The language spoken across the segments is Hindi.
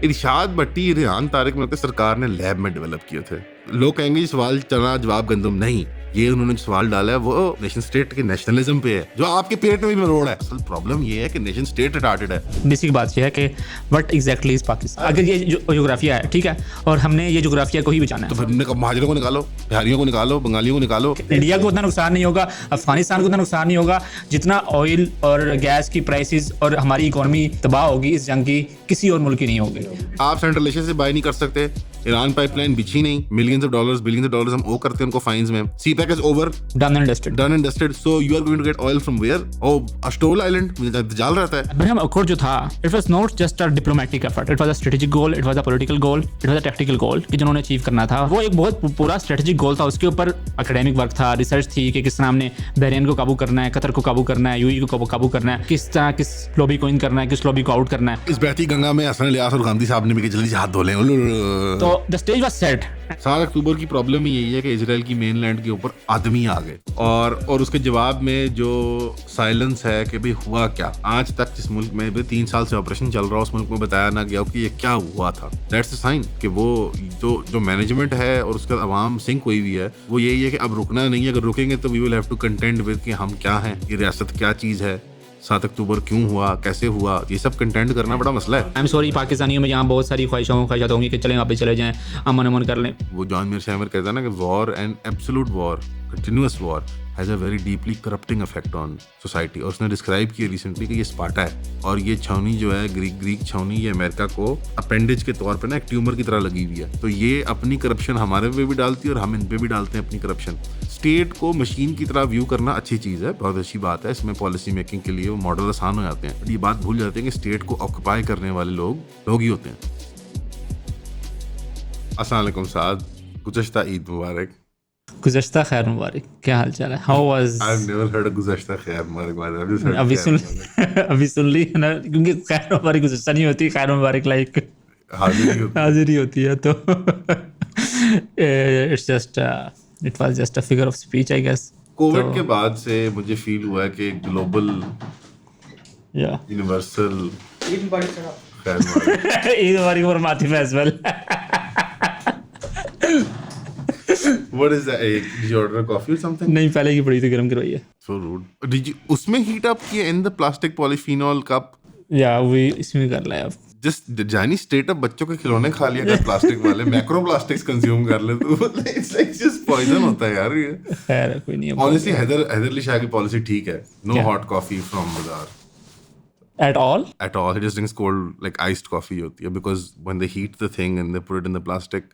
इरशाद भट्टी, रेहान तारिक मिलकर सरकार ने लैब में डेवलप किए थे। लोग कहेंगे ये सवाल चना जवाब गंदम, नहीं, ये उन्होंने सवाल डाला है वो नेशन स्टेट के नेशनलिज्म पे है, जो आपके पेट में भी मरोड़ है। असल प्रॉब्लम ये है कि नेशन स्टेट रिटार्टेड है। बेसिक बात ये है कि व्हाट एग्जैक्टली इज पाकिस्तान। अगर ये ज्योग्राफिया है, ठीक है, और हमने ये ज्योग्राफिया को ही बचाना तो है, फिर हमने महाजरों को निकालो, बिहारियों को निकालो, बंगालियों को निकालो। इंडिया को उतना नुकसान नहीं होगा, अफगानिस्तान को उतना नुकसान नहीं होगा जितना ऑयल और गैस की प्राइसेस और हमारी इकोनॉमी तबाह होगी इस जंग की, किसी और मुल्क की नहीं होगी। आप सेंट्रल एशिया से बाय नहीं कर सकते, ईरान पाइपलाइन बिछी नहीं, मिलियंस ऑफ डॉलर्स हम ओ करते हैं उनको फाइन्स में। CPEC is over, done and dusted. So you are going to get oil from where? Astola island जाल रहता है। अब्राहम अकॉर्ड जो था, it was not just a diplomatic effort, it was a strategic goal, it was a political goal, it was a tactical goal कि जिन्होंने अचीव करना था। वो एक बहुत पूरा स्ट्रेटेजिक गोल था, उसके ऊपर एकेडमिक वर्क था, रिसर्च थी कि किस तरह हमने बहरीन को काबू करना है, कतर को काबू करना है, यूएई को काबू करना है, किस तरह किस लॉबी को इन करना है, किस लॉबी को आउट करना है। इस बहती गंगा में हसन इलियास और गांधी साहब ने भी जल्दी से हाथ धो लें। तो द स्टेज वाज सेट। 7 अक्टूबर की प्रॉब्लम यही है कि इजराइल की मेनलैंड के ऊपर आदमी आ गए और उसके जवाब में जो साइलेंस है कि भाई हुआ क्या। आज तक जिस मुल्क में 3 साल से ऑपरेशन चल रहा है उस मुल्क में बताया ना गया कि ये क्या हुआ था। दैट्स अ साइन कि वो जो मैनेजमेंट है और उसका अवाम सिंक हुई हुई है, वो यही है कि अब रुकना नहीं है। अगर रुकेंगे तो we will have to contend with कि हम क्या हैं, ये रियासत क्या चीज़ है, 7 अक्टूबर क्यों हुआ, कैसे हुआ, ये सब कंटेंट करना बड़ा मसला है। आई एम सॉरी, पाकिस्तानियों में यहाँ बहुत सारी ख्वाहिशात होंगी कि चलें वापस चले जाएं, अमन कर लें। वो जॉन मीर शैमर कहता है ना कि war and absolute war, continuous war has a very deeply corrupting effect on society. और उसने डिस्क्राइब किया रिसेंटली कि ये स्पार्टा है और ये छावनी जो है ग्रीक छावनी, ये अमेरिका को अपेंडेज के तौर पे ना एक ट्यूमर की तरह लगी हुई है। तो ये अपनी करप्शन हमारे पे भी डालती है और हम इन पे भी डालते हैं अपनी करप्शन। स्टेट को मशीन की तरह व्यू करना अच्छी चीज़ है, बहुत अच्छी बात है। इसमें पॉलिसी मेकिंग के लिए वो मॉडल आसान हो जाते हैं। ये बात भूल जाते हैं कि स्टेट को ऑक्यूपाई करने वाले लोग ही होते हैं। अस्सलाम वालेकुम साद, गुज़श्ता ईद मुबारक। गुज़श्ता खैर मुबारक, क्या हाल चाल है? How was? I have never heard गुज़श्ता खैर मुबारक। अभी सुन ली ना, क्योंकि खैर मुबारक गुज़श्ता नहीं होती, खैर मुबारक लाइक हाजिरी होती है। तो it was just a figure of speech I guess. Covid के बाद से मुझे फील हुआ है कि ग्लोबल यूनिवर्सल ईद मुबारक for Matif as well. What is that? Did you order a coffee or something? नहीं, पहले की पड़ी थी, गर्म करवाई है। So rude. Did you उसमें heat up किया in the plastic polyphenol cup? या वही इसमें कर लिया अब। Just जानी straight up बच्चों के खिलौने खा लिया कर प्लास्टिक वाले, मैक्रो प्लास्टिक्स कंज्यूम कर ले तो it's like just poison होता है यार ये। खैर कोई नहीं। Honestly हैदर अली शाह की पॉलिसी ठीक है, no hot coffee from बाजार at all. He just drinks cold like iced coffee होती है, because when they heat the thing and they put it in the plastic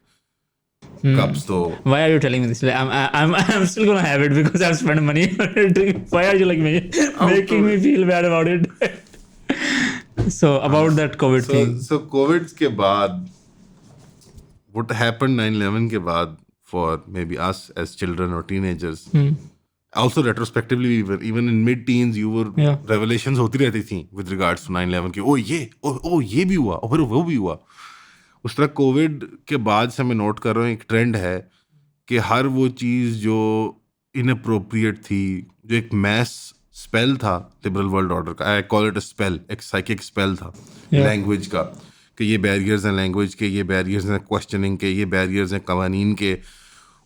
cups, so why are you telling me this? I'm still gonna have it because I've spent money on it. Why are you like making me feel bad about it? So about that COVID thing. So COVID के बाद what happened 9/11 के बाद for maybe us as children or teenagers, also retrospectively even in mid-teens you were revelations होती रहती थी with regards to 9/11 की, ये भी हुआ और वो भी हुआ। उस तरह कोविड के बाद से मैं नोट कर रहा हूँ एक ट्रेंड है कि हर वो चीज़ जो इनअप्रोप्रिएट थी, जो एक मैस स्पेल था लिबरल वर्ल्ड ऑर्डर का, I call it a spell, एक साइकिक स्पेल था लैंग्वेज का, कि ये बैरियर्स हैं लैंग्वेज के, ये बैरियर्स हैं क्वेश्चनिंग के, ये बैरियर्स हैं कवानीन के।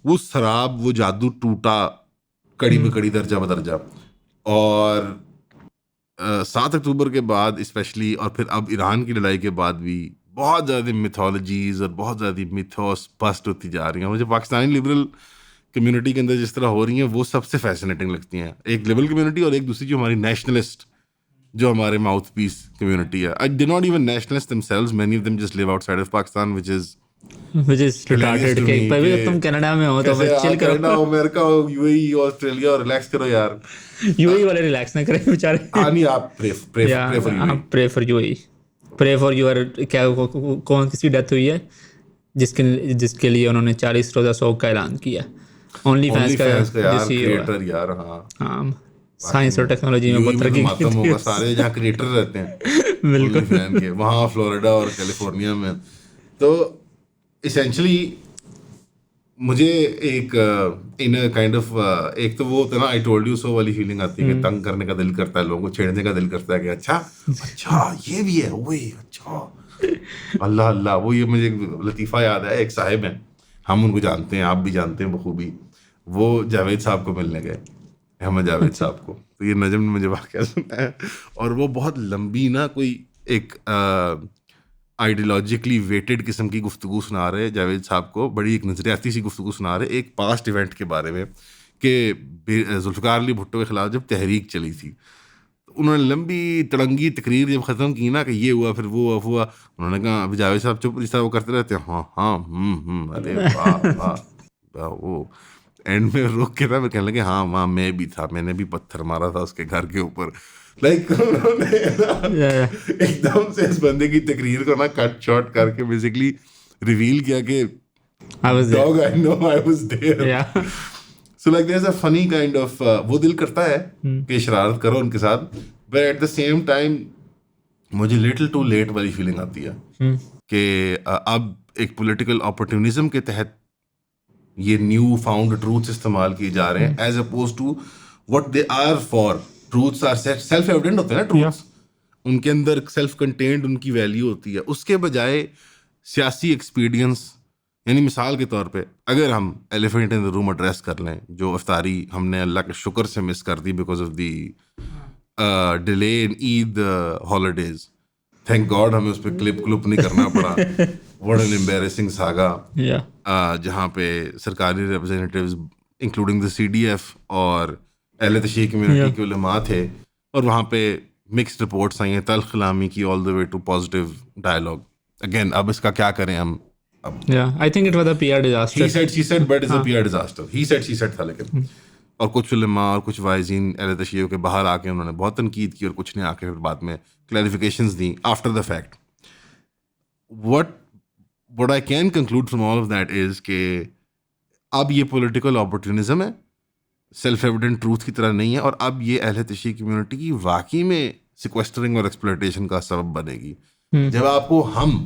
वो शराब, वो जादू टूटा कड़ी बकड़ी दर्जा बदर्जा। और 7 अक्टूबर के बाद स्पेशली, और फिर अब ईरान की लड़ाई के बाद भी बहुत ज़्यादा मिथोलॉजीज और बहुत ज़्यादा मिथोस बस्ट होती जा रही हैं। मुझे पाकिस्तानी लिबरल कम्युनिटी के अंदर जिस तरह हो रही हैं वो सबसे फैसिनेटिंग लगती हैं। एक लिबरल कम्युनिटी और एक दूसरी जो हमारी नेशनलिस्ट, जो हमारे माउथ पीस कम्युनिटी है। I do not even nationalist themselves, many of them just live outside of Pakistan, which is retarded के पर तुम कनाडा में हो तो बस चिल करो, Canada, America, UAE, Australia, relax करो यार। यूएई वाले रिलैक्स ना करें बेचारे। नहीं, आप pray for UAE, pray for your, क्या कौन किसकी डेथ हुई है जिसके लिए उन्होंने 40 रोजा शोक का ऐलान किया। ओनली फैंस का क्रिएटर यार। हाँ, साइंस और टेक्नोलॉजी में बहुत तरक्की होगा, सारे जहाँ क्रिएटर रहते हैं बिल्कुल फैन के, वहाँ फ्लोरिडा और कैलिफोर्निया में। तो इसेंशली मुझे एक इन काइंड ऑफ एक तो वो होता है ना, आई टोल्ड यू सो वाली फीलिंग आती है कि तंग करने का दिल करता है, लोगों को छेड़ने का दिल करता है कि अच्छा ये भी है, वही अच्छा अल्लाह अल्लाह, वो ये मुझे लतीफ़ा याद है, एक साहिब हैं, हम उनको जानते हैं, आप भी जानते हैं बखूबी, वो जावेद साहब को मिलने गए, अहमद जावेद साहब को, तो ये नजम ने मुझे वाक़या सुनाया, और वो बहुत लंबी ना कोई एक आइडियोलॉजिकली वेटेड किस्म की गुफ्तगू सुना रहे जावेद साहब को, बड़ी एक नज़रियाती सी गुफ्तगू सुना रहे एक पास्ट इवेंट के बारे में कि जुल्फ़िकार अली भुट्टो के ख़िलाफ़ जब तहरीक चली थी, तो उन्होंने लंबी तड़ंगी तकरीर जब ख़त्म की ना कि ये हुआ फिर वो हुआ, उन्होंने कहा अभी जावेद साहब चुप, जिस तरह वो करते रहते हैं, हाँ हाँ अरे वाह वाह, वो एंड में रुक के ना मैं कहने लगे हाँ वहाँ मैं भी था, मैंने भी पत्थर मारा था उसके घर के ऊपर, लाइक उन्होंने एकदम से इस बंदे की तकरीर को ना कट शॉर्ट करके बेसिकली रिवील किया कि dog I know I was there. So like there is a funny kind of, वो दिल करता है कि शरारत करो उनके साथ, but at the same time मुझे लिटिल टू लेट वाली फीलिंग आती है कि अब एक पॉलिटिकल अपॉर्चुनिज्म के तहत ये न्यू फाउंड ट्रूथ्स इस्तेमाल किए जा रहे हैं as opposed to what they are for. Truths are self evident होते हैं ना, ट्रूथ्स उनके अंदर सेल्फ कंटेन्ड उनकी वैल्यू होती है, उसके बजाय सियासी एक्सपीडियंस, यानी मिसाल के तौर पे अगर हम elephant in the room address कर लें, जो इफ्तारी हमने अल्लाह के शुक्र से मिस कर दी because of the delay in Eid holidays, thank God हमें उस पर क्लिप नहीं करना पड़ा, व्हाट एन एम्बैरेसिंग सागा, जहाँ पे सरकारी रिप्रेजेंटेटिव्स इंक्लूडिंग द CDF और अहले तशरीह कम्युनिटी के उलमा थे, और वहाँ पे मिक्स्ड रिपोर्ट्स आई हैं, तल्ख कलामी की all the way to positive dialogue. Again अब इसका क्या करें हम, I think it was a PR disaster. He said, she said, but it's a PR disaster. He said, she said था लेकिन, और कुछ उलमा और कुछ वाइज़ीन अहले तशरीह के बाहर आके उन्होंने बहुत तनकीद की, और कुछ ने आके फिर बाद में clarifications the after the fact. What I can conclude from all of that is कि अब ये पॉलिटिकल अपॉर्चुनिज्म है, सेल्फ एविडेंट ट्रूथ की तरह नहीं है, और अब ये अहले तशरीह कम्युनिटी की वाकई में सिक्वेस्टरिंग और एक्सप्लॉयटेशन का सबब बनेगी। जब आपको हम,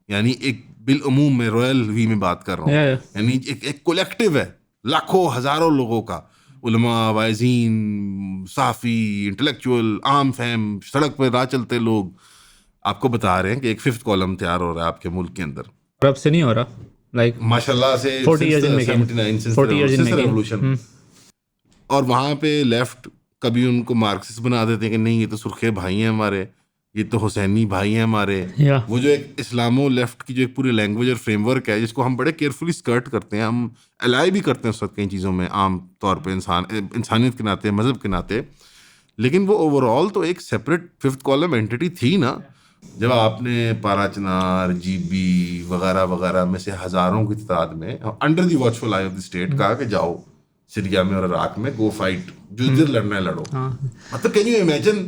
यानी एक बिलअमूम में रॉयल वी में बात कर रहा हूँ, यानी एक कोलेक्टिव है लाखों हजारों लोगों का, उलमा, वाइज़ीन, साफ़ी, इंटेलेक्चुअल, आम फहम, सड़क पर राह चलते लोग आपको बता रहे हैं कि एक 5th कॉलम तैयार हो रहा है आपके मुल्क के अंदर, और अब से नहीं हो रहा, लाइक माशाल्लाह से 40 years in making, 40 years in making revolution. और वहाँ पे लेफ्ट कभी उनको मार्क्सिस्ट बना देते हैं कि नहीं ये तो सुर्खे भाई हैं हमारे, ये तो हुसैनी भाई हैं हमारे, वो जो एक इस्लामो लेफ्ट की जो एक पूरी लैंग्वेज और फ्रेमवर्क है जिसको हम बड़े केयरफुली स्कर्ट करते हैं, हम अलाई भी करते हैं उस वक्त कई चीज़ों में आम तौर पे इंसानियत के नाते, मज़हब के नाते, लेकिन वो ओवरऑल तो एक सेपरेट 5th कॉलम एंटिटी थी ना। जब आपने पारा चिनार, GB वगैरह वगैरह में से हज़ारों की तादाद में under the watchful I of the state कहा कि जाओ सीरिया में और इराक में गो फाइट, जो इधर लड़ना है लड़ो, मतलब कैन यू इमेजिन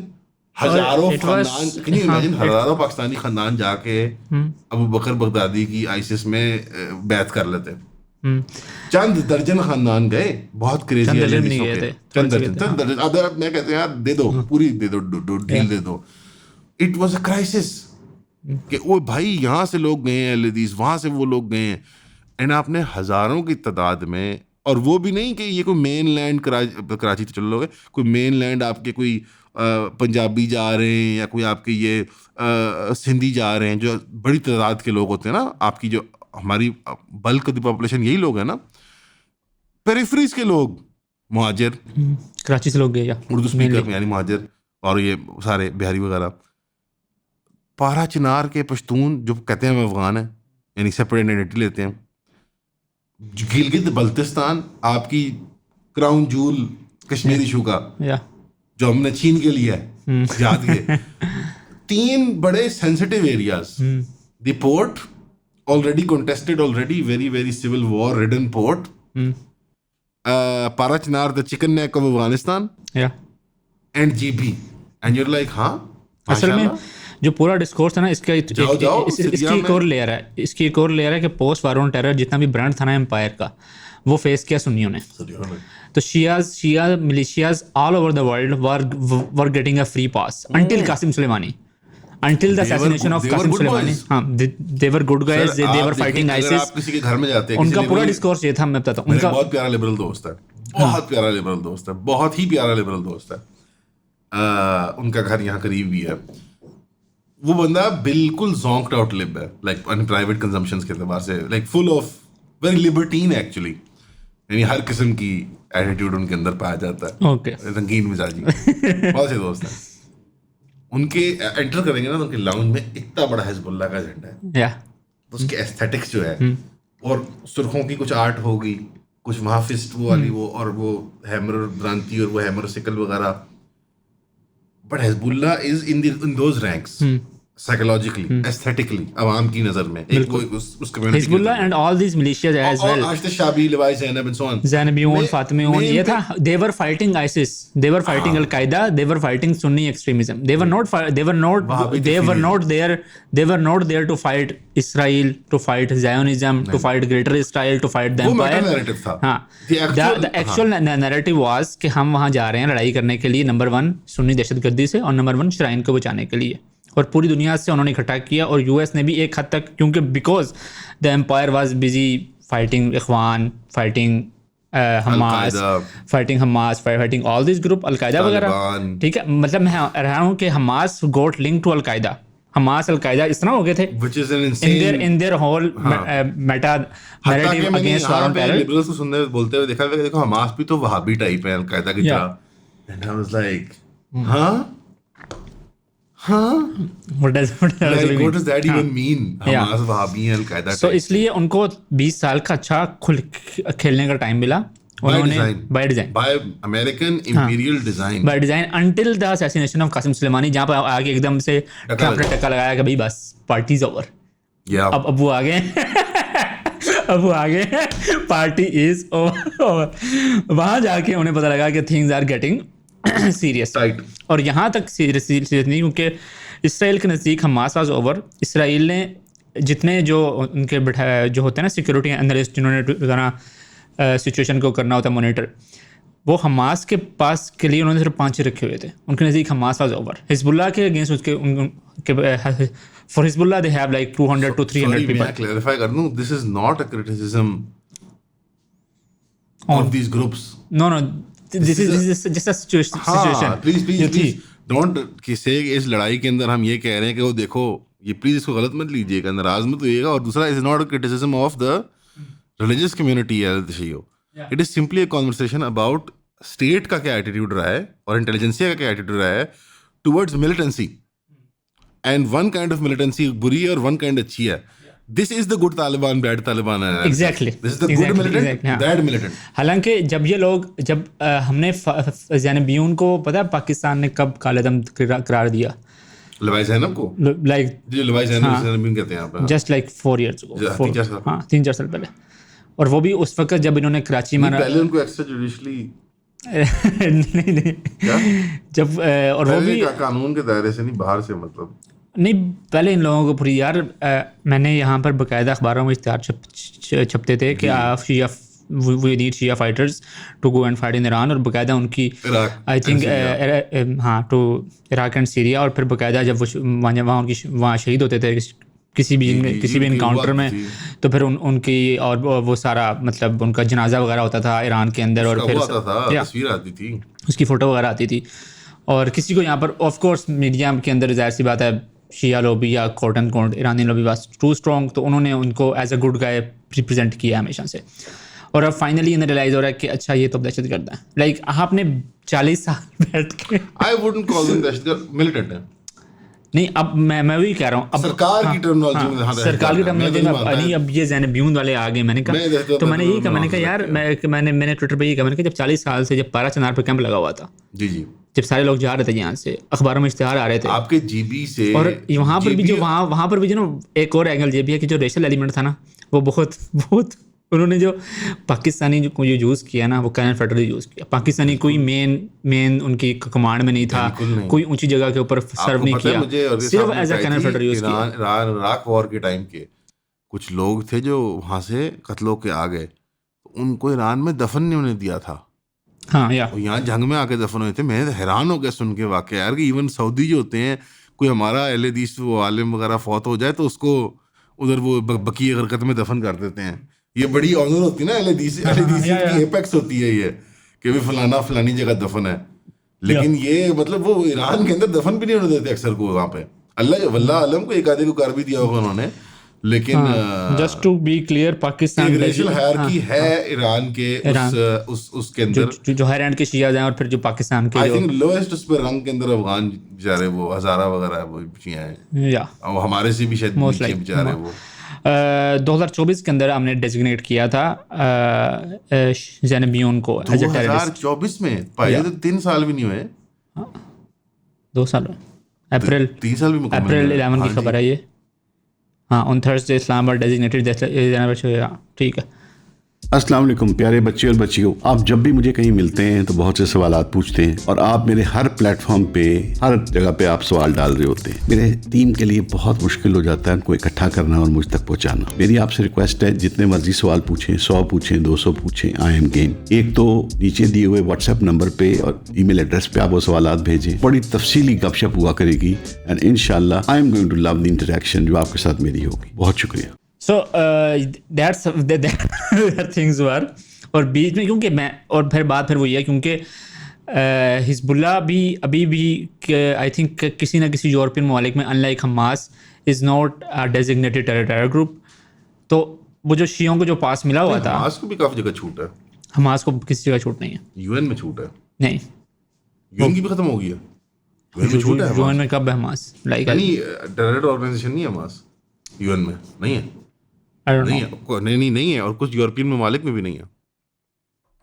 हजारों खानदान, कैन यू इमेजिन हजारों पाकिस्तानी खानदान जाके अबू बकर बगदादी की आईसिस में बैत कर लेते। चंद दर्जन खानदान गए, बहुत क्रेजी है, चंद दर्जन, अब मैं कहते हैं यार दे दो, पूरी दे दो, डील दे दो। इट वाज अ क्राइसिस कि वो भाई यहाँ से लोग गए हैं लदीज, वहाँ से वो लोग गए हैं, एंड आपने हजारों की तादाद में, और वो भी नहीं कि ये कोई मेन लैंड कराची तो चलो लोगे, कोई मेन लैंड आपके कोई पंजाबी जा रहे हैं या कोई आपके ये सिंधी जा रहे हैं, जो बड़ी तादाद के लोग होते हैं ना, आपकी जो हमारी बल्क ऑफ द पॉपुलेशन यही लोग हैं ना, पेरिफेरीज के लोग, मुहाजिर, कराची से लोग गए या उर्दू स्पीकर यानी मुहाजिर, और ये सारे बिहारी वगैरह। पारा चिनार के पश्तून जो कहते हैं हम अफगान हैं, यानी सेपरेट आइडेंटिटी लेते हैं, गिलगित बल्तिस्तान आपकी क्राउन जूल कश्मीर इशू का जो हमने छीन के लिया है, याद के 3 बड़े sensitive areas, the port already contested, already very very civil war ridden port, Parachinar the chicken neck of Afghanistan, and GB, and you're like हाँ। असल में जो पूरा डिस्कोर्स है ना, इसकी एक और लेयर है, इसकी एक और लेयर है कि पोस्ट वार ऑन टेरर जितना भी ब्रांड था ना एम्पायर का, वो फेस किया सुन्नियों ने। तो Shia militias all over the world were getting a free pass until Qasem Soleimani, until the assassination of Qasim Soleimani. हाँ, they were good guys, they were fighting ISIS. आप किसी के घर में जाते हैं, उनका पूरा डिस्कोर्स ये था, मैं बताता हूँ। उनका बहुत प्यारा लिबरल दोस्त है, बहुत प्यारा लिबरल दोस्त है, बहुत ही प्यारा लिबरल दोस्त है, उनका घर यहाँ करीब भी है। वो बंदा बिल्कुल zonked out लिब है, like प्राइवेट कंजम्पशंस के एतबार से, like full of very libertine actually, यानी हर किस्म की एटीट्यूड उनके अंदर पाया जाता है, ओके रंगीन मिजाजी। बहुत से दोस्त हैं उनके, एंटर करेंगे ना तो उनके लाउंज में इतना बड़ा हिजबुल्लाह का झंडा है, या उसके एस्थेटिक्स जो है, और सुर्खों की कुछ आर्ट होगी, कुछ वहाँ फिस्ट वो वाली वो, और वो हैमर भ्रांति और वो हैमर सिकल वगैरह, but Hezbollah is in those ranks psychologically, aesthetically, आवाम की नजर में एक वो उस community, Hezbollah and all these militias as well, Hashd Shaabi, Liwa Zainab and so on, Zainabiyoun, Fatemiyoun, ये था, they were fighting ISIS, they were fighting Al-Qaeda, they were fighting Sunni extremism, they were not there to fight Israel, to fight Zionism, to fight Greater Israel, to fight the empire. narrative था। हाँ, the actual narrative was कि हम वहाँ जा रहे हैं लड़ाई करने के लिए, नंबर 1 सुन्नी दहशतगर्दी से, और नंबर 1 श्राइन को बचाने के लिए, और पूरी दुनिया से उन्होंने इकट्ठा किया, और यूएस ने भी एक हद तक, क्योंकि because the empire was busy fighting Ikhwan, fighting Hamas, fighting all this group, al Qaeda वगैरह, ठीक है, मतलब मैं कह रहा हूँ कि Hamas got link to al Qaeda, Hamas al Qaeda इस तरह हो गए थे in their whole meta narrative against war on terror. Liberals को सुनने बोलते हुए देखा, देखो हमास भी तो वहाबी टाइप है अलकायदा की तरह, and I was like What does that even mean? Hamas Wahhabi है अलकायदा। So इसलिए उनको 20 साल का अच्छा खेलने का टाइम मिला, उन्होंने by American imperial design, by design, until the assassination of Qasem Soleimani, जहाँ पर आगे एकदम से अपने टक्का लगाया कि भाई बस पार्टी इज ओवर, अब वो आ गए अब वो आ गए, पार्टी इज ओवर। वहाँ जाके उन्हें पता लगा कि थिंग्स आर गेटिंग सीरियस, और यहाँ तक सीरियस नहीं, क्योंकि इसराइल के नज़दीक हमास वाज ओवर। इसराइल ने जितने जो उनके बैठाए जो होते हैं ना सिक्योरिटी एनालिस्ट, जिन्होंने रोज़ाना सिचुएशन को करना होता है मॉनिटर, वो हमास के पास के लिए उन्होंने सिर्फ 5 रखे हुए थे, उनके नज़दीक हमास वाज ओवर। हिजबुल्लाह के अगेंस्ट उसके for Hezbollah they have like 200 to 300 people. मैं क्लैरिफाई कर दूं, this is not a criticism of these groups, no this is just a situation. Please don't कि से इस लड़ाई के अंदर हम ये कह रहे हैं कि वो देखो, ये प्लीज इसको गलत मत लीजिएगा, नाराज मत होइएगा। और दूसरा, is not a criticism of the religious community, it is simply a conversation about state का क्या एटीट्यूड रहा है और इंटेलिजेंसिया का क्या एटीट्यूड रहा है towards militancy, and one kind of militancy बुरी है और वन काइंड अच्छी है। This is the good Taliban, bad Taliban. Exactly. This is the good militant, bad militant. हालांकि जब ये लोग हमने ज़ैनबियून को पता है पाकिस्तान ने कब कालेदम करार दिया, लवाई ज़ैनब को, लाइक जो लवाई ज़ैनब कहते हैं आप, जस्ट लाइक 4 years ago, हाँ 3-4 साल पहले। और वो भी उस वक्त जब इन्होंने कराची मारा, पहले उनको एक्स्ट्रा जुडिशली नहीं जब, और वो भी कानून के दायरे से नहीं, बाहर से, मतलब नहीं, पहले इन लोगों को पूरी यार, मैंने यहाँ पर बाकायदा अखबारों में इश्तिहार छपते थे कि we need Shia fighters to go and fight in Iran, और बाकायदा उनकी आई थिंक हाँ टू इराक एंड सीरिया, और फिर बाकायदा जब वो वहाँ शहीद होते थे किसी भी इनकाउंटर में, तो फिर उनकी और वो सारा मतलब उनका जनाजा वगैरह होता था ईरान के अंदर, और फिर तस्वीर आती थी, उसकी फ़ोटो वगैरह आती थी। और किसी को यहाँ पर ऑफ कोर्स मीडिया के अंदर जाहिर सी बात है शिया लॉबी या कोट एंड कोट ईरानी लॉबी वाज टू स्ट्रॉन्ग, तो उन्होंने उनको as a good guy represent किया हमेशा से। और अब फाइनली इन्हें रियलाइज हो रहा है कि अच्छा ये तो दहशतगर्द है। लाइक आपने 40 साल बैठ के, आई वुडंट कॉल देम दहशतगर्द, मिलिटेंट है। नहीं, अब मैं वही कह रहा हूँ, अब सरकार की टर्मिनोलॉजी में, सरकार की टर्मिनोलॉजी में नहीं, अब ये ज़ैनबियून वाले आ गए। मैंने कहा, तो मैंने यही कहा, मैंने कहा यार, मैंने ट्विटर पे यही कहा, मैंने कहा जब 40 साल से जब पारा चनार पे कैंप लगा हुआ था, जी जब सारे लोग जा रहे थे यहाँ से, अखबारों में इश्तिहार आ रहे थे आपके जीबी से, और वहाँ पर भी जो वहाँ पर भी जो ना एक और एंगल ये भी है कि जो रेशल एलिमेंट था ना, वो बहुत उन्होंने जो पाकिस्तानी जो यूज़ किया ना, वो कैनन फेडरल यूज़ किया। पाकिस्तानी कोई मेन उनकी कमांड में नहीं था, कोई ऊंची जगह के ऊपर सर्व नहीं किया, सिर्फ as a cannon fodder use किया। इराक वॉर के टाइम के कुछ लोग थे जो वहाँ से कत्ल होके आ गए, उनको ईरान में दफन नहीं होने दिया था। हाँ, या यहाँ जंग में आके दफन हुए थे। मैं हैरान हो गया सुन के वाकया यार, कि इवन सऊदी जो होते हैं, कोई हमारा अहले हदीस वो आलिम वगैरह फौत हो जाए तो उसको उधर वो बकी गरकत में दफन कर देते हैं। ये बड़ी ऑनर होती है ना अहले हदीस की, एपेक्स होती है ये, कि भी फलानी जगह दफन है। लेकिन ये मतलब वो ईरान के अंदर दफन भी नहीं होने देते अक्सर को वहाँ पे, अल्लाह वल्लाह आलम को एक आधे को कर भी दिया होगा उन्होंने, लेकिन just to be clear Pakistan एक रेशियल हायरार्की है ईरान के उसके अंदर जो हायर एंड के शियाज हैं और फिर जो पाकिस्तान के आई थिंक लोएस्ट उस पे रंग के अंदर अफगान बेचारे वो हजारा वगैरह वो शिया हैं, या और हमारे से भी शायद नीचे बेचारे वो 2024 के अंदर हमने डेजिग्नेट किया था ज़ैनबियोन को एज ए टेररिस्ट। 2024 में भाई तो 3 साल भी नहीं हुए, 2 साल अप्रैल 3 साल भी मुकम्मल अप्रैल नहीं हुए। 11 हाँ की जी। खबर है ये। हाँ, ऑन थर्सडे इस्लामाबाद डेजिग्नेटेड, ठीक है। अस्सलाम वालेकुम प्यारे बच्चे और बच्चियों, आप जब भी मुझे कहीं मिलते हैं तो बहुत से सवालात पूछते हैं और आप मेरे हर प्लेटफॉर्म पे हर जगह पे आप सवाल डाल रहे होते हैं। मेरे टीम के लिए बहुत मुश्किल हो जाता है उनको इकट्ठा करना और मुझ तक पहुंचाना। मेरी आपसे रिक्वेस्ट है जितने मर्जी सवाल पूछें, 100 पूछें, 200 पूछें, आई एम गेम। एक तो नीचे दिए हुए व्हाट्सएप नंबर पे और ईमेल एड्रेस पे आप वो सवालात भेजें, बड़ी तफसीली गपशप हुआ करेगी एंड इंशाल्लाह I am going to love the interaction जो आपके साथ मेरी होगी। बहुत शुक्रिया। सो दैट्स थिंग्स वर, और बीच में क्योंकि मैं और फिर बात फिर वही है क्योंकि हिजबुल्लाह भी अभी भी आई थिंक किसी ना किसी यूरोपियन ममालिक में unlike Hamas is not designated terror group. तो वो जो शियों को जो पास मिला हुआ था, हमास को भी काफी जगह छूट है, हमास को किसी जगह छूट नहीं है। यूएन में छूट है, नहीं, यूएन की भी खत्म हो गई है, यूएन में छूट है। यूएन में कब है हमास? लाइक नहीं टेरर ऑर्गेनाइजेशन नहीं है हमास यूएन में, नहीं है, आई डोंट नहीं नो। है, नहीं है, और कुछ यूरोपियन ममालिक में भी नहीं है।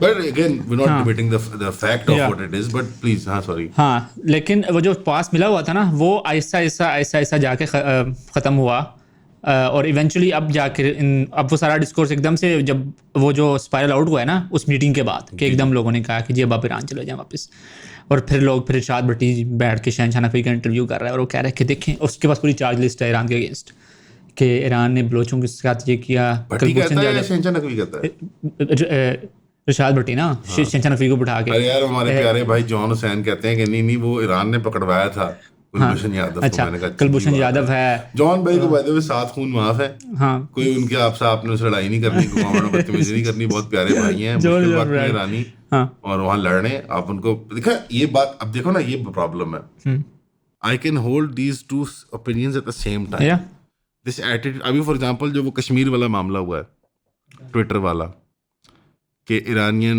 But again we not debating the fact of what it is, but please हाँ सॉरी। हाँ, लेकिन वो जो पास मिला हुआ था ना वो आहिस्ता आहिस्ता जाके ख़त्म हुआ, और इवेंचुअली अब जाके अब वो सारा डिस्कोर्स एकदम से जब वो जो स्पाइरल आउट हुआ है ना उस मीटिंग के बाद कि एकदम लोगों ने कहा कि जी अब आप ईरान चले जाएं वापस, और फिर लोग फिर इरशाद भट्टी बैठ के शहनशाह नकवी का इंटरव्यू कर रहा है और वो कह रहे हैं कि देखें उसके पास पूरी चार्ज लिस्ट है ईरान के अगेंस्ट कि ईरान ने बलोचों के साथ ये किया। भट्टी कहता है या शहनशाह नकवी कहता है? इरशाद भट्टी ना शहनशाह नकवी को बिठा के। अरे यार हमारे प्यारे भाई जॉन हुसैन कहते हैं कि नहीं वो ईरान ने पकड़वाया था कुलभूषण यादव को। अच्छा, मैंने कहा कुलभूषण यादव है, जॉन भाई को बाय द वे 7 खून माफ है, हाँ कोई उनके आपसे आपने उससे लड़ाई नहीं करनी, बदतमीजी नहीं करनी, बहुत प्यारे भाई हैं, मुश्किल वक्त में ईरानी और वहाँ लड़ने आप उनको देखा। ये बात अब देखो ना, ये प्रॉब्लम है। I can hold these two opinions eight the same time. This attitude, अभी फॉर एग्जांपल जो वो कश्मीर वाला मामला हुआ है ट्विटर वाला कि ईरानियन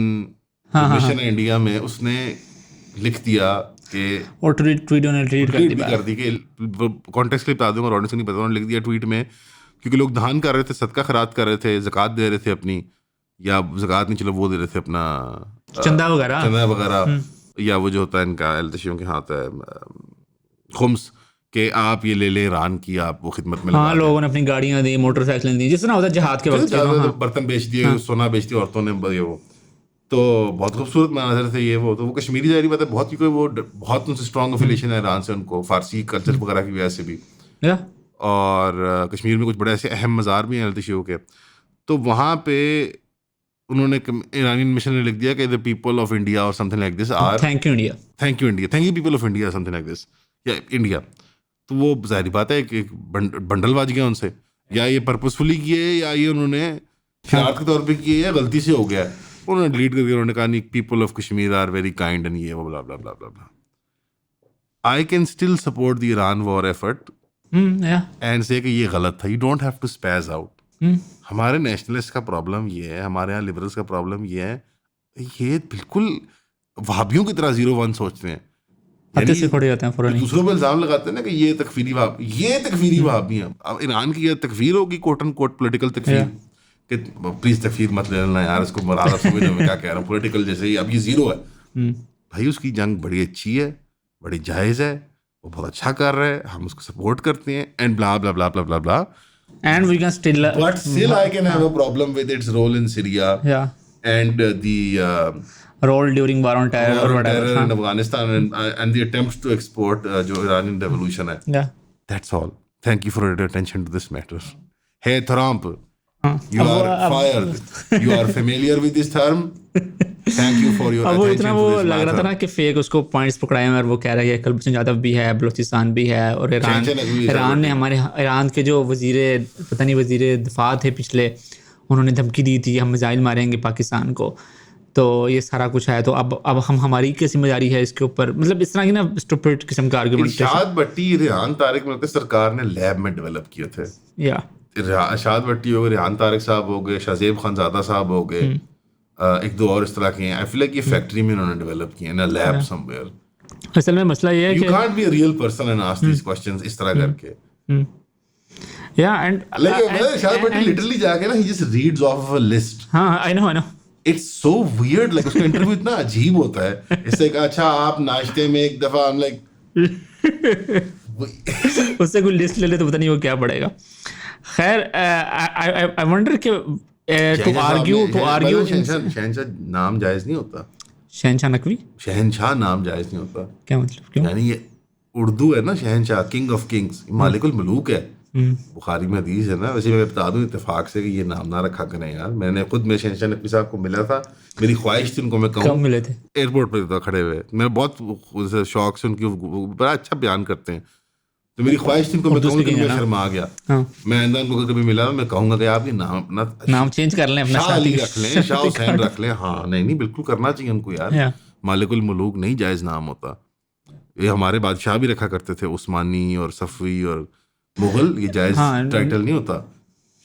मिशन है इंडिया में, उसने लिख दिया कि और ट्वीट कर दी कि कॉन्टेक्स्ट क्लिप बता दूंगा, ऑडियंस को नहीं पता, उन्होंने लिख दिया ट्वीट में क्योंकि लोग दान कर रहे थे, सदका खैरात कर रहे थे, ज़कात दे रहे थे अपनी, या ज़कात नहीं चलो वो दे रहे थे अपना चंदा वगैरह, या वो जो होता है इनका एल्तशियों के हाथ है खुम्स कि आप ये ले ले ईरान की, आप वो खिदमत में। हाँ, लोगों ने अपनी गाड़ियां दी, मोटरसाइकिलें दी, जिस तरह होता है जहाद के वक्त, बर्तन बेच दिए, सोना बेच दिया औरतों ने, ये वो तो बहुत खूबसूरत मंजर थे ये वो। तो वो कश्मीरी जाहिर बात है बहुत, क्योंकि वो बहुत उनसे स्ट्रॉन्ग एफिलिएशन है ईरान से, उनको फारसी कल्चर वगैरह की वजह से भी, और कश्मीर में कुछ बड़े ऐसे अहम मज़ार भी हैं एल्तशियों के। तो वहाँ पे उन्होंने ईरानियन मिशन ने लिख दिया कि द पीपल ऑफ इंडिया और something like this are thank you India, thank you people of India something like this, या इंडिया। तो वो जाहिर बात है कि बंडल बाज गया उनसे, या ये पर्पसफुली किए या ये उन्होंने शरारत के तौर पे किए या गलती से हो गया। उन्होंने डिलीट करके उन्होंने कहा नहीं people of Kashmir are very kind and ये वो blah blah blah blah blah. I can still support the Iran war effort and say कि ये गलत था। You don't have to spaz out. हमारे नेशनलिस्ट का प्रॉब्लम ये है, हमारे यहाँ लिबरल्स का प्रॉब्लम ये है, ये बिल्कुल वहाबियों की तरह 0-1 सोचते हैं, से खड़े होते हैं, दूसरों पर इल्जाम लगाते हैं ना कि ये तकफीरी वहाबी हैं। अब ईरान की ये तकफीर होगी, कोट एंड कोट पॉलिटिकल तकफीर, कि प्लीज तकफीर मत ले लेना यार, इसको मराद समझ मैं क्या कह रहा हूँ, पॉलिटिकल जैसे ही अब ये 0 है। भाई उसकी जंग बड़ी अच्छी है, बड़ी जायज़ है, वो बहुत अच्छा कर रहा है, हम उसको सपोर्ट करते हैं and blah blah blah blah blah blah, and we can still but still I can have a problem with its role in Syria and the role during war on terror or whatever in Afghanistan and the attempts to export जो Iranian revolution है. That's all. Thank you for your attention to this matter. Hey Trump, you are fired. You are familiar with this term? Thank you for your attention. वो इतना वो लग रहा था ना कि फेक उसको पॉइंट्स पकड़ाए हैं, और वो कह रहा है कि कुलभूषण यादव भी है, बलूचिस्तान भी है, और ईरान ने हमारे ईरान के जो वजीर दिफा थे पिछले, उन्होंने धमकी दी थी हम मिसाइल मारेंगे पाकिस्तान को। तो ये सारा कुछ है, तो अब हम हमारी क्या जिम्मेदारी है इसके ऊपर, मतलब इस तरह की ना स्टूपिड किस्म का आर्गुमेंट। इरशाद भट्टी, रेहान तारिक मिलकर सरकार ने लैब में डेवलप किए थे। या इरशाद भट्टी हो गए, रेहान तारिक साहब हो गए, शाहजेब खानजादा साहब हो गए, एक दो और इस तरह के हैं। आई फील लाइक ये फैक्ट्री में उन्होंने डेवलप किए इन अ लैब समवेयर। असल में मसला ये है यू कि can't be a real person and ask these questions इस तरह करके। या and like Irshad Bhatti literally जाके ना ही just reads off of a list. हाँ I know it's so weird, like उसका इंटरव्यू इतना अजीब होता है। इससे कहा अच्छा आप नाश्ते में एक दफा, हम लाइक उससे कोई लिस्ट ले ले तो पता नहीं वो क्या पड़ेगा। खैर आई वंडर कि टू आर्ग्यू शहनशाह नाम जायज नहीं होता। शहनशाह नकवी, शहनशाह नाम जायज नहीं होता। क्या मतलब, क्यों? यानी ये उर्दू है ना, शहनशाह किंग ऑफ किंग्स, मालिकुल मलूक है। बुखारी में हदीस है ना। वैसे मैं बता दूं इत्तेफाक से कि ये नाम ना रखा करें यार। मैंने खुद में शहनशाह नकवी साहब को मिला था, मेरी ख्वाहिश थी उनको मैं कहूँ। कब मिले थे? एयरपोर्ट पर था खड़े हुए, मैं बहुत शौक से उनकी बड़ा अच्छा बयान करते हैं, तो मेरी ख्वाहिश थी उनको मैं कहूँ, लेकिन मैं शर्मा गया। मैं आइंदा उनको कभी मिला मैं कहूँगा कि आप ये नाम अपना नाम चेंज कर लें, अपना शाह अली रख लें, शाह हुसैन रख लें। हाँ नहीं बिल्कुल करना चाहिए उनको यार। मालिकुल मुलूक नहीं जायज़ नाम होता। ये हमारे बादशाह भी रखा करते थे, उस्मानी और सफ़वी और मुगल, ये जायज़ टाइटल नहीं होता।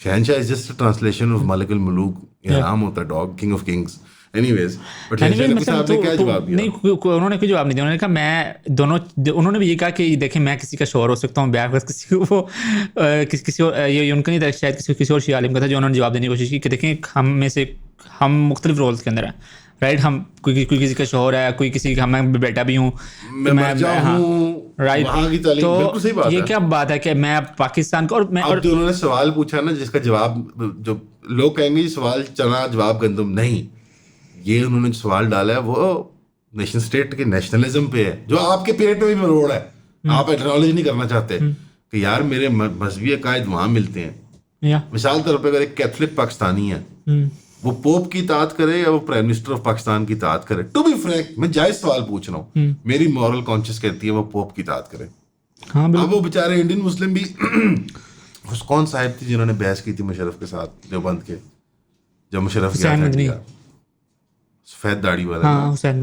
शहनशाह इज जस्ट ट्रांसलेशन ऑफ मालिकुल मुलूक, ये नाम होता है dog, king of kings. Anyways but साहब ने क्या जवाब दिया? नहीं उन्होंने कोई जवाब नहीं दिया। उन्होंने कहा मैं दोनों, उन्होंने भी ये कहा कि देखें मैं किसी का शोहर हो सकता हूँ, ब्याह किसी को वो किसी और, ये उनका नहीं था, शायद किसी और शिया आलिम का था, जो उन्होंने जवाब देने की कोशिश की कि देखें हम में से हम मुख्तलिफ रोल्स के अंदर हैं, राइट। हम कोई किसी का शोहर है, कोई किसी का, मैं बेटा भी हूँ, राइट। तो ये क्या बात है कि मैं पाकिस्तान का, और मैं और जो उन्होंने सवाल पूछा ना जिसका जवाब, जो लोग कहेंगे सवाल चना जवाब गंदम, नहीं, ये उन्होंने सवाल डाला है वो नेशन स्टेट के नेशनलिज्म पे है, जो आपके पेट में भी मरोड़ है। आप एक्नॉलेज नहीं करना चाहते कि यार मेरे मजहबी अकायद वहाँ मिलते हैं। मिसाल तौर पे अगर एक कैथोलिक पाकिस्तानी है, वो पोप की इताअत करे या वो प्राइम मिनिस्टर ऑफ पाकिस्तान की इताअत करे, टू बी फ्रैंक मैं जायज सवाल पूछ रहा हूँ, मेरी मॉरल कॉन्शियस कहती है वो पोप की इताअत करे। अब वो बेचारे इंडियन मुस्लिम भी कौन साहब थी जिन्होंने बहस की थी मुशर्रफ के साथ देवबंद के, जब मुशर्रफ गया, सफेद दाढ़ी वाला,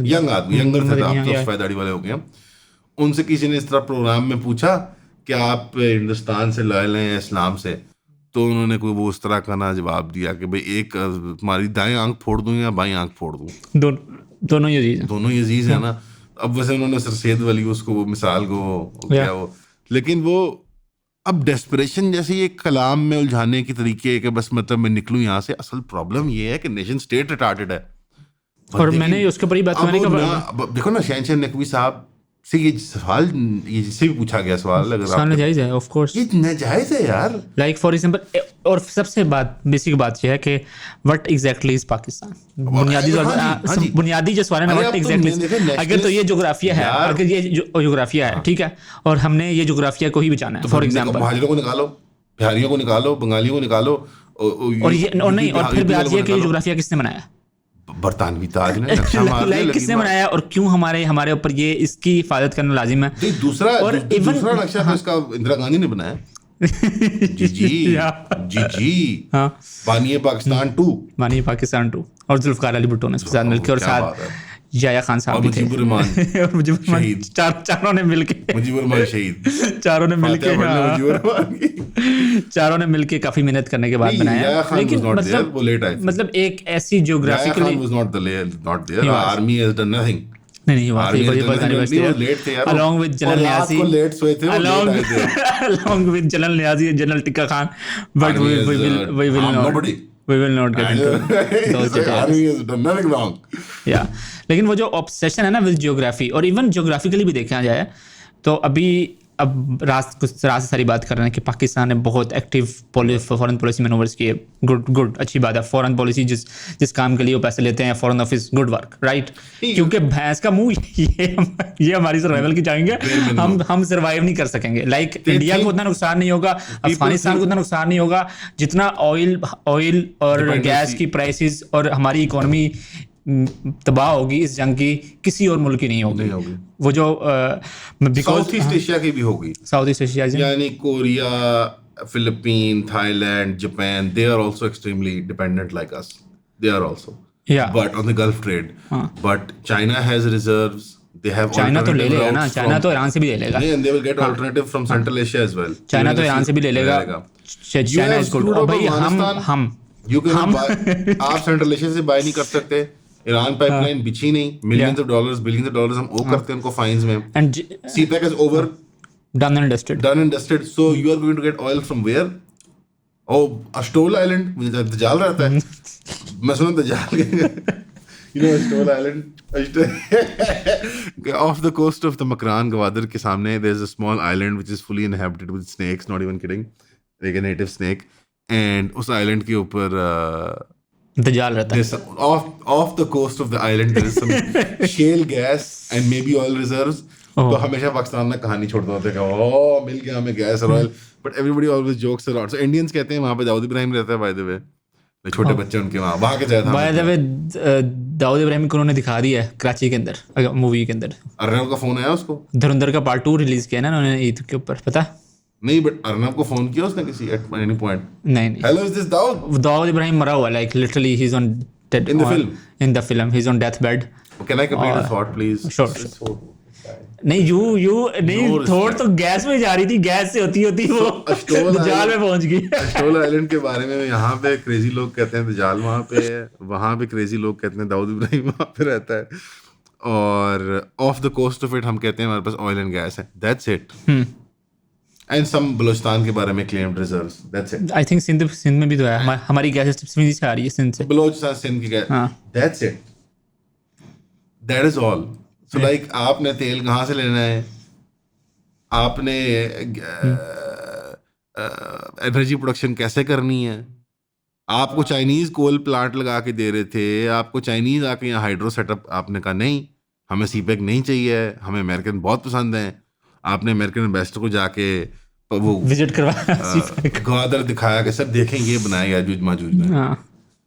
यंग आदमी, यंगर थे, आप तो सफेद दाढ़ी वाले हो गए। उनसे किसी ने इस तरह प्रोग्राम में पूछा कि आप हिंदुस्तान से लॉयल हैं या इस्लाम से, तो उन्होंने कोई वो उस तरह का ना जवाब दिया कि भाई एक तुम्हारी दाएं आंख फोड़ दूं या बाएं आंख फोड़ दूं, दोनों ही अजीज है ना। अब वैसे उन्होंने सरसेद वाली उसको वो मिसाल को क्या वो, लेकिन वो अब डेस्परेशन जैसे ये कलाम में उलझाने की तरीके कि बस मतलब मैं निकलूं यहाँ से। असल प्रॉब्लम ये है कि नेशन स्टेट रिटार्टेड है। और मैंने उसके ऊपर ही बात देखो ना, शहनशाह नकवी साहब से ये सवाल, ये जिससे भी पूछा गया सवाल, अगर नाजायज है, ऑफ कोर्स ये नाजायज है यार। लाइक फॉर एग्जांपल, और सबसे बेसिक बात ये है कि व्हाट एग्जैक्टली इज पाकिस्तान। बुनियादी जो सवाल है ना, व्हाट एग्जैक्टली, अगर तो ये जोग्राफिया है, अगर ये जोग्राफिया है, ठीक है, और हमने ये जोग्राफिया को ही बचाना है, फॉर एग्जांपल महाजरों को निकालो, बिहारियों को निकालो, बंगालियों को निकालो, और फिर बात ये कि जोग्राफिया किसने बनाया? बरतानवी ताज ने नक्शा मार दिया, किसने बनाया, और क्यों हमारे ऊपर ये इसकी हिफाजत करना लाजिम है। दूसरा नक्शा तो इसका इंदिरा गांधी ने बनाया। जी बानिए पाकिस्तान 2 और जुल्फकार अली भुट्टो ने इसके साथ मिलकर, और साथ याया खान साहब भी थे, और मुजीब चारों ने मिलके चारों ने मिलके काफी मेहनत करने के बाद बनाया। लेकिन मतलब एक ऐसी ज्योग्राफिकली नहीं along with Jalal Niazi and General Tika Khan, but we will not get into those details. Yeah, लेकिन वो जो ऑब्सेशन है ना विद जियोग्राफी, और इवन जियोग्राफिकली भी देखा जाए तो अभी अब रात से सारी बात कर रहे हैं कि पाकिस्तान ने बहुत एक्टिव फॉरेन पॉलिसी मैनूवर्स किए। गुड अच्छी बात है। फॉरेन पॉलिसी जिस काम के लिए वो पैसे लेते हैं, foreign office, good work, right. क्योंकि भैंस का मुंह ये हमारी सर्वाइवल की जाएंगे, हम सर्वाइव नहीं कर सकेंगे। लाइक इंडिया को उतना नुकसान नहीं होगा, अफगानिस्तान को उतना नुकसान नहीं होगा जितना ऑयल और गैस की प्राइसेस और हमारी इकोनॉमी तबाह होगी इस जंग की, किसी और मुल्क की नहीं होगी। वो जो साउथ ईस्ट एशिया की भी होगी, साउथ ईस्ट एशिया यानी Korea, Philippine, Thailand, Japan, they are also extremely dependent like us, they are also. Yeah. but on the Gulf trade. But China has reserves. They have China तो ले alternative लेगा ना, routes चाइना from- तो ईरान से भी ले लेगा, नहीं, and they will get alternative from Central Asia as well. China तो ईरान से भी ले लेगा, चाइना इज गुड। और भाई हम You can buy, आप सेंट्रल एशिया से बाय नहीं कर सकते, ईरान पाइपलाइन बिछी नहीं, millions of dollars billions of dollars हम ओव करते हैं उनको फाइन्स में, and CPEC is over, done and dusted. done and dusted, so you are going to get oil from where? Oh, Atoll Island, मुझे दजाल रहता है, मैं सुना दजाल you know Atoll Island off the coast of the Makran Gwadar के सामने there's a small island which is fully inhabited with snakes, not even kidding, like a native snake, and उस island के ऊपर दजाल रहता है। there's off the coast of the island there is some shale gas and maybe oil reserves. तो हमेशा पाकिस्तान में कहानी छोड़ते होते हैं कि ओह मिल गया हमें गैस और oil, but everybody always jokes around. So Indians कहते हैं वहाँ पे दाऊद इब्राहिम रहता है, बाय द वे, छोटे बच्चे उनके वहाँ के जाता by the way Dawood Ibrahim को उन्होंने दिखा दिया है कराची के अंदर, मूवी के अंदर। अर्नब का फोन आया उसको, धुरंधर का पार्ट 2 रिलीज किया ना उन्होंने ईद के ऊपर, पता नहीं, बट अर्नब को फोन किया उसने किसी एट एनी पॉइंट, नहीं hello is this Dawood? Dawood Ibrahim मरा हुआ, like literally he is on dead In the film? In the film he is on death bed. Can I complete the thought please? Sure. नहीं यू नहीं, थोड़ तो गैस में जा रही थी, गैस से होती वो Atoll दजाल में पहुंच गई। Atoll Island के बारे में यहाँ पे क्रेजी लोग कहते हैं दजाल वहाँ पे है, वहाँ पे क्रेजी लोग कहते हैं दाऊद इब्राहिम वहाँ पे रहता है, और off the coast of it हम कहते हैं हमारे पास ऑयल एंड गैस है, that's it. And some Balochistan के बारे में claimed reserves, that's it. I think Sindh में भी तो है, हमारी गैस सिंध से आ रही है, सिंध से। बलूचिस्तान सिंध की gas, that's it, that is all. So like आपने तेल कहाँ से लेना है, आपने एनर्जी प्रोडक्शन कैसे करनी है, आपको चाइनीज कोल प्लांट लगा के दे रहे थे, आपको चाइनीज आके यहाँ हाइड्रो सेटअप, आपने कहा नहीं हमें CPEC नहीं चाहिए, हमें अमेरिकन बहुत पसंद है, आपने अमेरिकन इन्वेस्टर को जाके वो विजिट करवाया, ग्वादर दिखाया कि सब देखें ये बनाया याजूज माजूज ने,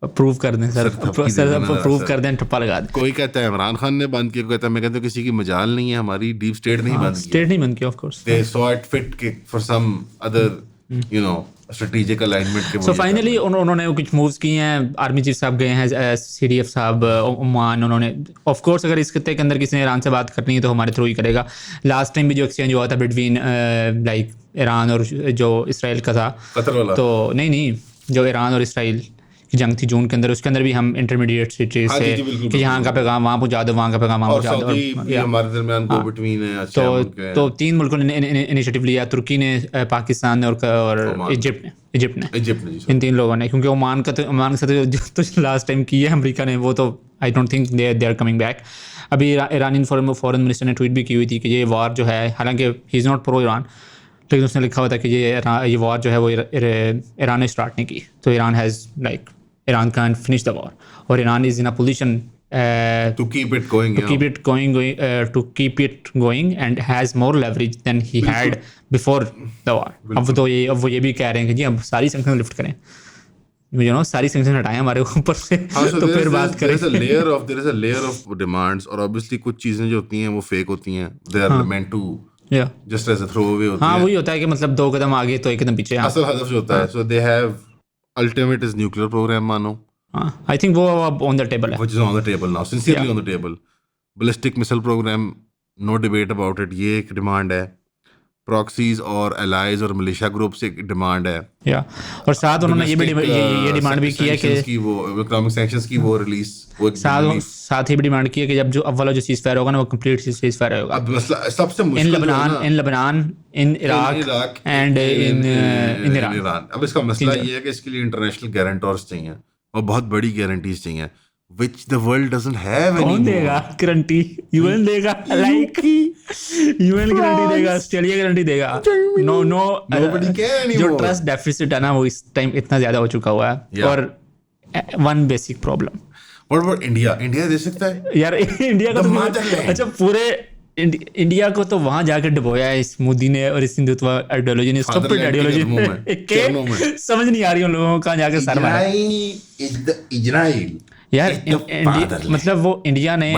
प्रूव कर दें सर, प्रूव कर दें, ठप्पा लगा दें। कोई कहता है इमरान खान ने बंद किया, कहता है, मैं कहता हूँ किसी की मजाल नहीं है, हमारी डीप स्टेट नहीं बंद की, स्टेट नहीं बंद किया, of course they saw it fit for some other you know strategic alignment के। सो फाइनली उन्होंने कुछ मूव्स किए हैं, आर्मी चीफ साहब गए हैं, CDF साहब ओमान, उन्होंने ऑफ कोर्स अगर इस खत्ते के अंदर किसी ने ईरान से बात करनी है तो हमारे थ्रू ही करेगा। लास्ट टाइम भी जो एक्सचेंज हुआ था बिटवीन लाइक ईरान और जो इसराइल का था, कतर वाला, तो नहीं जो ईरान और इसराइल की जंग थी जून के अंदर, उसके अंदर भी हम इंटरमीडिएट सिटीज से कि यहाँ का पैगाम वहाँ पहुँचा दो, वहाँ का पैगाम वहाँ पहुँचा दो, हमारे दरमियान गो बिटवीन है। तो 3 मुल्कों ने इनिशिएटिव लिया, तुर्की ने, पाकिस्तान ने और इजिप्ट ने, इन 3 लोगों ने, क्योंकि ओमान के साथ तो लास्ट टाइम की है अमेरिका ने, वो तो I don't think they are coming back. अभी ईरानी फॉरेन मिनिस्टर ने ट्वीट भी की हुई थी कि ये वार जो है, हालांकि he is not pro Iran, लेकिन उसने लिखा हुआ था कि ये वार जो है वो ईरान ने स्टार्ट नहीं की, तो Iran has like Iran can't finish the war, or Iran is in a position to keep it going, to keep it going, and has more leverage than he had before the war. अब वो ये भी कह रहे हैं कि जी अब सारी सैंक्शन लिफ्ट करें, सारी सैंक्शन हटाएं हमारे ऊपर से, तो फिर बात करें। there is a layer of demands, और obviously कुछ चीजें जो होती हैं वो फेक होती हैं, they are meant to just as a throwaway होती हैं। हाँ, वही होता है कि मतलब 2 कदम आगे तो 1 कदम पीछे, असल हदफ जो होता है, so they have ultimate is nuclear program मानो, I think वो on the table है, which is on the table now, sincerely on the table. Ballistic missile program, no debate about it, ये एक डिमांड है, प्रॉक्सीज और एलाइज और मलेशिया ग्रुप से डिमांड है, या और साथ उन्होंने ये डिमांड भी किया कि वो इकोनॉमिक सैंक्शंस की वो रिलीज, साथ ही भी डिमांड की है कि जब जो अव्वल जो सीज फायर होगा ना वो कंप्लीट सीज फायर होगा। अब मसला सबसे मुश्किल इन Lebanon, in Iraq and in Iran. अब इसका मसला ये है कि इसके लिए इंटरनेशनल गारंटर्स चाहिए और बहुत बड़ी गारंटीज चाहिए, which the world doesn't have anymore. कौन देगा गारंटी? यूएन देगा, लाइक यूएन गारंटी देगा, ऑस्ट्रेलिया गारंटी देगा, नो nobody can anymore. जो ट्रस्ट डेफिसिट है ना वो इस टाइम इतना ज्यादा हो चुका हुआ है। और one basic problem, What about India? India दे सकता है यार, इंडिया का तो अच्छा पूरे इंडिया को तो वहां जाकर डुबोया है इस मोदी ने और इस हिंदुत्व आइडियोलॉजी ने, स्टूपिड आइडियोलॉजी समझ नहीं आ रही उन लोगों को, कहाँ जाकर सर मारा यार। इंडिया मतलब वो इंडिया ने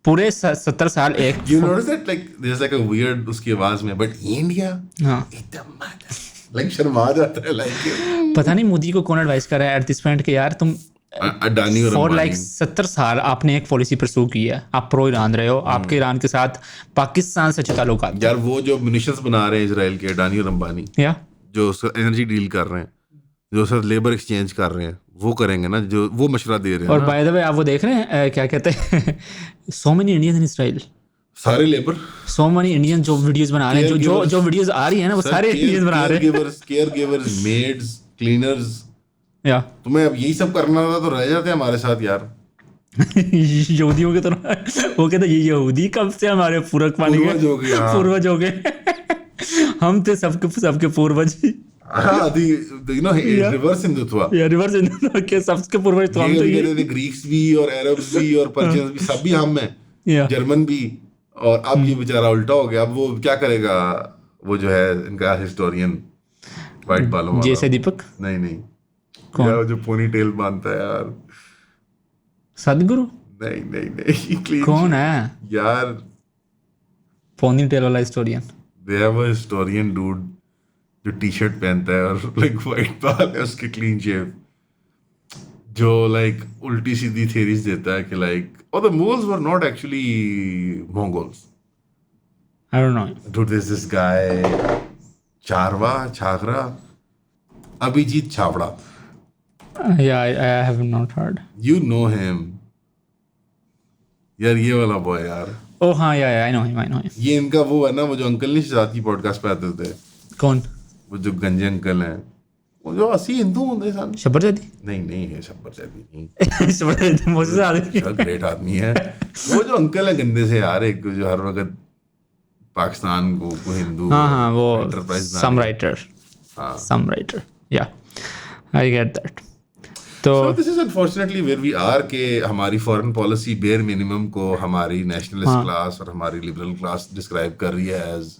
पूरे 70 साल एक you notice that like there's like a weird उसकी आवाज में, but India like शर्मा जाता है, like पता नहीं मोदी को कौन एडवाइस कर रहा है एट दिस पॉइंट कि यार तुम अडानी और फॉर अंबानी। लाइक 70 साल आपने एक पॉलिसी परसू की है, आप प्रो ईरान रहे हो, आपके ईरान के साथ पाकिस्तान से अच्छे ताल्लुकात यार वो जो म्यूनिशंस बना रहे हैं इजराइल के अडानी और अंबानी, या जो एनर्जी डील कर रहे हैं, जो सर लेबर एक्सचेंज कर रहे हैं, वो करेंगे ना, जो वो मशवरा दे रहे हैं और ना। बाय द वे आप वो देख रहे हैं क्या कहते हैं so many Indians in Israel, सारे लेबर, सो मेनी इंडियन जो वीडियोस बना रहे हैं, जो वीडियोस आ रही है ना वो सारे इंडियंस बना रहे हैं। Care givers, maids, cleaners. या तुम्हें अब यही सब करना था तो रह जाते हमारे साथ यार। यहूदियों के तरह वो कहते ये यहूदी कब से हमारे पूरक पानी पूर्वज हो गए, हाँ। पूर्वज हो गए हम थे सबके पूर्वज। हाँ, रिवर्स हिंदुत्व। या रिवर्स के सबके पूर्वज तो हम तो ये ग्रीक्स भी और अरब्स भी और पर्शियंस भी, सब भी हम हैं, या जर्मन भी। और अब ये बेचारा उल्टा हो गया। अब वो क्या करेगा, वो जो है इनका हिस्टोरियन वाइट बालों वाला। जैसे दीपक नहीं कौन? यार, जो पोनी टेल बांधता है यार। सदगुरु नहीं clean कौन sheet। है? यार पोनी टेल वाला historian. they have a historian dude जो टी शर्ट पहनता है और लाइक वाइट बाल है उसके, क्लीन शेव, जो लाइक उल्टी सीधी थ्योरीज देता है कि like the Mughals were not actually Mongols. I don't know. Dude, there's this guy छागरा Abhijit Chavda. Yeah, I have not heard. You know him. यार ये वाला बॉय यार. Oh हाँ, yeah, I know him. ये इनका वो है ना, वो जो अंकल नहीं शहजाद की पॉडकास्ट पे आते थे, कौन? वो जो गंजे अंकल हैं, वो जो असली हिंदू होंगे सन. शब्बर जादी? नहीं है शब्बर जैदी नहीं. शब्बर जादी मुझसे आदमी। ग्रेट आदमी है वो जो अंकल है गंदे से यार, एक जो हर वक्त पाकिस्तान को हिंदू, हाँ वो enterprise some writer. Yeah, I get that. तो So this is unfortunately where we are कि हमारी फॉरेन पॉलिसी बेयर मिनिमम को हमारी नेशनलिस्ट क्लास और हमारी लिबरल क्लास डिस्क्राइब कर रही है as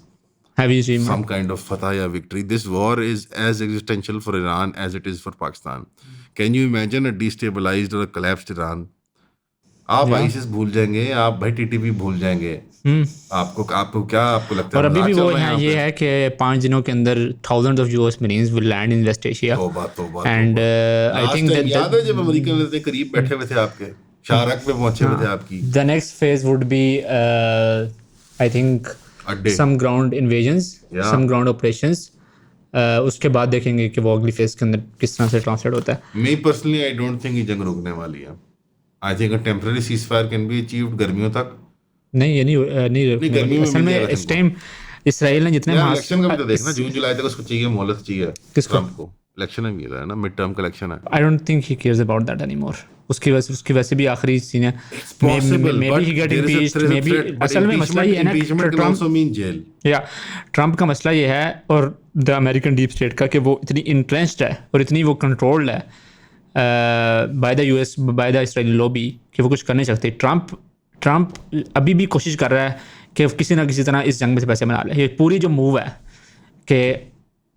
heavy dream. some kind of fatah या victory. This war is as existential for Iran as it is for Pakistan. Can you imagine a destabilized or a collapsed Iran? आप आईसिस भूल जाएंगे, आप भाई टीटीपी भूल जाएंगे. आपको लगता है? और अभी भी मजाक वो चल रहा है, ये है कि 5 दिनों के अंदर thousands of US Marines will land in West Asia. तौबा. And I think that याद है जब अमेरिकन इतने करीब बैठे हुए थे आपके, शारक पे पहुंचे हुए थे आपकी. the next phase would be I think अड्डे. some ground invasions, Yeah. some ground operations. उसके बाद देखेंगे कि वो अगली फेज के अंदर किस तरह से ट्रांसलेट होता है. Me personally, I don't think ये जंग रुकने वाली है. I think a temporary ceasefire can be achieved गर्मियों तक. नहीं, ये नहीं गर्मी में असल मिल में जाएगा इस टाइम इसराइल ने जितने यार इलेक्शन का भी तो देखना, जून जुलाई तक उसको चाहिए, मोहलत चाहिए. किसको? ट्रम्प को इलेक्शन में भी है ना, मिड टर्म का इलेक्शन है. I don't think he cares about that anymore. उसकी वैसे भी आखिरी सीन है. Possible, Maybe he get impeached. Maybe असल में मसला ये है ना, impeachment can also mean jail. या ट्रम्प का मसला ये है और द अमेरिकन डीप स्टेट का कि वो इतनी इंट्रेंस्ड है और इतनी वो कंट्रोल्ड है by the US, by the Israeli lobby कि वो कुछ कर नहीं सकते. ट्रम्प अभी भी कोशिश कर रहा है कि किसी ना किसी तरह इस जंग में से पैसे बना ले. ये पूरी जो मूव है कि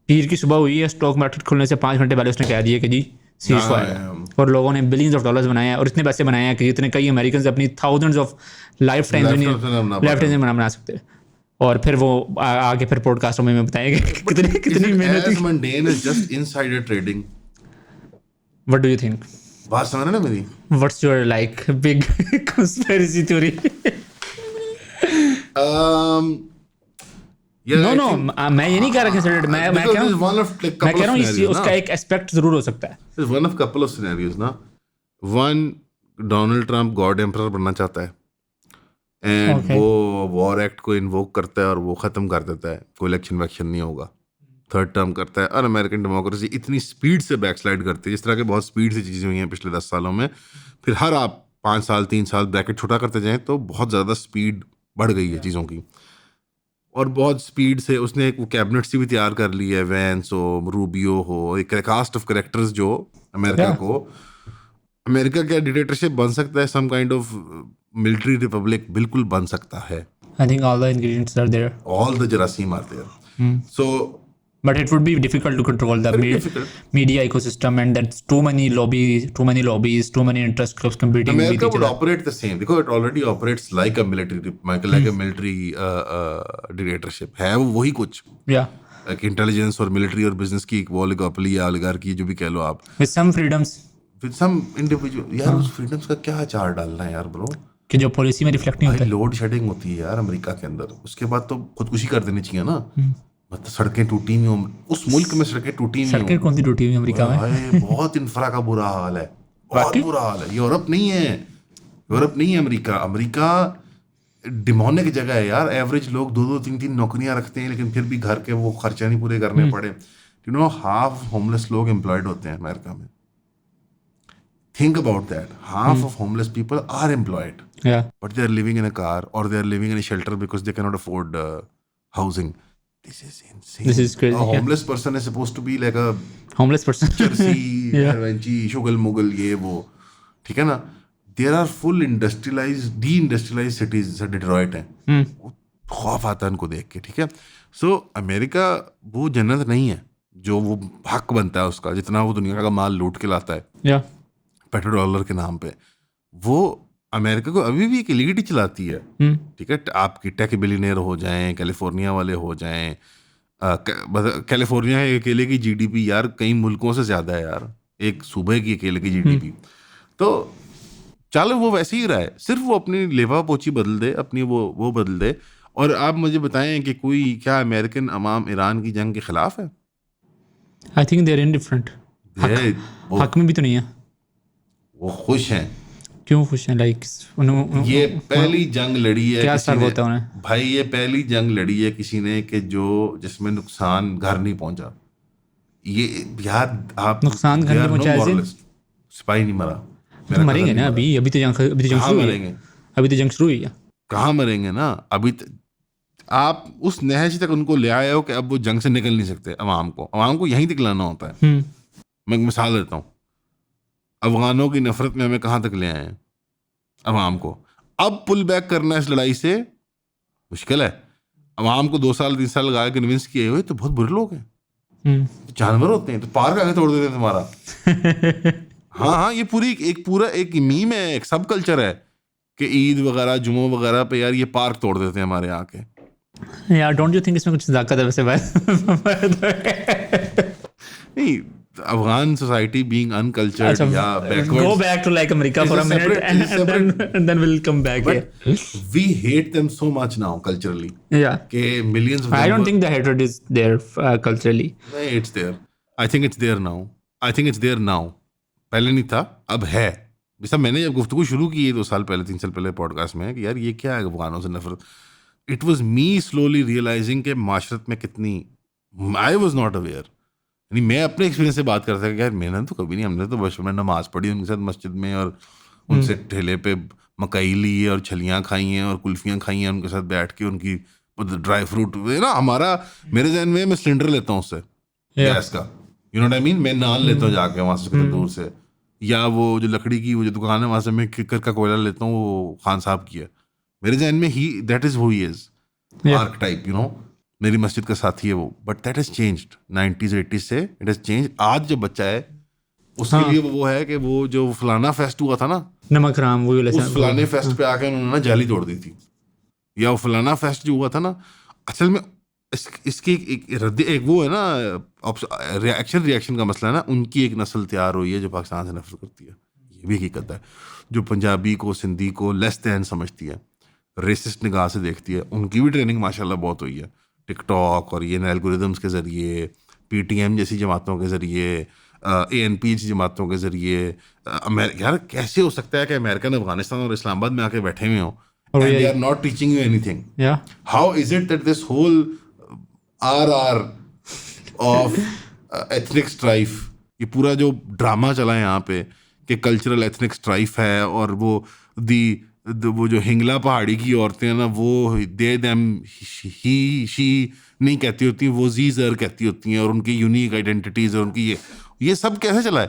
पीर की सुबह हुई है, स्टॉक मार्केट खुलने से 5 घंटे पहले उसने कह दिया कि जी सीज फायर, और लोगों ने बिलियंस ऑफ डॉलर्स बनाए हैं और इतने पैसे बनाए हैं कि इतने कई अमेरिकन अपनी थाउजेंड्स ऑफ लाइफ टाइम बना सकते. और फिर वो आगे फिर पॉडकास्टों में बताएंगे कितनी मेहनत. As mundane as just insider trading. What do you think? बात समझ रहे ना मेरी? What's your like big conspiracy theory? No, मैं ये नहीं कह रहा कंसिडर्ड. मैं कह रहा हूँ उसका एक एस्पेक्ट जरूर हो सकता है. There's one of couple of scenarios ना. One, Donald Trump God emperor बनना चाहता है एंड वो वॉर एक्ट को इन्वोक करता है और वो ख़त्म कर देता है, कोई इलेक्शन वैक्शन नहीं होगा, थर्ड टर्म करता है. और अमेरिकन डेमोक्रेसी इतनी स्पीड से बैकस्लाइड करती है, जिस तरह के बहुत स्पीड से चीज़ें हुई हैं पिछले 10 सालों में. फिर हर आप 5 साल 3 साल ब्रैकेट छोटा करते जाएँ तो बहुत ज़्यादा स्पीड बढ़ गई है चीज़ों की. और बहुत स्पीड से उसने एक कैबिनेट सी भी तैयार कर ली है, वैंस हो, रूबियो हो, एक कास्ट ऑफ करेक्टर्स जो अमेरिका को, अमेरिका क्या डिक्टेटरशिप बन सकता है, some kind of military republic बिल्कुल बन सकता है. I think all the ingredients are there. All the jarasim are there. So but it would be difficult to control the media ecosystem, and that's too many lobbies, too many interest groups competing with each America would other. operate the same because it already operates like a military dictatorship. है वो वही कुछ. Yeah. इंटेलिजेंस और मिलिट्री और बिजनेस की एक ओलिगोपोली या ओलिगार्की जो भी कह लो आप, With some freedoms. With some individual, यार उस फ्रीडम्स का क्या अचार डालना है यार ब्रो, कि जो पॉलिसी में रिफ्लेक्ट नहीं होता भाई है। लोड शेडिंग होती है यार अमेरिका के अंदर, उसके बाद तो खुदकुशी कर देनी चाहिए ना। मतलब सड़कें टूटी नहीं हो, उस मुल्क में सड़कें टूटी नहीं सड़कें कौन सी टूटी हुई अमेरिका में? भाई बहुत इंफ्रा का बुरा हाल है, बहुत बुरा हाल है। यूरोप नहीं है, यूरोप नहीं है अमेरिका। अमेरिका डिमोनिक जगह है यार। एवरेज लोग 2-3 नौकरियां रखते हैं, लेकिन फिर भी घर के वो खर्चे नहीं पूरे करने पड़े। यू नो, हाफ होमलेस लोग एम्प्लॉयड होते हैं अमेरिका में। Think about that, half of homeless people are employed, Yeah. but they are living in a car or they are living in a shelter because they cannot afford housing. This is insane. This is crazy, A yeah. homeless person is supposed to be like a Homeless person. Jersey, Yeah. Hervanchi, Shugal Mughal, ये वो, ठीक है ना। There are full industrialized, de-industrialized cities, जैसे डिट्रॉइट है। खौफ आता है उनको देख के, ठीक है। सो अमेरिका वो जन्नत नहीं है जो वो हक बनता है उसका, जितना वो दुनिया का माल लूट के लाता है Yeah. पेट्रो डॉलर के नाम पे। वो अमेरिका को अभी भी एक एलिट चलाती है, ठीक है। आपकी टेक बिलियनियर हो जाएं, कैलिफोर्निया वाले हो जाएं, कैलिफोर्निया के अकेले की जीडीपी यार कई मुल्कों से ज्यादा है यार, एक सूबे की अकेले की जीडीपी। तो चलो वो वैसे ही रहा है, सिर्फ वो अपनी लेवा पोची बदल दे, अपनी वो बदल दे। और आप मुझे बताएं कि कोई क्या अमेरिकन अवाम ईरान की जंग के खिलाफ है? I think they're indifferent. हक में भी तो नहीं है। वो खुश हैं। क्यों खुश हैं? लाइक ये पहली जंग लड़ी है क्या किसी सर्व ने, होता है उन्हें? भाई ये पहली जंग लड़ी है किसी ने कि जिसमें नुकसान घर नहीं पहुंचा। ये यार आप नुकसान घर नहीं पहुंचा ऐसे? सिपाही नहीं मरा, तो मरेंगे ना अभी तो जंग कहाँ शुरू हुई है। मरेंगे? अभी तो जंग शुरू हुई है। कहाँ मरेंगे ना अभी आप उस नहज तक उनको ले आए हो कि अब वो जंग से निकल नहीं सकते। अवाम को यहीं तक लाना होता है। मैं एक मिसाल देता हूँ, अफगानों की नफरत में हमें कहाँ तक ले आए हैं अवाम को। अब पुल बैक करना इस लड़ाई से मुश्किल है। अवाम को 2 साल 3 साल लगा के कन्विंस किए हुए तो बहुत बुरे लोग हैं, जानवर होते हैं, तो पार्क आगे तोड़ देते हैं तुम्हारा। हाँ, ये पूरा एक मीम है, एक सब कल्चर है कि ईद वगैरह जुम्मो वगैरह पे यार ये पार्क तोड़ देते हैं हमारे यहाँ के। यार डोंट यू थिंक इसमें कुछ ज़्यादा है वैसे बात? नहीं, अफगान सोसाइटी बीइंग अनकल्चर्ड या backward, go back to like America for a minute and then we'll come back. we hate them so much now culturally Yeah. कि millions of I them don't think the hatred is there culturally. नहीं, it's there. I think it's there now. I think it's there now. पहले नहीं था, अब है। जैसा मैंने जब गुफ्तगू शुरू की है 2 साल पहले 3 साल पहले पॉडकास्ट में कि यार ये क्या है अफगानों से नफरत, it was me slowly realizing के माशरत में कितनी, आई वॉज नॉट अवेयर। यानी मैं अपने एक्सपीरियंस से बात करता कि यार मैंने तो कभी नहीं, हमने तो बचपन में नमाज पढ़ी उनके साथ मस्जिद में और उनसे ठेले पे मकई ली है और छलियाँ खाई हैं और कुल्फियाँ खाई हैं उनके साथ बैठ के, उनकी ड्राई फ्रूट ना। हमारा मेरे जहन में मैं सिलेंडर लेता हूँ उससे गैस का, you know what I mean. मैं नान लेता हूँ जाके वहाँ से कितने दूर से, या वो जो लकड़ी की वो जो दुकान है वहाँ से मैं किकर का कोयला लेता हूँ, वो खान साहब की है। मेरे जहन में ही that is who he is, archetype, you know, मेरी मस्जिद का साथी है वो। But that has changed 90s 80s से, इट हैज चेंज। आज जो बच्चा है उसके लिए वो है कि वो जो फलाना फेस्ट हुआ था ना, नमक राम, वो उस फलाने फेस्ट पे आके उन्होंने ना जाली तोड़ दी थी, या वो फलाना फेस्ट जो हुआ था ना, असल में इसकी एक वो है ना, रिएक्शन का मसला है ना। उनकी एक नस्ल तैयार हुई है जो पाकिस्तान से नफरत करती है, ये भी हकीकत है। जो पंजाबी को सिंधी को लेस देन समझती है, रेसिस्ट निगाह से देखती है, उनकी भी ट्रेनिंग माशाल्लाह बहुत हुई है टिकटॉक और ये एल्गोरिदम्स के ज़रिए, पीटीएम जैसी जमातों के ज़रिए, एएनपी जैसी जमातों के ज़रिए। यार कैसे हो सकता है कि अमेरिकन अफगानिस्तान और इस्लामाबाद में आके बैठे हुए हों and they are not teaching you anything? Yeah. How is it that this whole RR of ethnic strife, ये पूरा जो ड्रामा चला है यहाँ पे कि कल्चरल एथनिक स्ट्राइफ है, और वो जो हिंगला पहाड़ी की औरतें हैं ना, वो दे देम ही शी नहीं कहती होती, वो जी जर कहती होती हैं, और उनकी यूनिक आइडेंटिटीज और उनकी ये सब कैसे चला है?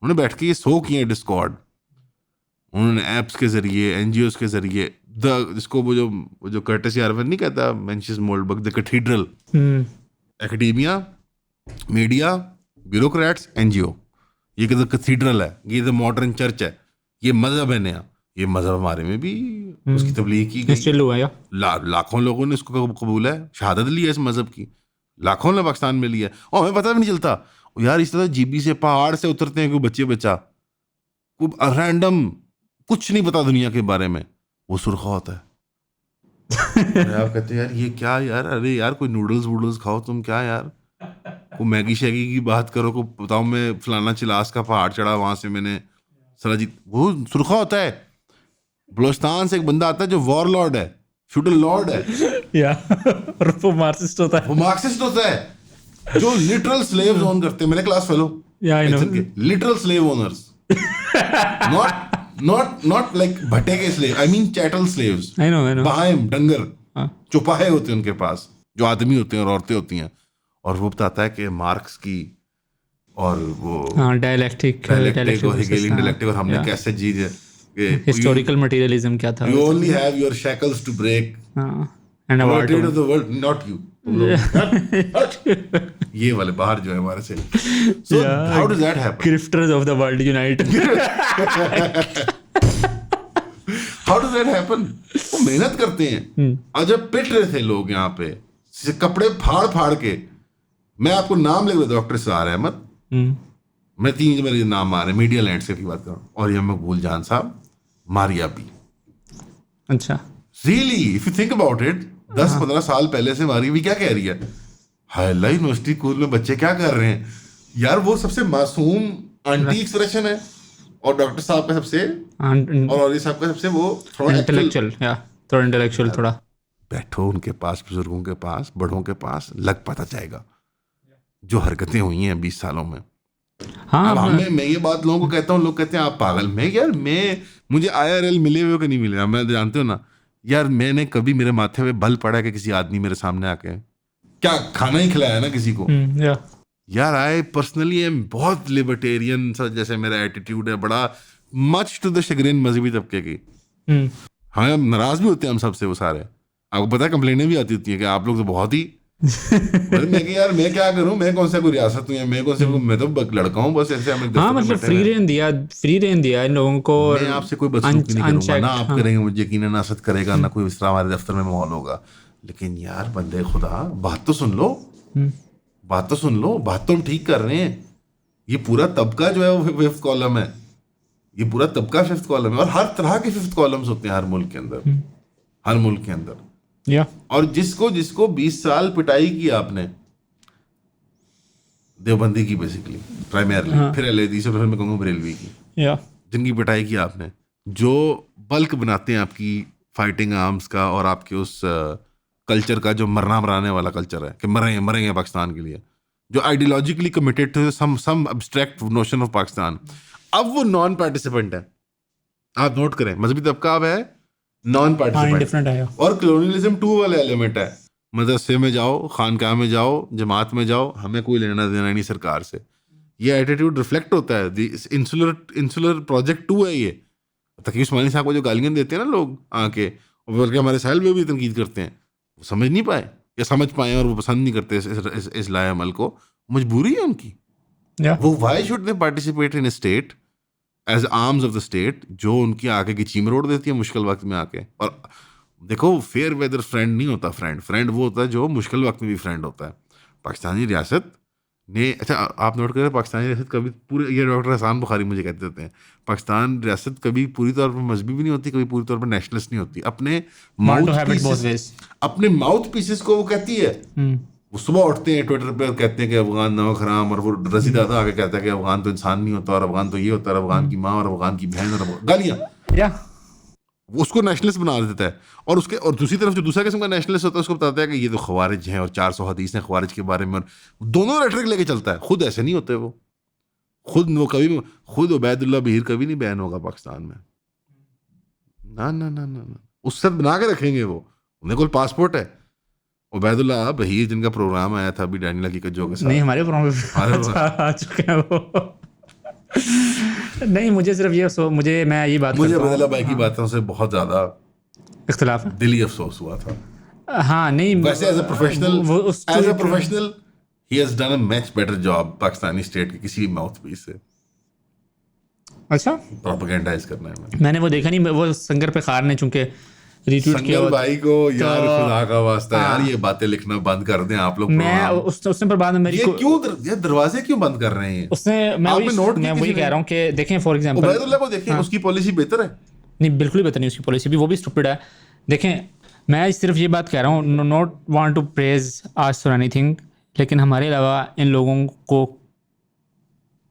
उन्होंने बैठ के ये सो किए हैं डिस्कॉर्ड, उन्होंने एप्स के जरिए, एनजीओज के जरिए, जिसको वो जो कर्टस यारवन नहीं कहता, Mencius Moldbug, the cathedral, academia, media, bureaucrats, NGO, ये द कैथीड्रल है, ये द मॉडर्न चर्च है, ये मजहब है नया। ये मजहब हमारे में भी उसकी तबलीग की गई, लाखों लोगों ने इसको कबूल है, शहादत ली है इस मजहब की, लाखों ने पाकिस्तान में लिया है, और हमें पता भी नहीं चलता यार। इस तरह जीबी से पहाड़ से उतरते हैं कोई बच्चा, वो रैंडम कुछ नहीं पता दुनिया के बारे में, वो सुरखा होता है। आप कहते हैं यार ये क्या यार, अरे यार कोई नूडल्स वूडल्स खाओ तुम, क्या यार को मैगी शैगी की बात करो, को बताओ मैं फलाना चिलास का पहाड़ चढ़ा वहां से मैंने सराजीत, वो सुरखा होता है। बलोचिस्तान से एक बंदा आता है जो वॉर लॉर्ड है, फ्यूडल लॉर्ड है, या और वो मार्क्सिस्ट होता है, वो मार्क्सिस्ट होता है, जो लिटरल स्लेव्स ओन करते हैं। मेरे class fellow, literal slave owners, not like भट्टे के slave, I mean chattel slaves, I know बहाइम डंगर, चौपाहे होते हैं उनके पास, जो आदमी होते हैं और औरतें होती हैं। और वो बताता है कि मार्क्स की और वो डायलेक्टिक और हेगेलियन डायलेक्टिक और हमने कैसे जी हिस्टोरिकल मटेरियलिज्म क्या था, you only have your shackles to break and a war of the world, not you, तुम लोग ये वाले बाहर जो है हमारे से। So how does that happen? Grifters of the world unite. How does that happen? वो मेहनत करते हैं, और जब पिट रहे थे लोग यहाँ पे कपड़े फाड़ फाड़ के, मैं आपको नाम लिख रहा, डॉक्टर सार अहमद, मैं 3 मेरे नाम आ रहे, मीडिया लैंडस्केप की बात कर रहा हूँ, और यह मकबूल जान साहब, मारिया बी। अच्छा, really if you think about it, 10-15 साल पहले से मारिया बी क्या कह रही है, हाय यूनिवर्सिटी स्कूल में बच्चे क्या कर रहे हैं यार, वो सबसे मासूम आंटी एक्सप्रेशन है, और डॉक्टर साहब का सबसे, और औरी साहब का सबसे वो थोड़ा इंटेलेक्चुअल थोड़ा। बैठो उनके पास, बुजुर्गों के पास, बड़ों के पास, लग पता जाएगा जो हरकतें हुई हैं 20 सालों में। हाँ, मैं ये बात लोगों को कहता हूँ, लोग कहते हैं आप पागल। मैं यार मुझे IRL मिले हुए कि नहीं मिले, मैं जानते हो ना यार, मैंने कभी मेरे माथे पे बल पड़ा कि किसी आदमी मेरे सामने आके क्या खाना ही खिलाया ना किसी को। यार आई पर्सनली एम बहुत लिबर्टेरियन सा, जैसे मेरा एटीट्यूड है बड़ा मच टू द शगरिन मजहबी तबके की। हाँ, हम नाराज भी होते हैं हम सबसे, वो सारे आपको पता है, कंप्लेनें भी आती होती हैं कि आप लोग तो बहुत ही मैं कि यार मैं क्या करूं, मैं कौन सा कोई रियासत हूं, या मैं कौन से, मैं तो लड़का हूं बस, ऐसे हम मतलब फ्री रेन दिया इन लोगों को। मैं आपसे कोई बदसलूकी नहीं करूंगा ना, आप करेंगे मुझे यकीनन असद करेगा ना, कोई इस तरह हमारे दफ्तर में माहौल होगा, लेकिन यार बंदे खुदा बात तो सुन लो, बात तो सुन लो, बात तो हम ठीक कर रहे हैं। ये पूरा तबका जो है वो 5th कॉलम है, ये पूरा तबका 5th कॉलम है, और हर तरह के 5th कॉलम्स होते हैं हर मुल्क के अंदर, हर मुल्क के अंदर। और जिसको 20 साल पिटाई की आपने देवबंदी की, बेसिकली प्राइमरली, फिर LADC, फिर मैं कहूँगा बरेलवी की, जिनकी पिटाई की आपने, जो बल्क बनाते हैं आपकी फाइटिंग आर्म्स का और आपके उस कल्चर का जो मरना मराने वाला कल्चर है कि मरेंगे पाकिस्तान के लिए, जो ideologically committed to some abstract notion of Pakistan, अब वो नॉन पार्टिसिपेंट है। आप नोट करें, मजहबी तबका अब है नॉन पार्टिसिपेंट, और कॉलोनियलिज्म 2 वाला एलिमेंट है। मदरसे में जाओ, खानकाह में जाओ, जमात में जाओ, हमें कोई लेना देना नहीं सरकार से। ये एटीट्यूड रिफ्लेक्ट होता है, इंसुलर प्रोजेक्ट 2 है ये। तकी उस्मानी साहब को जो गालियां देते हैं ना लोग आके, और बल्कि हमारे साहिल में भी तनकीद करते हैं, वो समझ नहीं पाए या समझ पाए, और वो पसंद नहीं करते इस लाए अमल को, मजबूरी है उनकी। वो why should they participate in state as arms of the state, जो उनकी आके की चीम रोड देती है मुश्किल वक्त में आके। और देखो, फेयर वेदर फ्रेंड नहीं होता, फ्रेंड वो होता है जो मुश्किल वक्त में भी फ्रेंड होता है। पाकिस्तानी रियासत ने, अच्छा आप नोट करें, पाकिस्तानी रियासत कभी पूरे, ये डॉक्टर हसान बुखारी मुझे कहते रहते हैं, पाकिस्तान रियासत कभी पूरी तौर पर मजहबी भी नहीं होती, कभी पूरी तौर पर नेशनलिस्ट नहीं होती। अपने माउथ पीसेस को वो कहती है, वो सुबह उठते हैं ट्विटर पे और कहते हैं कि अफगान नमक हराम, और वो रजी दादा आके कहता है कि अफगान तो इंसान नहीं होता, और अफगान तो ये होता है, अफगान की माँ और अफगान की बहन, और गालियाँ, उसको नेशनलिस्ट बना देता है। और उसके, और दूसरी तरफ जो दूसरा किस्म का नेशनलिस्ट होता है, उसको बताता है कि ये तो खवारिज हैं, और 400 हदीस हैं खवारिज के बारे में, और दोनों रेटरिक लेके चलता है। खुद ऐसे नहीं होते, वो खुद उबैदुल्लाह बहीर कभी नहीं बैन होगा पाकिस्तान में, ना, उससे बना के रखेंगे वो, उन्हें कोई पासपोर्ट है। उबैदुल्लाह बहीर जिनका प्रोग्राम आया था अभी डैनियल हकीकत जो के साथ, नहीं हमारे प्रोग्राम पे आ चुके हैं वो। नहीं, मुझे सिर्फ ये मुझे उबैदुल्लाह भाई की बातों से बहुत ज्यादा इख्तिलाफ है, दिली अफसोस हुआ था। हाँ, नहीं वैसे as a professional he has done a much better job Pakistani state के किसी भी माउथ पीस से। अच्छा, प्रोपेगेंडाइज करने में मैंने वो देखा नहीं, वो संगर पे खार ने चूंकि रीट्वीट किया संगल हुआ। भाई को यार तो- खुदा का वास्ता यार हाँ। ये बातें लिखना बंद कर दें आप लोग। मैं प्रोग्राम। उसने पर बाद में मेरी ये को- क्यों ये दरवाजे क्यों बंद कर रहे हैं? उसने मैं आपने नोट वही किया मैं वही किसी कह ने? रहा हूँ कि देखें फॉर एग्जांपल उबैदुल्लाह को देखें, उसकी पॉलिसी बेहतर है। नहीं बिल्कुल ही बेहतर नहीं उसकी पॉलिसी भी, वो भी स्टूपिड है। देखें मैं सिर्फ ये बात कह रहा हूँ, not want to praise us for anything, लेकिन हमारे अलावा इन लोगों को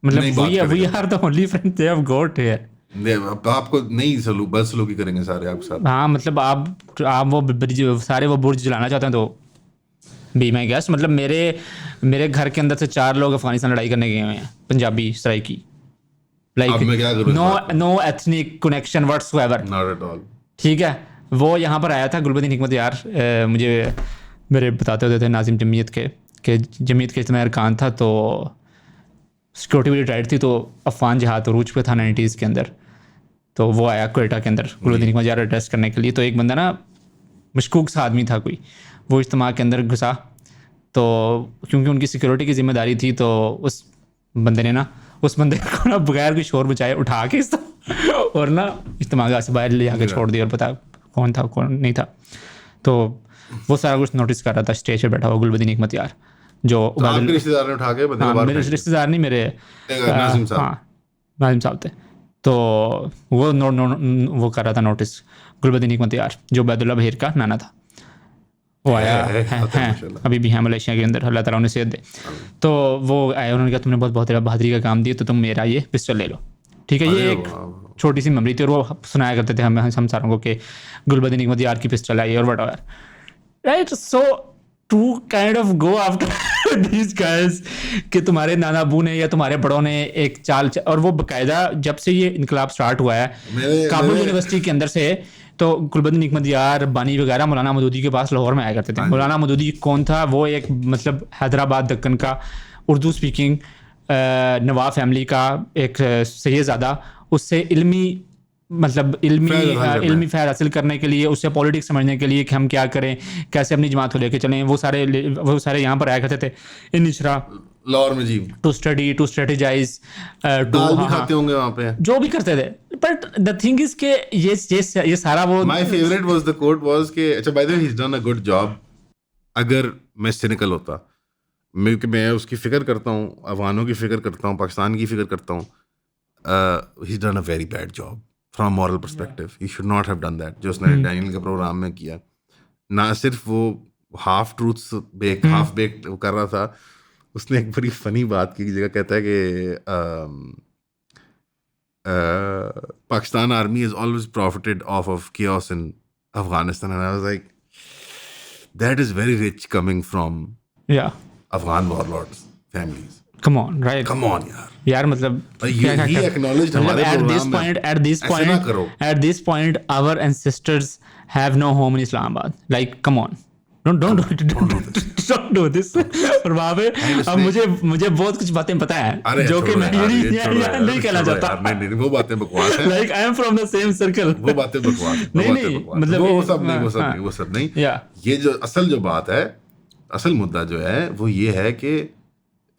मतलब नहीं बात वी करेगा। Are the only friends they have got here. अब आपको नहीं बदसलूकी करेंगे सारे आपके साथ। हाँ मतलब आप वो ब्रिज सारे वो बुर्ज जलाना चाहते हैं तो बी माई गेस्ट। मतलब मेरे घर के अंदर से 4 लोग अफगानिस्तान लड़ाई करने गए हुए हैं, पंजाबी सराइकी, अब मैं क्या करूं इस बात पे? No ethnic connection whatsoever. Not at all. ठीक है, वो यहाँ पर आया था गुलबदीन हिकमत यार, मुझे मेरे बताते होते थे नाजिम जमीयत के कि जमीयत के इज्तिमा अरकान था, तो सिक्योरिटी बड़ी टाइट थी, तो अफगान जहाद उरूज पे था 90s के अंदर, तो वो आया कोयटा के अंदर गुलबदीन हिकमत यार एड्रेस करने के लिए। तो एक बंदा ना मशकूक सा आदमी था कोई, वो इज्तिमा के अंदर घुसा, तो क्योंकि उनकी सिक्योरिटी की जिम्मेदारी थी, तो उस बंदे को ना बगैर कोई शोर बचाए उठा के और ना इज्तिमा से बाहर ले जाकर छोड़ दिया और पता कौन था कौन नहीं था। तो वो सारा कुछ नोटिस कर रहा था स्टेज पे बैठा हुआ गुलबदीन हिकमत यार, जो तो आपके रिश्तेदार ने उठा के बंदे को हाँ बाहर मेरे फेंक रिश्तेदार नहीं मेरे दिया। नाजिम साहब। हाँ नाजिम साहब थे। तो वो वो कर रहा था नोटिस गुलबदीन हिकमत यार, जो उबैदुल्लाह बहीर का नाना था। वो आया है, है माशाल्लाह। अभी भी है मलेशिया के अंदर, अल्लाह ताला उन्हें सेहत दे। तो वो आए, उन्होंने कहा तुमने बहुत बहादुरी का काम दिया, तो तुम मेरा ये पिस्टल ले लो। ठीक है, ये अरे एक वाह। छोटी सी मेमोरी थी, और वो सुनाया करते थे हमें हम सारों को कि गुलबदीन हिकमत यार की पिस्टल आई और what right. So to kind of go after these guys कि तुम्हारे नाना अबू ने या तुम्हारे बड़ों ने एक चाल और वो बकायदा जब से ये इनकलाब स्टार्ट हुआ है काबुल यूनिवर्सिटी के अंदर से, तो गुलबदीन हिकमत यार बानी वगैरह मौलाना मदूदी के पास लाहौर में आया करते थे। मौलाना मदूदी कौन था? वो एक मतलब हैदराबाद दक्कन का उर्दू स्पीकिंग नवाब फैमिली का एक सैयदज़ादा, उससे इल्मी फैज़ हासिल करने के लिए, उससे पॉलिटिक्स समझने के लिए कि हम क्या करें, कैसे अपनी जमात को लेके चलें, वो सारे यहाँ पर आया करते थे इन निशरा लाहौर में जी। टू स्टडी टू स्ट्रेटेजाइज दाल भी खाते होंगे वहाँ पे। जो भी करते थे। बट द थिंग इज के ये सारा वो my favourite was the coat was के अच्छा bye the way he is done a good job. अगर मैं सिनिकल होता, मैं उसकी फिक्र करता हूँ, अफगानों की फिक्र करता हूँ, पाकिस्तान की फिक्र करता हूँ, he is done a very bad job from moral perspective. He should not have done that जो उसने डैनियल के प्रोग्राम में किया। ना सिर्फ वो हाफ ट्रूथ्स हाफ बेक्ड कर रहा था, उसने एक बड़ी फनी बात की जगह कहता है कि Pakistan army has always profited off of chaos in Afghanistan, and I was like, that is very rich coming from Afghan warlords families. Come on, right? Come on यार मतलब he acknowledged हमारे प्रोग्राम में ऐसे ना करो। at this point our ancestors have no home in Islamabad. Like come on, don't do this. और वहाँ पे अब मुझे बहुत कुछ बातें पता है जो कि मैं नहीं कहना चाहता। नहीं वो बातें बकवास हैं। Like I am from the same circle. वो बातें बकवास हैं। नहीं मतलब वो सब नहीं। ये जो असल बात है, असल मुद्दा जो है वो ये है कि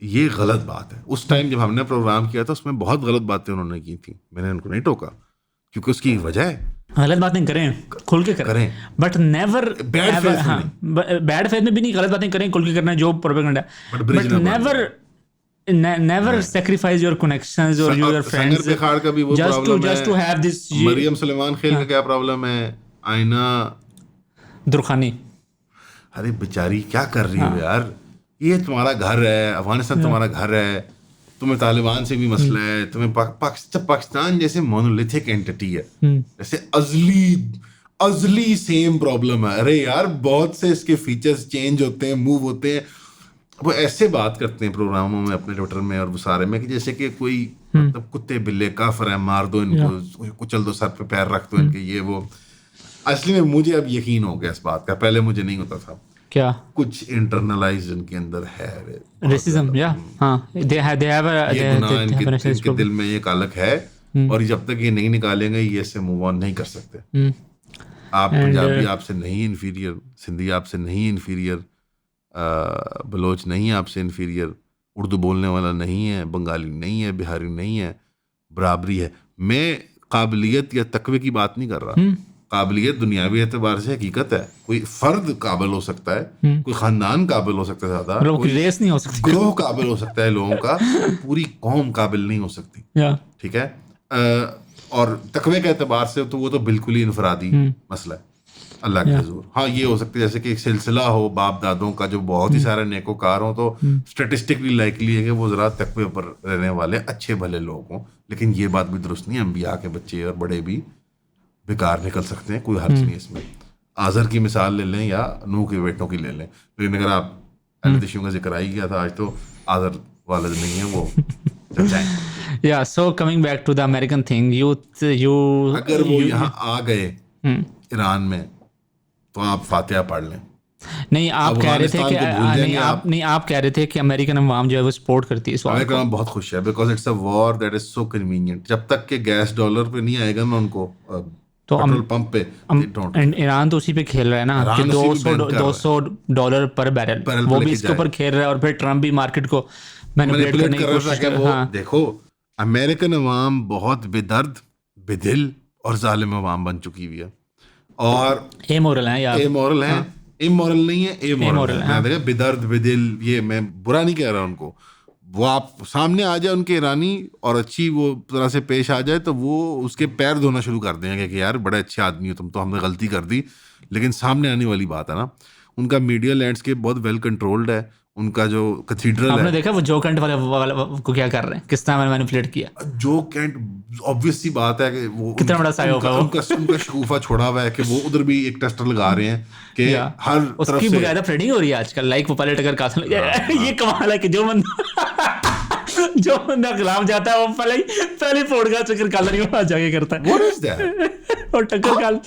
ये गलत बात है। उस टाइम जब हमने प्रोग्राम किया था उसमें बहुत गलत बातें उन्होंने की थी, मैंने उनको नहीं टोका क्योंकि उसकी वजह है। गलत बातें करें, खुल के करें, बट नेवर बैड फेथ में भी नहीं। गलत बातें करें, खुल के करना जो propaganda, but never sacrifice your connections or your friends संगर पेखाड़ का भी वो प्रॉब्लम है। just to have this Maryam Suleman खेल का क्या प्रॉब्लम है? आईना दुरखानी, अरे बेचारी क्या कर रही हो यार? ये तुम्हारा घर है, अफगानिस्तान तुम्हारा घर है, तुम्हें तालिबान से भी मसला है, तुम्हें पाकिस्तान जैसे मोनोलिथिक एंटिटी है, जैसे अजली सेम प्रॉब्लम है। अरे यार बहुत से इसके फीचर्स चेंज होते हैं, मूव होते हैं। वो ऐसे बात करते हैं प्रोग्रामों में अपने ट्विटर में और वो सारे में कि जैसे कि कोई मतलब कुत्ते बिल्ले काफर है, मार दो इनको, कुचल दो, सर पे पैर रख दो इनके, ये वो। असली में मुझे अब यकीन हो गया इस बात का, पहले मुझे नहीं होता था। क्या कुछ इंटरनलाइज इनके अंदर है रेसिज्म, या हाँ दे हैव इनके दिल में ये कालक है, और जब तक ये नहीं निकालेंगे ये इससे मूव ऑन नहीं कर सकते। आप पंजाबी आपसे नहीं इन्फीरियर, सिंधी आपसे नहीं इन्फीरियर, बलोच नहीं आपसे इन्फीरियर, उर्दू बोलने वाला नहीं है, बंगाली नहीं है, बिहारी नहीं है, बराबरी है। मैं काबिलियत या तकवे की बात नहीं कर रहा, काबिलियत दुनियावी एतबार से हकीकत है, कोई फर्द काबिल हो सकता है, कोई खानदान काबिल हो सकता है ज्यादा, कोई रेस नहीं हो सकती, ग्रोह काबिल हो सकता है लोगों का, पूरी कौम काबिल नहीं हो सकती। ठीक है, और तकवे के एतबार से तो वो तो बिल्कुल ही इनफरादी मसला है अल्लाह के हुजूर। हाँ, ये हो सकता है जैसे कि एक सिलसिला हो बाप दादों का जो बहुत ही सारे नेकोकार हों, तो स्टेटिस्टिकली लाइकली है कि वो ज़रा तकवे पर रहने वाले अच्छे भले लोग हों, लेकिन ये बात भी दुरुस्त नहीं है, अम्बिया के बच्चे और बड़े भी बेकार निकल सकते हैं, कोई हर्ज नहीं इसमें। आज़र की मिसाल ले लें या नूह के बेटों की ले लें, लेकिन अगर आप अहमदिशियों का जिक्र आई गया था आज, तो आज़र वालद नहीं है वो Yeah, so coming back to the American thing, you अगर वो यहाँ आ गए ईरान में तो आप फातिहा पढ़ लें। नहीं, आप कह रहे थे कि आप कह रहे थे कि अमेरिकन अवाम जो है वो सपोर्ट करती है इस वार को। अमेरिकन बहुत खुश है because it's a war that is so convenient. जब तक के गैस डॉलर पे नहीं आएगा ना उनको तो पेट्रोल पंप पे, ईरान तो उसी पे खेल रहा है ना कि $200 पर बैरल, वो भी इसके ऊपर खेल रहा है, और फिर ट्रम्प भी मार्केट को मैनिपुलेट करने की कोशिश कर रहा है। देखो, अमेरिकन अवाम बहुत बेदर्द, बेदिल और जालिम अवाम बन चुकी हुई है, और एमोरल है यार, एमोरल है, इमोरल नहीं है, एमोरल है। बेदर्द बेदिल, ये मैं बुरा नहीं कह रहा उनको, वो आप सामने आ जाए उनके ईरानी और अच्छी वो तरह से पेश आ जाए तो वो उसके पैर धोना शुरू कर देंगे कि यार बड़े अच्छे आदमी हो तुम, तो हमने गलती कर दी। लेकिन सामने आने वाली बात है ना, उनका मीडिया लैंडस्केप बहुत वेल कंट्रोल्ड है, उनका जो कैथीड्रल है। आपने देखा वो जो कैंट वाले को क्या कर रहे हैं, किस तरह मैनिपुलेट किया। जो कैंट ऑब्वियस सी बात है कि वो कितना बड़ा साइको है, उनका शगुफा छोड़ा हुआ है कि वो उधर भी एक टेस्टर लगा रहे हैं कि हर तरफ उसकी से बकायदा ट्रेडिंग हो रही है आजकल, लाइक वो पहले टक्कर कासल। ये कमाल है कि जो बंदा खिलाफ जाता है वो पहले पॉडकास्ट टक्कर कासल जाके करता है। What is that? और टक्कर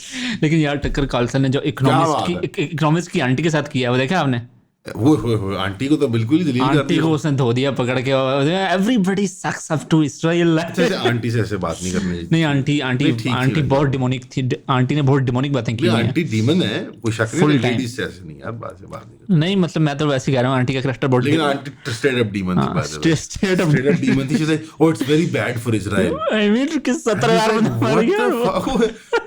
लेकिन यार टक्कर कार्लसन ने जो इकोनॉमिक्स की आंटी के साथ किया वो देखा आपने? वो आंटी को तो बिल्कुल ही दलील कर आंटी को उसने धो दिया पकड़ के, everybody sucks up to Israel. Aunty से ऐसे बात नहीं करनी चाहिए। नहीं, आंटी बहुत डिमोनिक थी, आंटी ने बहुत डिमोनिक बातें की हैं। आंटी डीमन है, कोई शक नहीं, लेडीज से ऐसे नहीं यार बात नहीं। नहीं मतलब मैं तो वैसे कह रहा हूं, आंटी का कैरेक्टर बहुत, लेकिन आंटी स्ट्रेट अप डीमन थी, स्ट्रेट अप डीमन थी। She said oh it's very bad for Israel. I mean कि 17,000 बंदा मार गया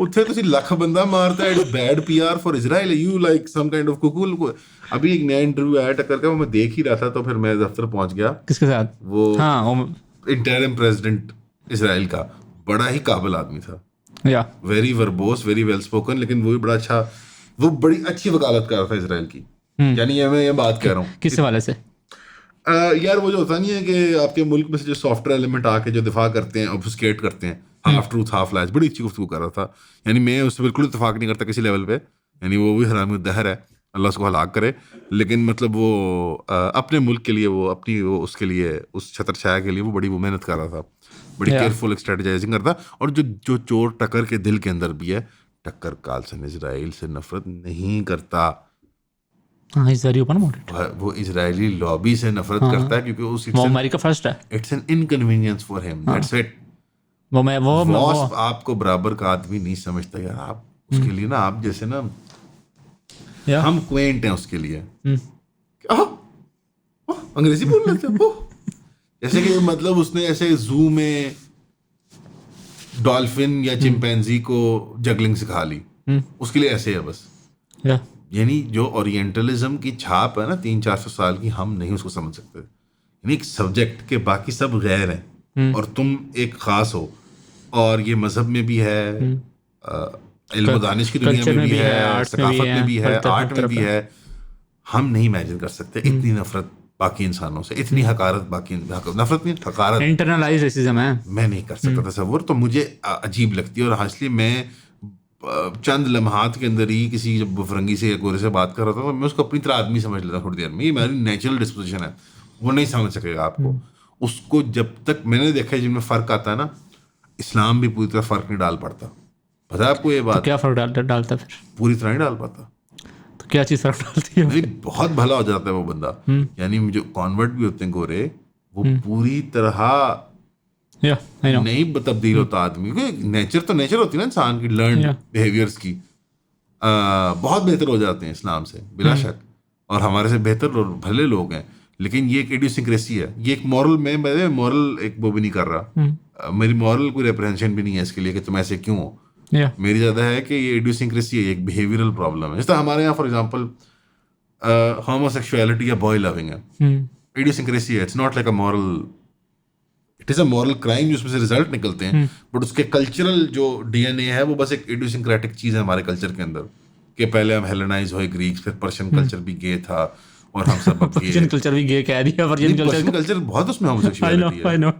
ਉੱਥੇ ਤੁਸੀਂ ਲੱਖ ਬੰਦਾ ਮਾਰਤਾ, it's bad PR for Israel, you like some kind of cuckold. अभी एक नया इंटरव्यू आया टक्कर का, वो मैं देख ही रहा था तो फिर मैं दफ्तर पहुंच गया। किसके साथ? वो इंटरिम प्रेसिडेंट इजराइल का, बड़ा ही काबिल आदमी था, या very verbose, very well spoken, लेकिन वो भी बड़ा अच्छा, वो बड़ी अच्छी वकालत कर रहा था इजराइल की। यानी मैं ये बात कह रहा हूँ किस हवाले से यार, वो जो होता नहीं है कि आपके मुल्क में से जो सॉफ्टवेयर एलिमेंट आके जो दिफा करते हैं, ऑब्फुस्केट करते हैं, हाफ ट्रूथ हाफ लाइज, बड़ी अच्छी गुफ्तगू कर रहा था। यानी मैं उससे बिल्कुल इत्तेफाक नहीं करता किसी लेवल पे, यानी वो भी हरामी दहर है, अल्लाह उसको हलाक करे, लेकिन मतलब वो अपने मुल्क के लिए, वो अपनी वो उसके लिए, उस छतर छाया के लिए वो बड़ी वो मेहनत कर रहा था, बड़ी केयरफुल स्ट्रेटेजाइजिंग करता। और जो चोर टक्कर के दिल के अंदर भी है, टक्कर कार्लसन इजराइल से नफरत नहीं करता। हाँ, is very open about it. वो इजरायली लॉबी से नफरत करता है क्योंकि वो अमेरिका फर्स्ट है, it's an inconvenience for him, that's it. वो आपको बराबर का आदमी नहीं समझता यार, आप उसके लिए ना, आप जैसे ना हम क्वेंट हैं उसके लिए। अंग्रेजी बोल लेते हो जैसे कि मतलब उसने ऐसे जू में डॉल्फिन या चिंपैंजी को जगलिंग सिखा ली, उसके लिए ऐसे है बस। यानी जो ओरिएंटलिज्म की छाप है ना 300-400 साल की, हम नहीं उसको समझ सकते। यानी एक सब्जेक्ट के बाकी सब गैर हैं और तुम एक खास हो, और ये मजहब में भी है, इल्म दानिश की दुनिया में भी है, सकाफत में भी है, आर्ट में भी है। हम नहीं इमेजिन कर सकते इतनी नफरत बाकी इंसानों से, इतनी हकारत बाकी, नफरत नहीं, हकारत, इंटरनलाइज्ड रेसिज्म है। मैं नहीं कर सकता तसव्वुर, तो मुझे अजीब लगती है। और इसलिए मैं चंद लम्हात के अंदर ही किसी जब फरंगी से या गोरे से बात कर रहा था तो मैं उसको अपनी तरह आदमी समझ लेता थोड़ी देर में। ये मेरी नेचुरल डिस्पोजिशन है, वो नहीं समझ सकेगा आपको उसको। जब तक मैंने देखा है जिनमें फ़र्क आता है ना, इस्लाम भी पूरी तरह फ़र्क नहीं डाल पाता। पता है आपको ये बात? तो क्या फ़र्क डालता फिर? पूरी तरह नहीं डाल पाता। तो क्या चीज़ फ़र्क डालती है? नहीं, बहुत भला हो जाता है वो बंदा। यानी जो कॉन्वर्ट भी होते हैं गोरे, वो पूरी तरह नहीं तब्दील होता आदमी। नेचर तो नेचर होती है ना इंसान की, लर्न बिहेवियर्स की, बहुत बेहतर हो जाते हैं इस्लाम से बिला शक, और हमारे से बेहतर और भले लोग हैं। लेकिन ये एक इडियोसिंक्रेसी है, ये एक मॉरल, मैं मॉरल एक वो भी नहीं कर रहा, मेरी मॉरल कोई रिप्रेजेंटेशन भी नहीं है इसके लिए कि तुम ऐसे क्यों हो। Yeah. मेरी ज़्यादा है कि ये इडियोसिंक्रेसी है, एक बिहेवियरल प्रॉब्लम है। इस तरह हमारे यहाँ फॉर एग्जांपल होमोसेक्सुअलिटी या बॉय लविंग है, इडियोसिंक्रेसी है, it's not like a moral, it is a moral crime जिसमें से रिजल्ट निकलते हैं, बट उसके कल्चरल जो डीएनए है वो बस एक इडियोसिंक्रेटिक चीज़ है हमारे कल्चर के अंदर, कि पहले हम हेलेनाइज हुए ग्रीक्स, फिर पर्शियन कल्चर भी गे था और हम सब अब पर्शियन कल्चर भी गे कह दिया, पर्शियन कल्चर बहुत उसमें होमोसेक्सुअलिटी है। I know.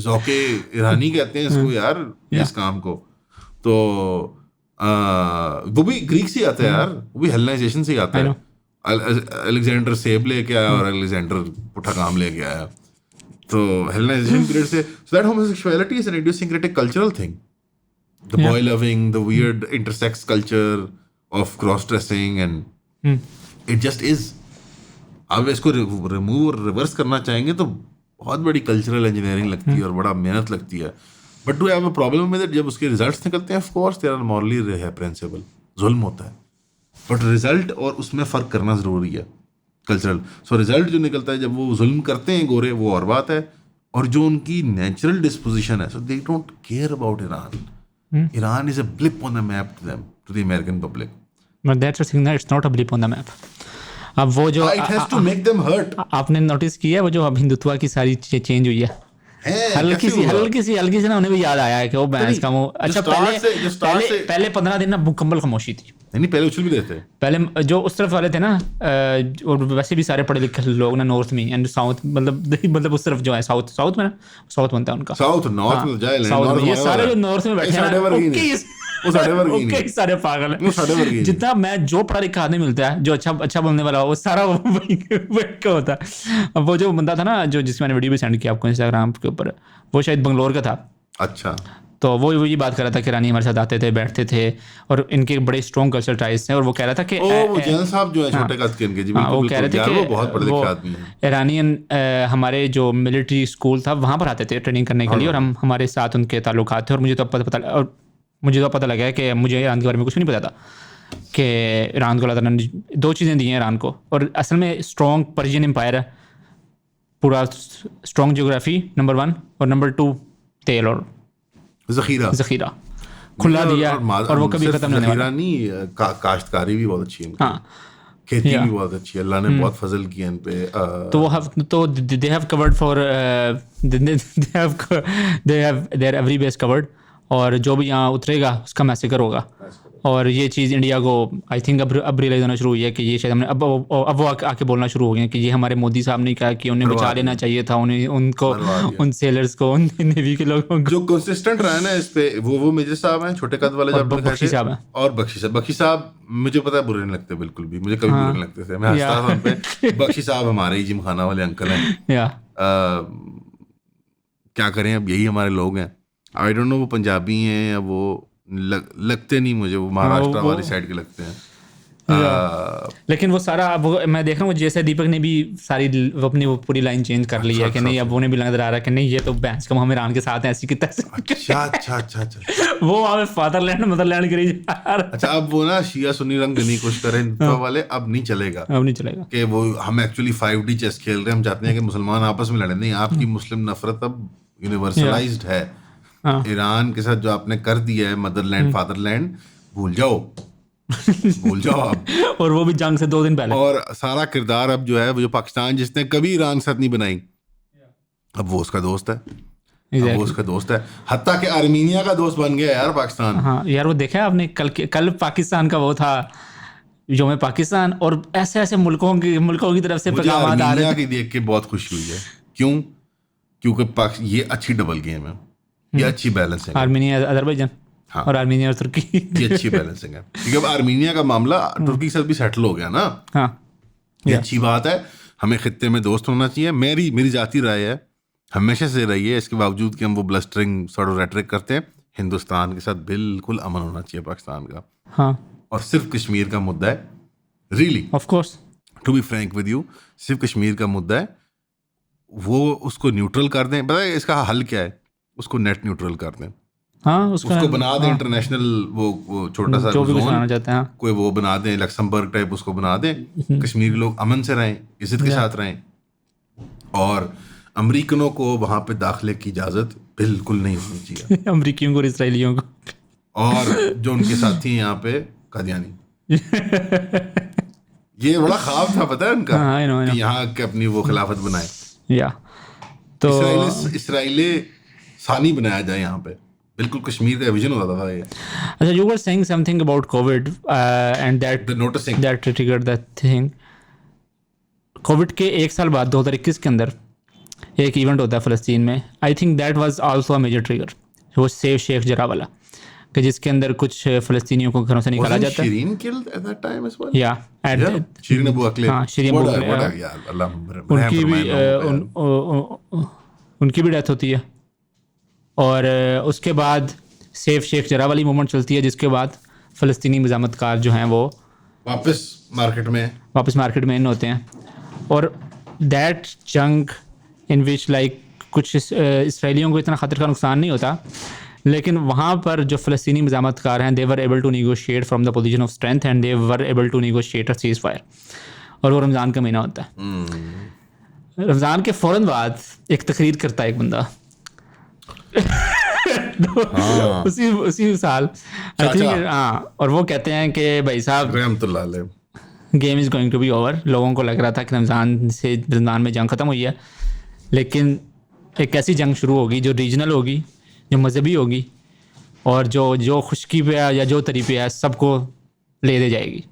ज़ौक़े ईरानी कहते हैं इसको यार, इस काम को। तो वो भी ग्रीक से आता है यार, वो भी हेलेनाइजेशन से आता है। अलेक्जेंडर सेब लेके आया और अलेक्जेंडर पुट्ठा काम लेके आया, तो हेलेनाइजेशन पीरियड से। So that homosexuality is an idiosyncratic cultural thing, the boy loving, the weird intersex culture of cross dressing, and it just is. अब इसको रिमूव और रिवर्स करना चाहेंगे तो बहुत बड़ी कल्चरल इंजीनियरिंग लगती है और बड़ा मेहनत लगती है। But do have a problem with it, जब उसके रिजल्ट्स निकलते हैं, of course they are morally reprehensible, जुल्म होता है, बट रिजल्ट और उसमें फ़र्क करना ज़रूरी है कल्चरल। सो रिजल्ट जो निकलता है जब वो जुल्म करते हैं गोरे, वो और बात है, और जो उनकी नेचुरल डिस्पोजिशन है, so they don't care about Iran. Iran is a blip on the map to them, to the American public. But that's the thing, that it's not a blip on the map. अब वो जो It has to make them hurt. आपने नोटिस किया है वो जो अब हिंदुत्व की सारी चेंज हुई है, हल्की सी ना उन्हें भी याद आया है कि वो बैंस का वो अच्छा पहले 15 दिन ना मुकम्मल खामोशी थी। नहीं, पहले उछल भी देते, पहले जो उस तरफ वाले थे ना, और वैसे भी सारे पढ़े लिखे लोग ना नॉर्थ में एंड साउथ, मतलब उस तरफ जो है साउथ में ना, साउथ बनता है उनका, साउथ नॉर्थ में जाए, साउथ, ये सारे जो नॉर्थ में बैठे हैं ओके सारे पागल हैं। जितना मैं जो पढ़ा लिखा आदमी मिलता है जो अच्छा बोलने वाला वो सारा वही का होता है। अब वो जो बंदा था ना जो जिसमें मैंने वीडियो भी सेंड किया आपको इंस्टाग्राम के ऊपर, वो शायद बंगलोर का था। अच्छा, तो वो ये बात कर रहा था कि ईरानी हमारे साथ आते थे, बैठते थे, और इनके बड़े स्ट्रॉन्ग कल्चरल टाइज थे, और वो कह रहा था कि जैन साहब जो है छोटे कद के इनके जी, वो कह रहे थे कि वो बहुत पढ़े लिखे आदमी हैं। ईरानियन हमारे जो मिलिट्री स्कूल था वहाँ पर आते थे ट्रेनिंग करने के लिए, और हम हमारे साथ उनके ताल्लुकात थे, और मुझे तो पता लगा है कि मुझे ईरान के बारे में कुछ नहीं पता था कि ईरान को अल्लाह ताला ने 2 चीज़ें दी हैं ईरान को, और असल में स्ट्रॉन्ग पर्शियन एम्पायर है, पूरा स्ट्रॉन्ग जियोग्राफी नंबर 1, और नंबर 2 तेल और ज़ख़ीरा खुला दिया, और वो कभी खत्म नहीं होने वाला। काश्तकारी भी बहुत अच्छी है, हाँ, खेती भी बहुत अच्छी है, अल्लाह ने बहुत फजल किया इन पे। तो they have covered for they have their every base covered, और जो भी यहाँ उतरेगा उसका मैसेकर होगा। और ये चीज़ इंडिया को आई थिंक अब रियलाइज होना शुरू हुई है कि ये शायद हमने अब वो आके बोलना शुरू हो गए कि ये हमारे मोदी साहब ने कहा कि उन्हें बचा लेना चाहिए था, उनको उन सेलर्स को, उन नेवी के लोगों को। जो कंसिस्टेंट रहा है ना इस पे, वो मेजर साहब हैं, छोटे कद वाले, बख्शी साहब हैं, और बख्शी साहब मुझे पता है बुरे नहीं लगते बिल्कुल भी, मुझे कभी बुरे नहीं लगते थे, मैं हंसता था उन पे। बख्शी साहब हमारे ही जिमखाना वाले अंकल हैं, क्या करें, अब यही हमारे लोग हैं। आई डोंट नो वो पंजाबी हैं या वो लगते नहीं मुझे, वो महाराष्ट्र वाली साइड के लगते हैं। लेकिन वो सारा वो मैं देख रहा हूँ जैसे दीपक ने भी सारी अपनी वो पूरी लाइन चेंज कर ली है कि नहीं, अब उन्हें भी लग रहा है कि नहीं ये तो बैंस कम हम ईरान के साथ हैं ऐसी की तरह। अच्छा वो हमें फादरलैंड मदरलैंड करी जा रहा। अच्छा, अब वो ना शिया सुन्नी रंग नहीं कुछ करें वाले, अब नहीं चलेगा कि वो हम एक्चुअली 5D चेस खेल रहे हैं, हम चाहते हैं कि मुसलमान आपस में लड़े। नहीं, आपकी मुस्लिम नफरत अब यूनिवर्सलाइज्ड है। ईरान के साथ जो आपने कर दिया है मदरलैंड फादरलैंड, भूल जाओ आप। और वो भी जंग से 2 दिन पहले। और सारा किरदार अब जो है वो जो पाकिस्तान जिसने कभी ईरान के साथ नहीं बनाई, अब वो उसका दोस्त है। exactly. वो उसका दोस्त है, हत्ता कि आर्मीनिया का दोस्त बन गया यार पाकिस्तान। हाँ यार, वो देखा आपने कल पाकिस्तान का वो था जो में पाकिस्तान और ऐसे मुल्कों की तरफ से पैगाम आ रहे थे। देख के बहुत खुशी हुई है। क्यों? क्योंकि ये अच्छी डबल गेम है, ये अच्छी बैलेंस है। आर्मीनिया अजरबैजान, हाँ, और आर्मीनिया और तुर्की, ये अच्छी बैलेंसिंग है। क्योंकि अब आर्मीनिया का मामला तुर्की के साथ भी सेटल हो गया ना। हाँ, ये अच्छी बात है। हमें खित्ते में दोस्त होना चाहिए। मेरी जाती राय है, हमेशा से रही है, इसके बावजूद कि हम वो ब्लस्टरिंग सॉर्ट ऑफ रेटरिक करते हैं, हिंदुस्तान के साथ बिल्कुल अमन होना चाहिए पाकिस्तान का। हाँ, और सिर्फ कश्मीर का मुद्दा है, really of course, to be frank with you, सिर्फ कश्मीर का मुद्दा है, वो उसको न्यूट्रल कर दें। पता है इसका हल क्या है? उसको नेट न्यूट्रल कर दें। हाँ, उसको बना दें इंटरनेशनल वो छोटा सा जो भी कुछ बनाना चाहते हैं, कोई वो बना दें, लक्समबर्ग टाइप उसको बना दें। कश्मीरी लोग अमन से रहें, इज्जत के साथ रहें, और अमरीकनों को वहाँ पे दाखिले की इजाज़त बिल्कुल नहीं होनी चाहिए। अमरीकियों को, इसराइलियों को। और जो उनके साथी यहाँ पे कादियानी। ये बड़ा ख्वाब था पता है उनका, हाँ, I know. कि यहाँ के अपनी वो खिलाफत बनाए, या तो इसराइली सानी बनाया जाए यहाँ पे। बिल्कुल कश्मीर का विजन होता था ये। अच्छा, you were saying something about COVID and The noticing. that triggered that thing. Covid के एक साल बाद 2021 के अंदर एक इवेंट होता है फ़लस्तीन में, I think that was also a major trigger, वो सेव शेख जरा वाला, कि जिसके अंदर कुछ फ़लस्तीनियों को घरों से निकाला जाता है। Shirin killed at that time as well? या शिरीन अबू अक्ले। हाँ, शिरीन अबू अक्ले, उनकी भी डेथ होती है। और उसके बाद सेफ शेख जरा वाली मूवमेंट चलती है, जिसके बाद फ़लस्तीनी मज़ामतकार जो हैं वो वापस मार्केट में इन होते हैं। और दैट जंग इन विच लाइक कुछ इसराइलियों को इतना ख़तर का नुकसान नहीं होता, लेकिन वहाँ पर जो फ़लस्तीनी मज़ामतकार हैं, they were able to negotiate from the position of strength and they were able to negotiate a ceasefire. और वो रमज़ान का महीना होता है। रमज़ान के फ़ौरन बाद एक तकरीर करता है एक बंदा उसी साल, आई थिंक। हाँ, और वो कहते हैं कि भाई साहब, game is going to be over. लोगों को लग रहा था कि रमज़ान में जंग ख़त्म हुई है, लेकिन एक ऐसी जंग शुरू होगी जो रीजनल होगी, जो मजहबी होगी, और जो खुशकी पे है या जो तरी पे है सबको ले दे जाएगी।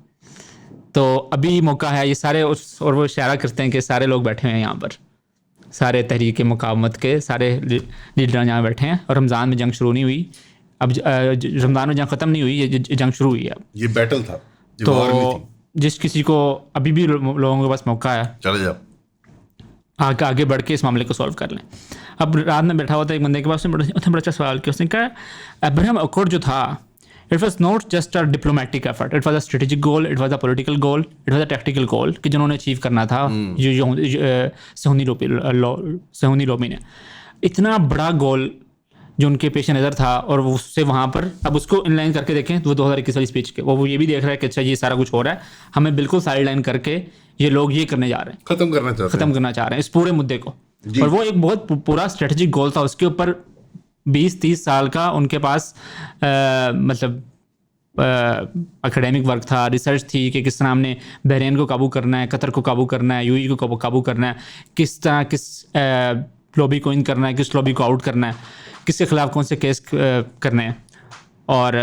तो अभी मौका है, ये सारे और वो इशारा करते हैं कि सारे लोग बैठे हुए हैं यहाँ पर, सारे तहरीक मुकावमत के सारे लीडर यहाँ बैठे हैं, और रमज़ान में जंग शुरू नहीं हुई। अब रमज़ान में जंग ख़त्म नहीं हुई, ये जंग शुरू हुई है। ये बैटल था, तो जिस किसी को अभी भी लोगों के पास मौका है, चले जाओ आगे बढ़ के इस मामले को सॉल्व कर लें। अब रात में बैठा हुआ था एक बंदे के पास, उसने बड़ा अच्छा सवाल किया। उसने कहा अब्राहम अकॉर्ड जो था, it was not just a diplomatic effort, it was a strategic goal, it was a political goal, it was a tactical goal, कि जिन्होंने अचीव करना था सहूनी लोबी ने। इतना बड़ा गोल जो उनके पेश नज़र था, और उससे वहाँ पर अब उसको इनलाइन करके देखें तो वो 2021 वाली स्पीच के वो ये भी देख रहा है कि अच्छा ये सारा कुछ हो रहा है, हमें बिल्कुल साइड लाइन करके ये लोग ये करने जा रहे हैं, ख़त्म करना चाह रहे हैं इस पूरे मुद्दे को। और वो एक बहुत पूरा स्ट्रेटेजिक गोल था, उसके ऊपर 20-30 साल का उनके पास मतलब एकेडमिक वर्क था, रिसर्च थी कि किस तरह हमने बहरीन को काबू करना है, कतर को काबू करना है, यूएई को काबू करना है, किस तरह किस लॉबी को इन करना है, किस लॉबी को आउट करना है, किसके खिलाफ कौन से केस करने हैं। और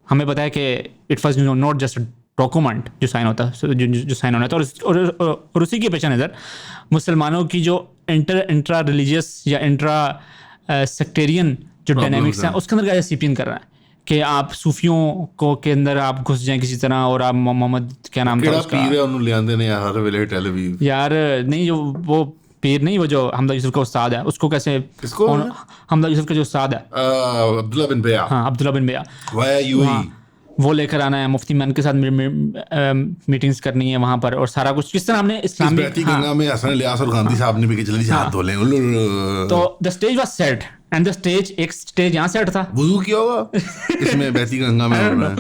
हमें पता है कि it was not just document जो साइन होता जो साइन होना था, और उसी के पेश नज़र मुसलमानों की जो इंट्रा रिलीजियस या इंट्रा सेक्टेरियन जो डायनामिक्स हैं, उसके अंदर क्या सीपीन कर रहा है कि आप सूफियों को के अंदर आप घुस जाएं किसी तरह, और आप मोहम्मद क्या नाम था उसका, यार नहीं, जो वो पीर नहीं, वो जो हमदा यूसुफ का उस्ताद है, उसको कैसे, हमदा यूसुफ का जो उस्ताद है अब्दुल्ला बिन बया, हाँ अब्दुल्ला बिन बया, वो लेकर आना है, मुफ्ती मैन के साथ मीटिंग्स करनी है वहाँ पर, और सारा कुछ किस तरह हमने इस्लामी गंगा में हसन इलियास और गांधी साहब ने भी जल्दी से हाथ धो लें। तो the stage was set and the stage, एक स्टेज यहाँ सेट था, वुज़ू किया होगा इसमें बहती गंगा में हो रहा है।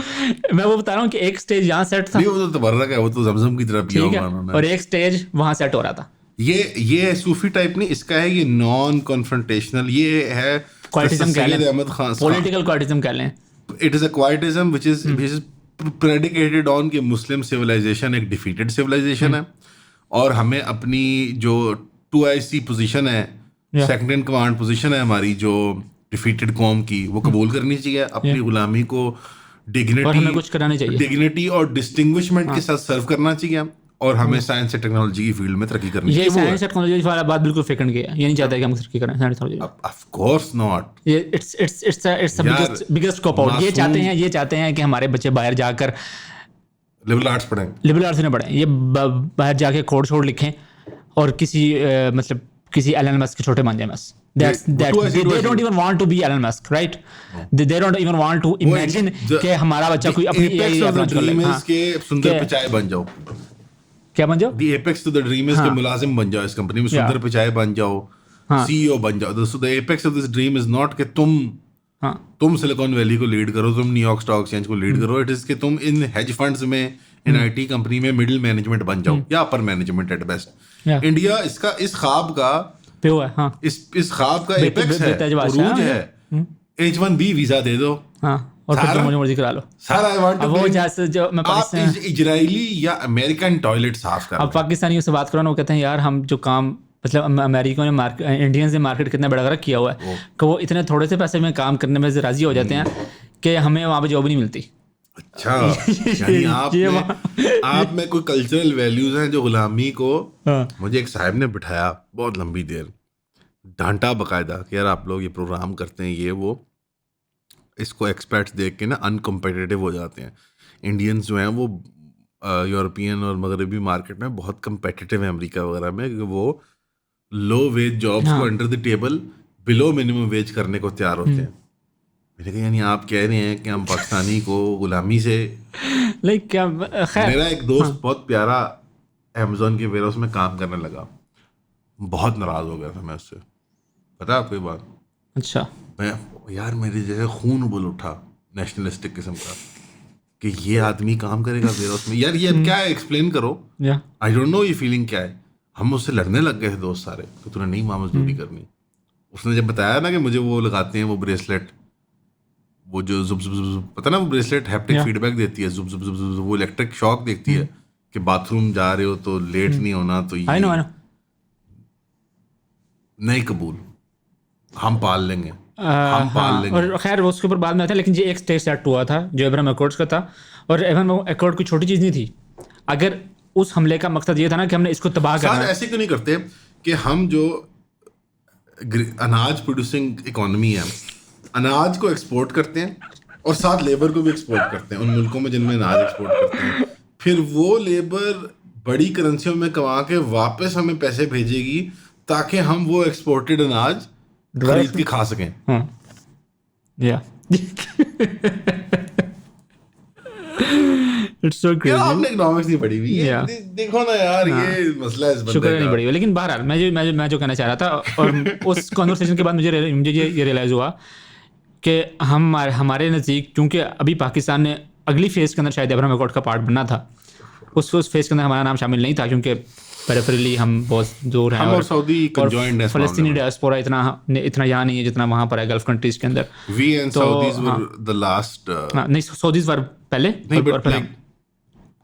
मैं वो बता रहा हूँ कि एक स्टेज यहाँ सेट था, नहीं वो तो तबर्रक है, वो तो ज़मज़म की तरफ किया होगा उन्होंने, और एक स्टेज वहाँ सेट हो रहा था। ये सूफी टाइप नहीं, इसका है ये नॉन कॉन्फ्रंटेशनल, ये है क्वाइटिज्म कह लें, अहमद खान पॉलिटिकल क्वाइटिज्म कह लें। It is a quietism which is predicated on कि मुस्लिम सिविलाइजेशन एक डिफीटेड सिविलाइजेशन है, और हमें अपनी जो 2IC पोजीशन है, सेकंड इन कमांड पोजीशन है हमारी, जो डिफीटेड कौम की, वो कबूल करनी चाहिए, अपनी गुलामी को डिग्निटी और डिस्टिंग्विशमेंट के साथ सर्व करना चाहिए, और हमें साइंस और टेक्नोलॉजी की फील्ड में तरक्की करनी चाहिए। ये साइंस और टेक्नोलॉजी वाला बात बिल्कुल फेंकन गया, ये नहीं चाहता कि हम तरक्की करें science technology, of course not, it's biggest cop out. ये चाहते हैं कि हमारे बच्चे बाहर जाकर लिबरल आर्ट्स नहीं पढ़ें, ये बाहर जाके कोड शोड लिखें, और किसी मतलब किसी एलन मस्क के छोटे बन जाए बस। They don't even want to be Elon Musk, right? They don't even want to imagine कि हमारा बच्चा कोई अपनी AI लॉन्च कर ले। के सुंदर पिचाई बन जाओ, क्या बन जाओ? The apex to the dream is के मुलाजिम बन जाओ इस कंपनी में, सुंदर पिचाई बन जाओ, CEO बन जाओ। So the apex of this dream is not कि तुम सिलिकॉन वैली को लीड करो, तुम न्यूयॉर्क स्टॉक एक्सचेंज को लीड करो, इट इज कि तुम इन हेज फंड्स में, इन IT कंपनी में मिडिल मैनेजमेंट बन जाओ, या upper management at best. India इसका इस ख्वाब का इस ख्वाब का एपेक्स है, उरूज है। H1B वीजा दे दो, और फिर जो मुझे मर्जी करा लो। सर आई वांट अब टू वो जैसे जो मैं आप इजरायली या अमेरिकन टॉयलेट साफ कर अब पाकिस्तानियों से बात करो ना, वो कहते हैं यार हम जो काम मतलब अमेरिका ने इंडियन से मार्केट कितना बड़ा किया हुआ है कि वो इतने थोड़े से पैसे में काम करने में राजी हो जाते हैं कि हमें वहाँ पे जॉब नहीं मिलती। अच्छा यानी आप में कोई कल्चरल वैल्यूज हैं जो गुलामी को मुझे एक साहब ने बिठाया बहुत लंबी देर, डांटा बकायदा कि यार आप लोग ये प्रोग्राम करते हैं ये वो, इसको एक्सपर्ट्स देख के ना अनकम्पिटिटिव हो जाते हैं। इंडियंस जो हैं वो यूरोपियन और मगरबी मार्केट में बहुत कम्पिटिटिव है, अमेरिका वगैरह में, कि वो लो वेज जॉब्स को under the table below minimum wage करने को तैयार होते हैं। मैंने कहा यानी आप कह रहे हैं कि हम पाकिस्तानी को गुलामी से लाइक क्या। मेरा एक दोस्त बहुत प्यारा अमेज़न के वेयरहाउस में काम करने लगा, बहुत नाराज हो गया था मैं उससे, पता है आपको ये बात? अच्छा। मैं यार मेरे जैसे खून उबल उठा नेशनलिस्टिक किस्म का कि ये आदमी काम करेगा वेयरहाउस में, यार ये क्या है एक्सप्लेन करो। आई डोंट नो ये फीलिंग क्या है। हम उससे लड़ने लग गए थे दोस्त सारे कि तूने नहीं माँ मजदूरी करनी। उसने जब बताया ना कि मुझे वो लगाते हैं वो ब्रेसलेट, वो जो जुब जुब जुब पता ना वो ब्रेसलेट हैप्टिक फीडबैक देती है, जुब जुब जुब जुब, वो इलेक्ट्रिक शॉक देखती है कि बाथरूम जा रहे हो तो लेट नहीं होना, तो ये नहीं कबूल, हम पाल लेंगे, हम पाल लेंगे। और खैर वो उसके ऊपर बाद में आता है, लेकिन ये एक स्टेज सेट हुआ था जो अब्राहम अकॉर्ड्स का था, और अब्राहम अकॉर्ड कोई छोटी चीज़ नहीं थी। अगर उस हमले का मकसद ये था ना कि हमने इसको तबाह करना है। ऐसे क्यों नहीं करते कि हम जो अनाज प्रोड्यूसिंग इकोनॉमी है, अनाज को एक्सपोर्ट करते हैं और साथ लेबर को भी एक्सपोर्ट करते हैं उन मुल्कों में जिनमें अनाज एक्सपोर्ट करते हैं, फिर वो लेबर बड़ी करेंसियों में कमा के वापस हमें पैसे भेजेगी ताकि हम वो एक्सपोर्टेड अनाज खरीद के खा सकें। या इट्स सो क्रेजी। आपने इकोनॉमिक्स नहीं पढ़ी हुई है, देखो ना यार ये मसला है इस बंदे का। शुक्र नहीं पढ़ी हुई, लेकिन बहरहाल मैं जो कहना चाह रहा था, और उस कन्वर्सेशन के बाद मुझे ये रियलाइज़ हुआ कि हमारे नज़दीक, क्योंकि अभी पाकिस्तान ने अगली फेज़ के अंदर शायद अब्राहम अकॉर्ड का पार्ट बनना था, उस फेज़ के अंदर हमारा नाम शामिल नहीं था क्योंकि पेरिफेरली हम बहुत दूर हैं, और सऊदी कंजॉइंड है, फ़लस्तीनी डायस्पोरा इतना यहाँ नहीं है जितना वहाँ पर है गल्फ कंट्रीज़ के अंदर। We and Saudis were the last, नहीं सऊदीज़ वर पहले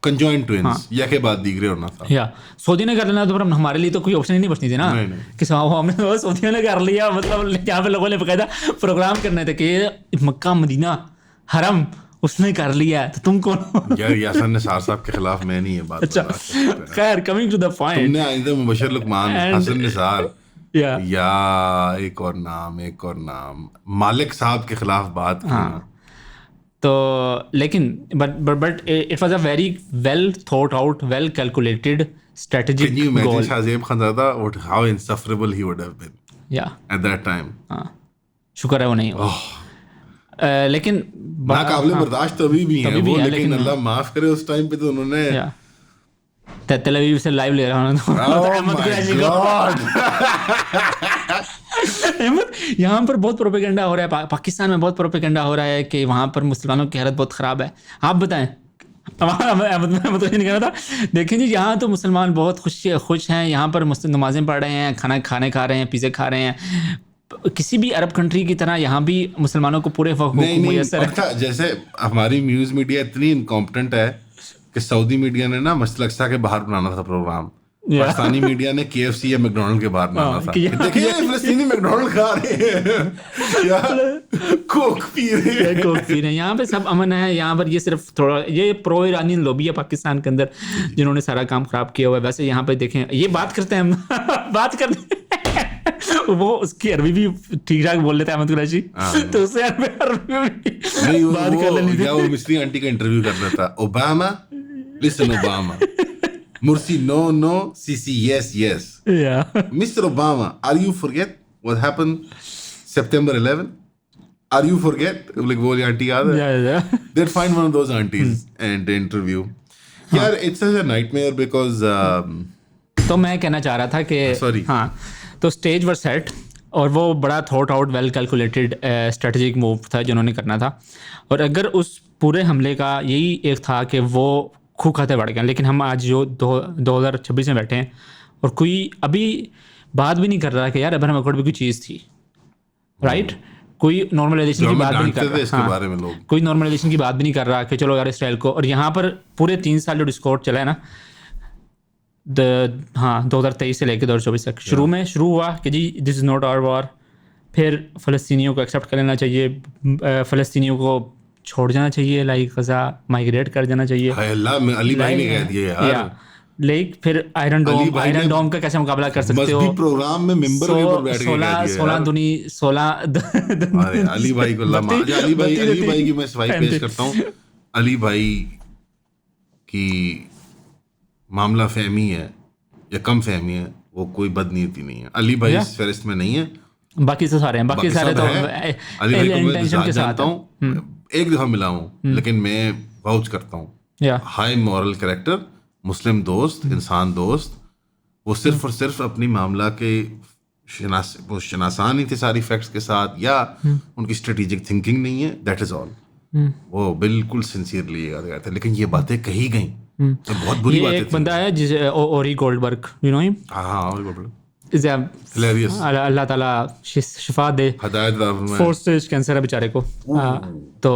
कंजॉइंट ट्विन्स या के बाद दीगरे होना था। या सऊदी ने कर लेना तो फिर हमारे लिए तो कोई ऑप्शन ही नहीं बचनी थी ना कि हमने तो सऊदियों ने कर लिया, मतलब यहाँ पे लोगों ने बकायदा प्रोग्राम करने थे कि मक्का मदीना हरम उसने कर लिया, तो तुम कौन हो? यार यासर निसार साहब के खिलाफ मैं नहीं है बात। अच्छा खैर, कमिंग टू द पॉइंट, तुमने आइंदा मुबशर लुकमान, हसन निसार या एक और नाम मालिक साहब के खिलाफ बात की ना, तो लेकिन but it was a very well thought out, well calculated strategic goal. Can you imagine Shahzeb Khanzada how insufferable he would have been at that time? शुक्र है वो नहीं हुआ। लेकिन नाकाबिले बर्दाश्त तो अभी भी है वो, लेकिन अल्लाह माफ करे उस टाइम पे तो उन्होंने तेल अवीव से लाइव ले रहा हूँ यहाँ पर बहुत प्रोपेगेंडा हो रहा है, पाकिस्तान में बहुत प्रोपेगेंडा हो रहा है कि वहाँ पर मुसलमानों की हालत बहुत ख़राब है। आप बताएं। मैं तो नहीं कह रहा था, देखें जी यहाँ तो मुसलमान बहुत खुश हैं, यहाँ पर नमाज़ें पढ़ रहे हैं, खाने खा रहे हैं, पिज़्ज़े खा रहे हैं। किसी भी अरब कंट्री की तरह यहाँ भी मुसलमानों को पूरे अच्छा, जैसे हमारी न्यूज़ मीडिया इतनी इनकॉम्पिटेंट है कि सऊदी मीडिया ने ना मस्जिद अक्सा के बाहर बनाना था प्रोग्राम, पाकिस्तानी मीडिया ने KFC या मैकडॉनल्ड के बाहर बनाना था। देखिए फिलिस्तीनी मैकडॉनल्ड खा रहे हैं या कोक पी रहे हैं, यहाँ पे सब अमन है। यहाँ पर ये सिर्फ थोड़ा ये प्रो ईरानी लॉबी है पाकिस्तान के अंदर जिन्होंने सारा काम खराब किया हुआ है। वैसे यहाँ पे देखें, ये बात करते हैं हम बात करते वो उसकी अरबी भी ठीक ठाक बोल लेते हैं अहमद कुरैशी, तो उससे अरबी में बात कर लेनी थी। वो मिस्री आंटी का इंटरव्यू कर रहा था, Obama listen Obama, Mursi no, Sisi yes. Yeah. Mr. Obama, are you forget what happened September 11? Are you forget? Like वो auntie याद है? Yeah. They'd find one of those aunties and interview. Yeah, it's such a nightmare because. तो मैं कहना चाह रहा था कि हाँ, तो स्टेज वर सेट और वो बड़ा thought out well calculated strategic move था जिन्होंने करना था। और अगर उस पूरे हमले का यही एक था कि वो खूह खाते बढ़ गए, लेकिन हम आज जो 2026 में बैठे हैं और कोई अभी बात भी नहीं कर रहा कि यार अब्राहम अकॉर्ड भी कोई चीज़ थी, राइट? कोई नॉर्मलाइजेशन की बात भी नहीं कर डांटते थे इसके रहा। बारे में लोग। कोई नॉर्मलाइजेशन की बात भी नहीं कर रहा कि चलो यार इसराइल को, और यहाँ पर पूरे 3 साल जो डिस्कॉर्ड चला है ना, 2023 से लेकर 2024 तक, शुरू हुआ कि जी this is not our war, फिर फ़लस्तीनियों को एक्सेप्ट कर लेना चाहिए, फ़लस्तीनियों को छोड़ जाना चाहिए, लाइक गज़ा माइग्रेट कर जाना चाहिए। हाय अल्लाह, मैं अली भाई ने कह दिया यार। लाइक फिर आयरन डोम का कैसे मुकाबला कर सकते हो? मस्जिद प्रोग्राम में मेंबर के ऊपर बैठ के कह दिया 16 अरे अली भाई को अली भाई की मैं सफाई पेश करता हूँ। अली भाई की मामला फहमी है या कम फहमी है, वो कोई बदनीयती नहीं है। अली भाई इस फहरिस्त में नहीं है, बाकी से सारे हैं, बाकी सारे तो अली भाई को मैं जानता हूँ, एक दफा मिला हूँ, लेकिन मैं वाउच करता हूँ, हाई मॉरल कैरेक्टर, मुस्लिम दोस्त, इंसान दोस्त। वो सिर्फ और सिर्फ अपनी मामला के शनासा नहीं थे सारी फैक्ट्स के साथ, या उनकी स्ट्रेटेजिक थिंकिंग नहीं है, दैट इज ऑल। वो बिल्कुल सिंसियरली गए थे, लेकिन ये बातें कही गई तो बहुत बुरी बातें थी। एक बंदा है जिसे ओरी गोल्डबर्ग, यू नो हिम? हाँ, ओरी गोल्डबर्ग, अल्लाह ताला शिफा दे, फोर्थ स्टेज कैंसर है बेचारे को। तो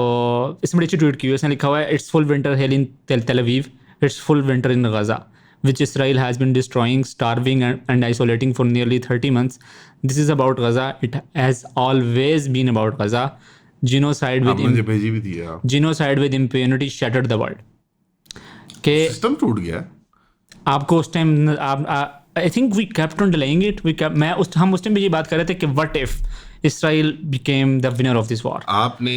इसमें बड़ी अच्छी ट्वीट की हुई है, इसने लिखा हुआ है, इट्स फुल विंटर हेल इन तेल Aviv, it's full winter in Gaza, which Israel has been destroying, starving and isolating for nearly 30 months. This is about Gaza. It has always been about Gaza. Genocide with impunity shattered the world. के सिस्टम टूट गया। आपको उस time I think we kept on delaying it. हम उस टाइम भी ये बात कर रहे थे कि what if Israel became the winner of this war? आपने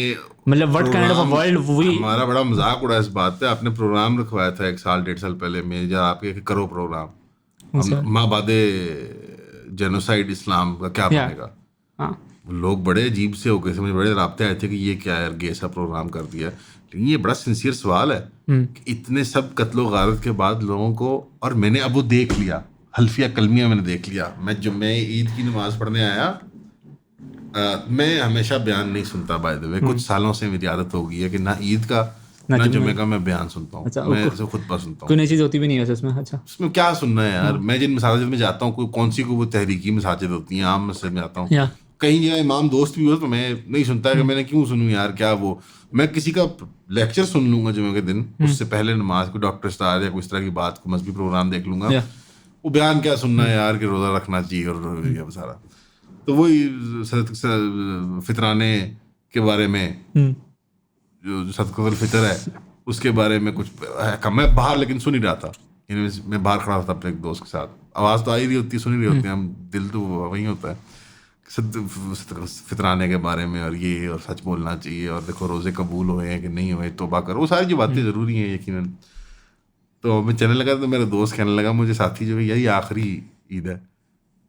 मतलब what kind of a world we... हमारा बड़ा मजाक उड़ा इस बात पे। आपने प्रोग्राम रखवाया था 1 साल 1.5 साल पहले में, जब आपके करो प्रोग्राम माबादे जेनोसाइड इस्लाम का क्या बनेगा। लोग बड़े अजीब से हो गए, समझ बड़े राब्ते आए थे कि ये क्या यार ऐसा प्रोग्राम कर दिया। लेकिन ये बड़ा सिंसियर सवाल है कि इतने सब कत्लो गारत के बाद लोगों को, और मैंने अब वो देख लिया, हल्फिया कलमिया मैंने देख लिया। मैं ईद की नमाज पढ़ने आया, मैं हमेशा बयान नहीं सुनता बाय द वे, कुछ सालों से मेरी आदत हो गई है कि ना ईद का ना जुम्मे का मैं बयान सुनता हूँ। अच्छा, मैं इसे खुद पर सुनता हूँ। कोई नई चीज़ होती भी नहीं है इसमें। अच्छा, उसमें क्या सुनना है यार। मैं जिन मसाजिद में जाता हूँ, कौन सी को वो तहरीकी मसाजिद होती हैं, आम मस्जिद में जाता हूँ, कहीं जगह इमाम दोस्त भी हो तो मैं नहीं सुनता कि मैंने क्यों सुनूँ यार, क्या वो मैं किसी का लेक्चर सुन लूंगा जुम्मे के दिन, उससे पहले नमाज को डॉक्टर स्टार या कोई इस तरह की बात को मजहबी प्रोग्राम देख लूंगा। वो बयान क्या सुनना है यार कि रोज़ा रखना चाहिए और ये सारा। तो वही फितराने के बारे में, जो सदक़तुल फितर है उसके बारे में कुछ कम। मैं बाहर लेकिन सुन ही रहा था, मैं बाहर खड़ा था अपने एक दोस्त के साथ, आवाज़ तो आ ही रही होती है, सुन ही रही होती है, हम दिल तो वही होता है फितराने के बारे में, और ये और सच बोलना चाहिए, और देखो रोज़े कबूल हुए हैं कि नहीं हुए, तौबा करो, वो सारी जो बातें ज़रूरी हैं यकीनन। तो मैं चलने लगा तो मेरा दोस्त कहने लगा मुझे, साथी जो है यही आखिरी ईद है।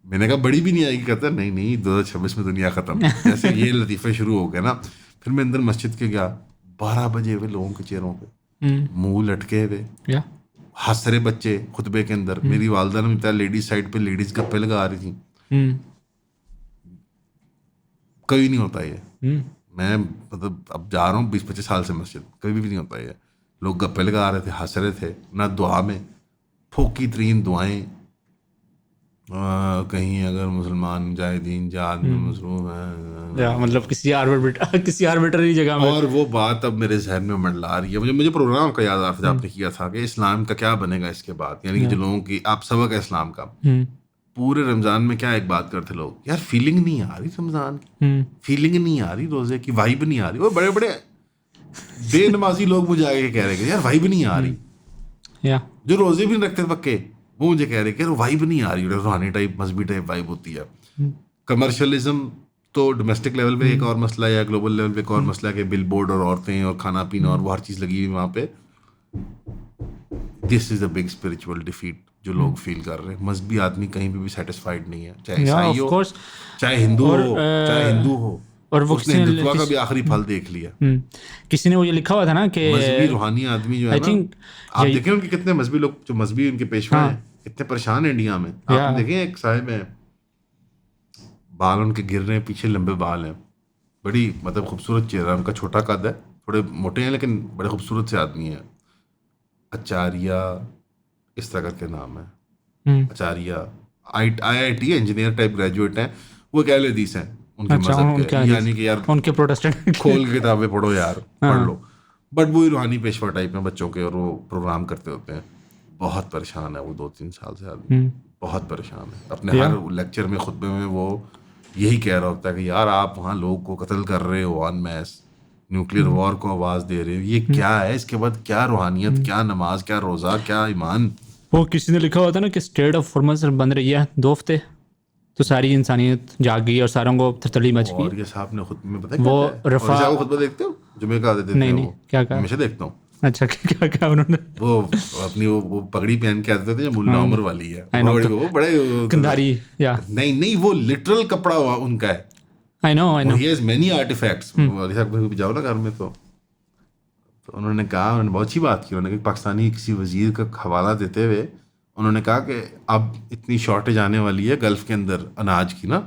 मैंने कहा बड़ी भी नहीं आएगी। कहता नहीं 2026 में दुनिया ख़त्म। जैसे ये लतीफ़े शुरू हो गए ना, फिर मैं अंदर मस्जिद के गया, 12 बजे हुए लोगों के चेहरों पे मुंह लटके हुए, हंस रहे बच्चे खुतबे के अंदर। मेरी वालदा ने बताया लेडीज साइड पे लेडीज गप्पे लगा रही थी। कभी नहीं होता ये। मैं मतलब अब जा रहा हूँ 20-25 साल से मस्जिद, कभी भी नहीं होता ये। लोग गप्पे लगा रहे थे, हंस रहे थे, ना दुआ में फोकी तरीन दुआएं, कहीं अगर मुसलमान मुजाहिदीन जहाद में मसरूफ है, मतलब किसी आर्बिट्ररी जगह में। और वो बात अब मेरे जहन में मंडला रही है। मुझे प्रोग्राम का याद आता, आपने किया था कि इस्लाम का क्या बनेगा इसके बाद, यानी कि जो लोगों की आप सबक है इस्लाम का। पूरे रमजान में क्या एक बात करते लोग, यार फीलिंग नहीं आ रही रमजान की, फीलिंग नहीं आ रही रोजे की, वाइब नहीं आ रही। वो बड़े बड़े बेनमाजी लोग मुझे आगे कह रहे हैं यार वाइब नहीं आ रही। जो रोजे भी नहीं रखते पक्के, वो मुझे कह रहे हैं कि वाइब नहीं आ रही, रूहानी टाइप मजहबी टाइप वाइब होती है। कमर्शियलिज्म तो डोमेस्टिक लेवल पे एक और मसला है, या ग्लोबल लेवल पे एक और मसला है कि बिल बोर्ड और औरतें और खाना पीना और वो हर चीज़ लगी हुई वहाँ पे। This is a big spiritual defeat जो लोग फील कर रहे हैं। मजहबी आदमी कहीं भी सेटिस्फाइड नहीं है, चाहे ईसाई हो, चाहे हिंदू हो, और वो उसने हिंदुत्व का भी आखिरी फल देख लिया। किसी ने वो ये लिखा हुआ था ना कि मजहबी रूहानी आदमी जो है ना, आप देखें उनके कितने मजहबी लोग जो मजहबी उनके पेशवा हैं कितने परेशान है इंडिया में। आपने देखे एक साहिब है, बाल उनके गिर रहे हैं, पीछे लंबे बाल हैं, बड़ी मतलब खूबसूरत चेहरा, उनका छोटा कद है, थोड़े मोटे हैं लेकिन बड़े खूबसूरत से आदमी है। आचार्य इस तरह करके नाम है, आचार्य IIT इंजीनियर टाइप ग्रेजुएट हैं। वो कहले हदीस हैं, उनके अच्छा, मजहब उनके के, यानी कि यार उनके प्रोटेस्टेंट खोल के किताबें पढ़ो यार, पढ़ लो। बट वो रूहानी पेशवा टाइप में बच्चों के, और वो प्रोग्राम करते होते हैं। बहुत परेशान है वो 2-3 साल से आदमी, बहुत परेशान है। अपने हर लेक्चर में, खुतबे में वो यही कह रहा होता है कि यार आप वहाँ लोग को कत्ल कर रहे हो ऑन मैस, न्यूक्लियर वॉर को आवाज़ दे रहे हो, ये क्या है? इसके बाद क्या रूहानियत, क्या नमाज, क्या रोज़ा, क्या ईमान? वो किसी ने लिखा होता है ना कि स्टेट ऑफ फॉर्मस बन रही है 2 हफ्ते, तो सारी इंसानियत जाग गई और सारों को थरथरी मच गई। और ये साहब ने खुतबे में पता है वो क्या रफा, और खुतबा देखते हो जुमे का देते नहीं हैं नहीं, वो? क्या कहा? हमेशा देखता हूँ। अच्छा, क्या क्या उन्होंने? वो अपनी वो पगड़ी पहन के आते थे जो मुल्ला उमर वाली है, वो बड़े कंधारी, या नहीं वो लिटरल कपड़ा उनका है। I know he has many artifacts. जाओ ना घर में तो उन्होंने कहा, उन्होंने बहुत अच्छी बात की। उन्होंने पाकिस्तानी किसी वजीर का हवाला देते हुए उन्होंने कहा कि अब इतनी शॉर्टेज आने वाली है गल्फ़ के अंदर अनाज की ना,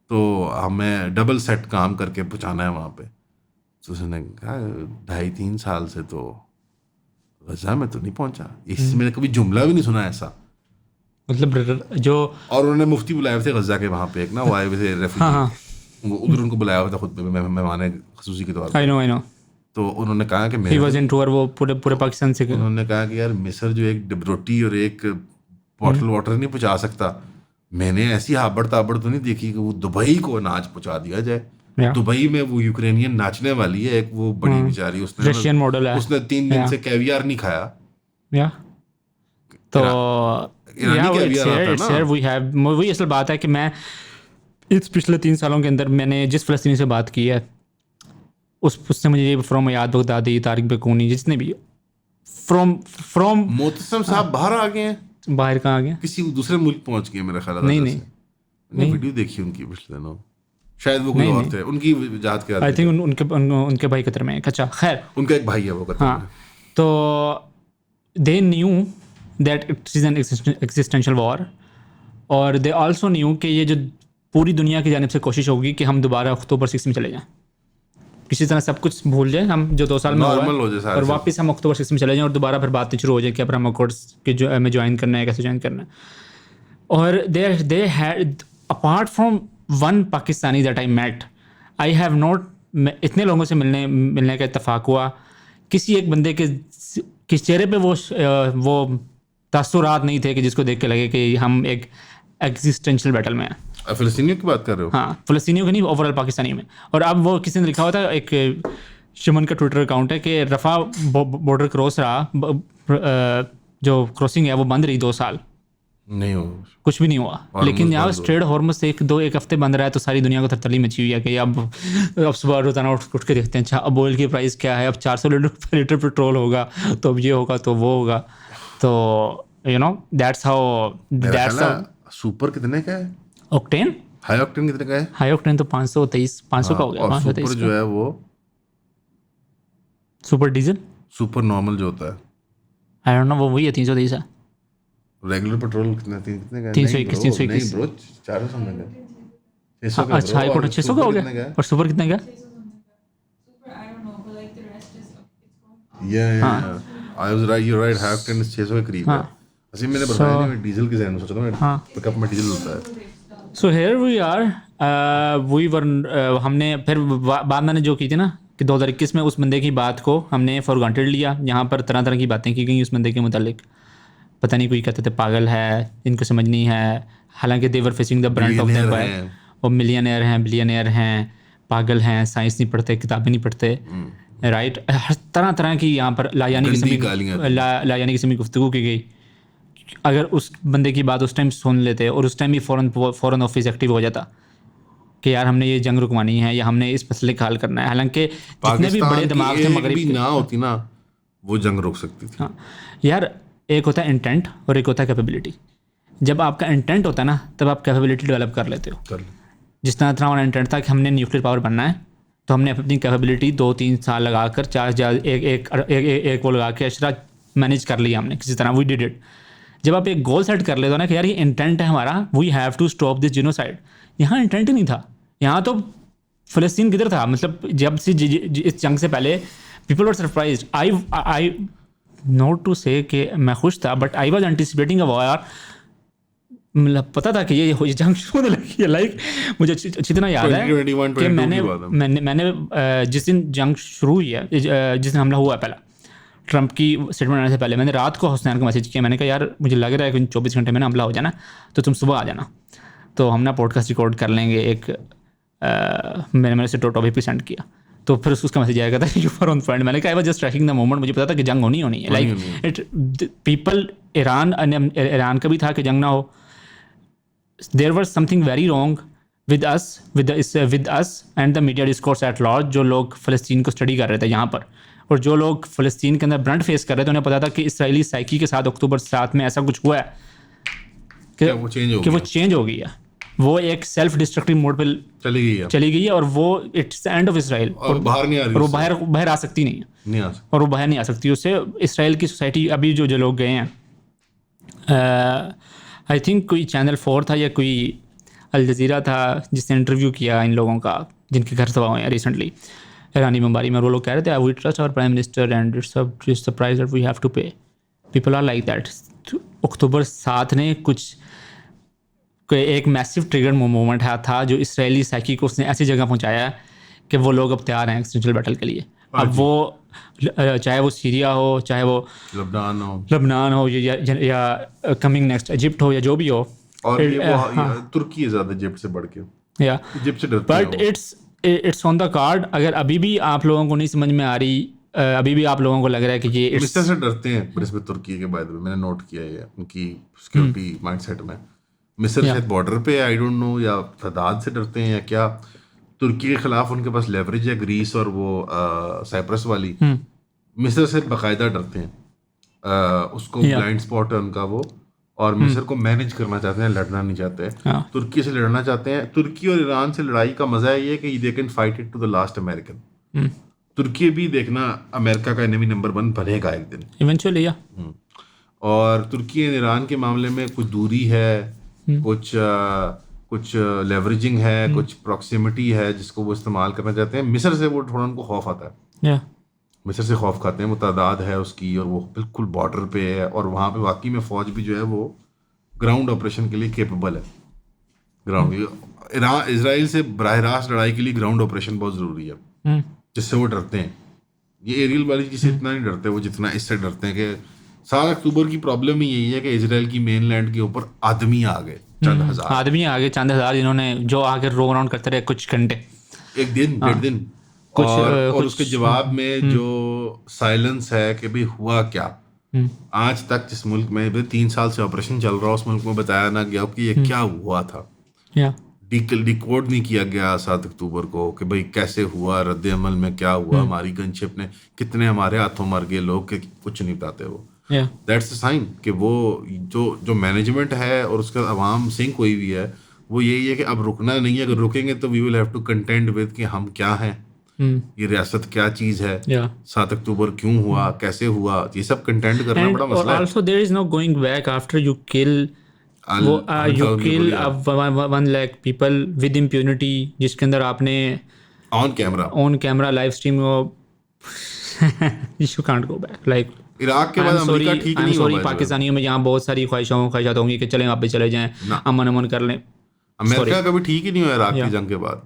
तो हमें डबल सेट काम करके पहुँचाना है वहाँ पे। तो उसने कहा 2.5-3 साल से तो गज़ा में तो नहीं पहुँचा। इससे मैंने कभी जुमला भी नहीं सुना ऐसा। मतलब जो, और उन्होंने मुफ्ती बुलाए हुए थे गज़ा के वहाँ पे, एक ना वो आए हुए थे रेफ्यूजी, उधर उनको बुलाया हुआ था खुद में मेहमान ख़ुसूसी के तौर पर। आई नो तो उन्होंने कहा कि ही वाज इन टूर, वो पूरे पाकिस्तान से। उन्होंने कहा कि यार मिस्र जो एक रोटी और एक बॉटल वाटर नहीं पहुँचा सकता, मैंने ऐसी हाबड़ ताबड़ तो नहीं देखी कि वो दुबई को अनाज पहुँचा दिया जाए। दुबई में वो यूक्रेनियन नाचने वाली है एक, वो बड़ी बेचारी, उसने रशियन मॉडल है, उसने 3 दिन से कैवियर नहीं खाया। या तो वही असल बात है कि मैं इस पिछले 3 सालों के अंदर मैंने जिस फ़लस्तीनी से बात की है उससे मुझे फ्रॉम याद बगदादी, तारिक बेकूनी, जितने भी फ्रॉम मोतसम साहब बाहर आ गए हैं। बाहर कहाँ आ गए? किसी दूसरे मुल्क पहुंच गए मेरा ख्याल। नहीं, वीडियो देखी उनकी पिछले दिनों, शायद वो कोई और थे, उनकी जात के आई थिंक उनके भाई कतर में। अच्छा खैर, उनका एक भाई है वो कतर में। तो they knew that it is an existential war, और दे आल्सो न्यू कि ये जो पूरी दुनिया की जानिब से कोशिश होगी कि हम दोबारा अक्टूबर 6 में चले जाएं, किसी तरह सब कुछ भूल जाए हम जो 2 साल में हुआ है, और वापस हम अक्टूबर 6 में चले जाएं और दोबारा फिर बातें शुरू हो जाए कि अब्राहम अकॉर्ड्स के जो में ज्वाइन करना है, कैसे ज्वाइन करना है। और they had apart from one Pakistani that I met, I have not, इतने लोगों से मिलने का इत्तेफाक हुआ, किसी एक बंदे के चेहरे पे वो तासुरात नहीं थे कि जिसको देख के लगे कि हम एक एग्जिस्टेंशियल बैटल में हैं। फ़लस्तीनियों की बात कर रहे हो? हाँ, फ़लस्तीनियों की नहीं, ओवरऑल पाकिस्तानियों में। और अब वो किसी ने लिखा हुआ था, एक शमन का ट्विटर अकाउंट है, कि रफ़ा बॉर्डर क्रॉस रहा, जो क्रॉसिंग है वो बंद रही 2 साल, नहीं हो कुछ भी नहीं हुआ। लेकिन यहाँ स्ट्रेट हॉर्मस एक हफ्ते बंद रहा है, तो सारी दुनिया को थरथरी मची हुई है कि अब सुबह रोजाना उठ के देखते हैं, अच्छा अब ऑयल की प्राइस क्या है, अब 400 लीटर पेट्रोल होगा, तो अब ये होगा तो वो होगा। तो you know that's how. Super कितने का है? ऑक्टेन, हाई ऑक्टेन कितने का है? हाई ऑक्टेन तो 500 का हो गया। और सुपर जो है वो सुपर डीजल, सुपर नॉर्मल जो होता है, आई डोंट नो, वो वही है 330 है। रेगुलर पेट्रोल कितने का है? 321 नहीं ब्रो, 400 में का, 600 का। अच्छा, हाई ऑक्टेन 600 का हो गया, और सुपर कितने का? I was right, you right, high octane 600 के करीब है। असली मैंने बताया नहीं, मैं डीजल के जहन में सोचा था, मैं पिकअप में डीजल होता है। So here we are, we were, हमने फिर बात मैंने जो की थी ना कि 2021 में उस बंदे की बात को हमने फॉर ग्रांटेड लिया। यहाँ पर तरह तरह की बातें की गई उस बंदे के मुतालिक, पता नहीं, कोई कहते थे पागल है, इनको समझ नहीं है, हालांकि they were facing the brunt of their by, वो मिलियनियर हैं, बिलियनियर हैं, पागल हैं, साइंस नहीं पढ़ते, किताबें नहीं पढ़ते, राइट। हर तरह की यहाँ पर लायानी किस्म की गुफ्तगू की गई। अगर उस बंदे की बात उस टाइम सुन लेते और उस टाइम भी फ़ौरन ऑफिस एक्टिव हो जाता कि यार हमने ये जंग रुकवानी है या हमने इस मसले का हल करना है, हालांकि जितने भी बड़े दिमाग थे मगरिब भी ना होती ना, वो जंग रोक सकती थी। हाँ यार, एक होता है इंटेंट और एक होता है कैपेबिलिटी। जब आपका इंटेंट होता है ना, तब आप कैपेबिलिटी डेवलप कर लेते हो। जिस तरह हमारा इंटेंट था कि हमने न्यूक्लियर पावर बनना है, तो हमने अपनी कैपेबिलिटी 2-3 साल लगा कर 4 एक वो लगा के अशरा मैनेज कर लिया हमने किसी तरह, वी डिड इट। जब आप एक गोल सेट कर लेते हो ना कि यार ये इंटेंट है हमारा, we have to stop this genocide, यहाँ इंटेंट ही नहीं था। यहाँ तो फ़लस्तीन किधर था, मतलब जब से इस जंग से पहले people were surprised. I not to say कि मैं खुश था, but I was anticipating a war मतलब पता था कि ये जंग शुरू होने लगी है। लाइक मुझे अच्छी तरह याद है 2021, कि 22 की बात है। मैंने जिस दिन जंग शुरू हुई है, जिस दिन हमला हुआ पहला ट्रंप की स्टेटमेंट आने से पहले, मैंने रात को हुसनैन को मैसेज किया। मैंने कहा यार मुझे लग रहा है कि 24 घंटे में ना हमला हो जाना, तो तुम सुबह आ जाना, तो हम ना पॉडकास्ट रिकॉर्ड कर लेंगे। एक मैंने उसे टॉपिक प्रेजेंट किया, तो फिर उसका मैसेज आएगा था यू आर ऑन पॉइंट। मैंने कहा I was just tracking the moment, मुझे पता था कि जंग होनी है। लाइक इट पीपल ईरान का भी था कि जंग ना हो। There was something very wrong with us and the media discourse at large. जो लोग फ़लस्तीन को स्टडी कर रहे थे यहाँ पर, और जो लोग फ़लस्तीन के अंदर ब्रंट फेस कर रहे थे, उन्हें पता था कि इसराइली साइकी के साथ अक्टूबर 7 में ऐसा कुछ हुआ है कि वो चेंज हो गई है। वो एक सेल्फ डिस्ट्रक्टिव मोड पे चली गई है और वो it's the end of Israel, और बाहर नहीं आ रही, और वो बाहर आ सकती नहीं है, और वो बाहर नहीं आ सकती उससे। इसराइल की सोसाइटी अभी जो लोग गए हैं, आई थिंक कोई चैनल 4 था या कोई अल जज़ीरा था जिसने इंटरव्यू किया इन लोगों का जिनके घर तबाह हुए हैं रिसेंटली ईरानी बमबारी में। वो लोग कह रहे थे we trust our prime minister and it's the price that we have to pay. People are like that. October 7 ने कुछ एक मैसिव ट्रिगर मोमेंट था जो इसराइली साइकी को उसने ऐसी जगह पहुंचाया कि वो लोग अब तैयार हैं एक्सटेंशनल बैटल के लिए। अब वो चाहे वो सीरिया हो, चाहे वो लबनान हो या कमिंग नेक्स्ट इजिप्ट हो या जो भी हो, और तुर्की है ज़्यादा इजिप्ट से बढ़ के, या इजिप्ट से डरते हैं। But it's on the card. अगर अभी भी आप लोगों को नहीं समझ में आ रही, अभी भी आप लोगों को लग रहा है कि ये मिस्र से डरते हैं पर तुर्की के बाद मैंने नोट किया है उनकी सिक्योरिटी माइंडसेट में। मिस्र शायद बॉर्डर पे आई डोंट नो, या तादाद से डरते हैं या क्या। तुर्की के खिलाफ उनके पास लेवरेज है, ग्रीस और वो साइप्रस वाली। मिस्र से बाकायदा डरते हैं, उसको ब्लाइंड स्पॉट है उनका वो, और मिस्र को मैनेज करना चाहते हैं, लड़ना नहीं चाहते। तुर्की से लड़ना चाहते हैं। तुर्की और ईरान से लड़ाई का मजा ये है कि they can fight it to the last American. तुर्की भी देखना अमेरिका का एनिमी नंबर 1 बनेगा एक दिन इवेंचुअली। और तुर्की और ईरान के मामले में कुछ दूरी है, कुछ लेवरेजिंग है, कुछ प्रॉक्सिमिटी है जिसको वो इस्तेमाल करना चाहते हैं। मिस्र से वो थोड़ा उनको खौफ आता है, मिस्र से खौफ खाते हैं। वो तादाद है उसकी और वो बिल्कुल बॉर्डर पे है, और वहाँ पे वाकई में फ़ौज भी जो है वो ग्राउंड ऑपरेशन के लिए केपेबल है। ग्राउंड इसराइल से बराह रास्त लड़ाई के लिए ग्राउंड ऑपरेशन बहुत ज़रूरी है, जिससे वो डरते हैं। ये एरियल वाली चीज़ से इतना नहीं डरते वो जितना इससे डरते हैं कि 7 अक्टूबर की प्रॉब्लम ही यही है कि इसराइल की मेन लैंड के ऊपर आदमी आ गए, चंद हजार, जिन्होंने जो आकर रो राउंड करते रहे कुछ घंटे, एक दिन, 1.5 दिन, और उसके जवाब में जो साइलेंस है कि भाई हुआ क्या। आज तक जिस मुल्क में 3 साल से ऑपरेशन चल रहा है, उस मुल्क में बताया ना गया कि ये क्या हुआ था, डिकोड नहीं किया गया 7 अक्टूबर को कि भाई कैसे हुआ, रद्द अमल में क्या हुआ, हमारी गनशिप ने कितने हमारे हाथों मर गए लोग, के कुछ नहीं बताते वो। दैट्स अ साइन कि वो जो मैनेजमेंट है और उसका अवाम सिंक हुई हुई है, वो यही है कि अब रुकना नहीं है। अगर रुकेंगे तो we will have to contend with कि हम क्या हैं, ये रियासत क्या चीज है, 7 अक्टूबर क्यों हुआ, कैसे हुआ, ये सब कंटेंड करना बड़ा मसला है। also there is no going back after you kill one lakh people with impunity, जिसके अंदर आपने on camera live stream you can't go back. Like Iraq के बाद अमेरिका ठीक नहीं हुआ। पाकिस्तानियों में यहाँ बहुत सारी ख्वाहिशात होंगी कि चलें आप भी चले जाएं, अमन कर लें। अमेरिका कभी ठीक ही नहीं हुआ इराक की जंग के बाद।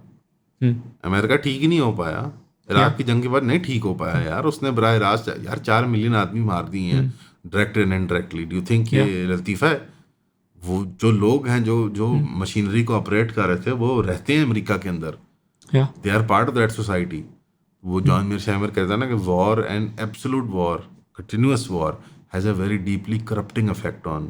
अमेरिका ठीक ही नहीं हो पाया इराक की जंग के बाद, नहीं ठीक हो पाया यार। उसने बराह रास्त यार 4 मिलियन आदमी मार दिए हैं direct and indirectly. Do you think ये लतीफ़ा है? वो जो लोग हैं जो मशीनरी को ऑपरेट कर रहे थे वो रहते हैं अमेरिका के अंदर, they are part of that society. वो जॉन मीरशैमर कहता है ना कि war and absolute war, continuous war has a very deeply corrupting effect on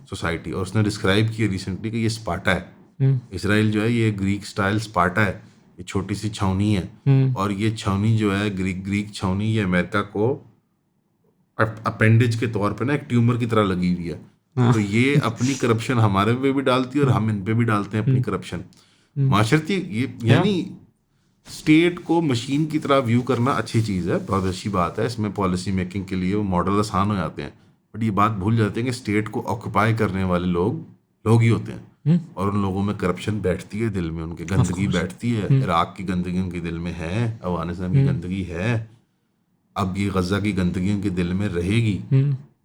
society. और उसने डिस्क्राइब किया रिसेंटली कि ये स्पार्टा है, इसराइल जो है ये ग्रीक स्टाइल स्पार्टा है, ये छोटी सी छावनी है। और ये छावनी जो है ग्रीक छावनी, ये अमेरिका को अपेंडेज के तौर पे ना एक ट्यूमर की तरह लगी हुई है। तो ये अपनी करप्शन हमारे पे भी डालती है और हम इन पे भी डालते हैं अपनी करप्शन माशरती। ये यानी स्टेट को मशीन की तरह व्यू करना अच्छी चीज़ है, बहुत अच्छी बात है। इसमें पॉलिसी मेकिंग के लिए वो मॉडल आसान हो जाते हैं। बट ये बात भूल जाते हैं कि स्टेट को ऑक्यूपाई करने वाले लोग ही होते हैं, और उन लोगों में करप्शन बैठती है दिल में, उनकी गंदगी बैठती है। इराक की गंदगी उनके दिल में है, अफगानिस्तान की गंदगी है, अब ये गजा की गंदगी उनके दिल में रहेगी।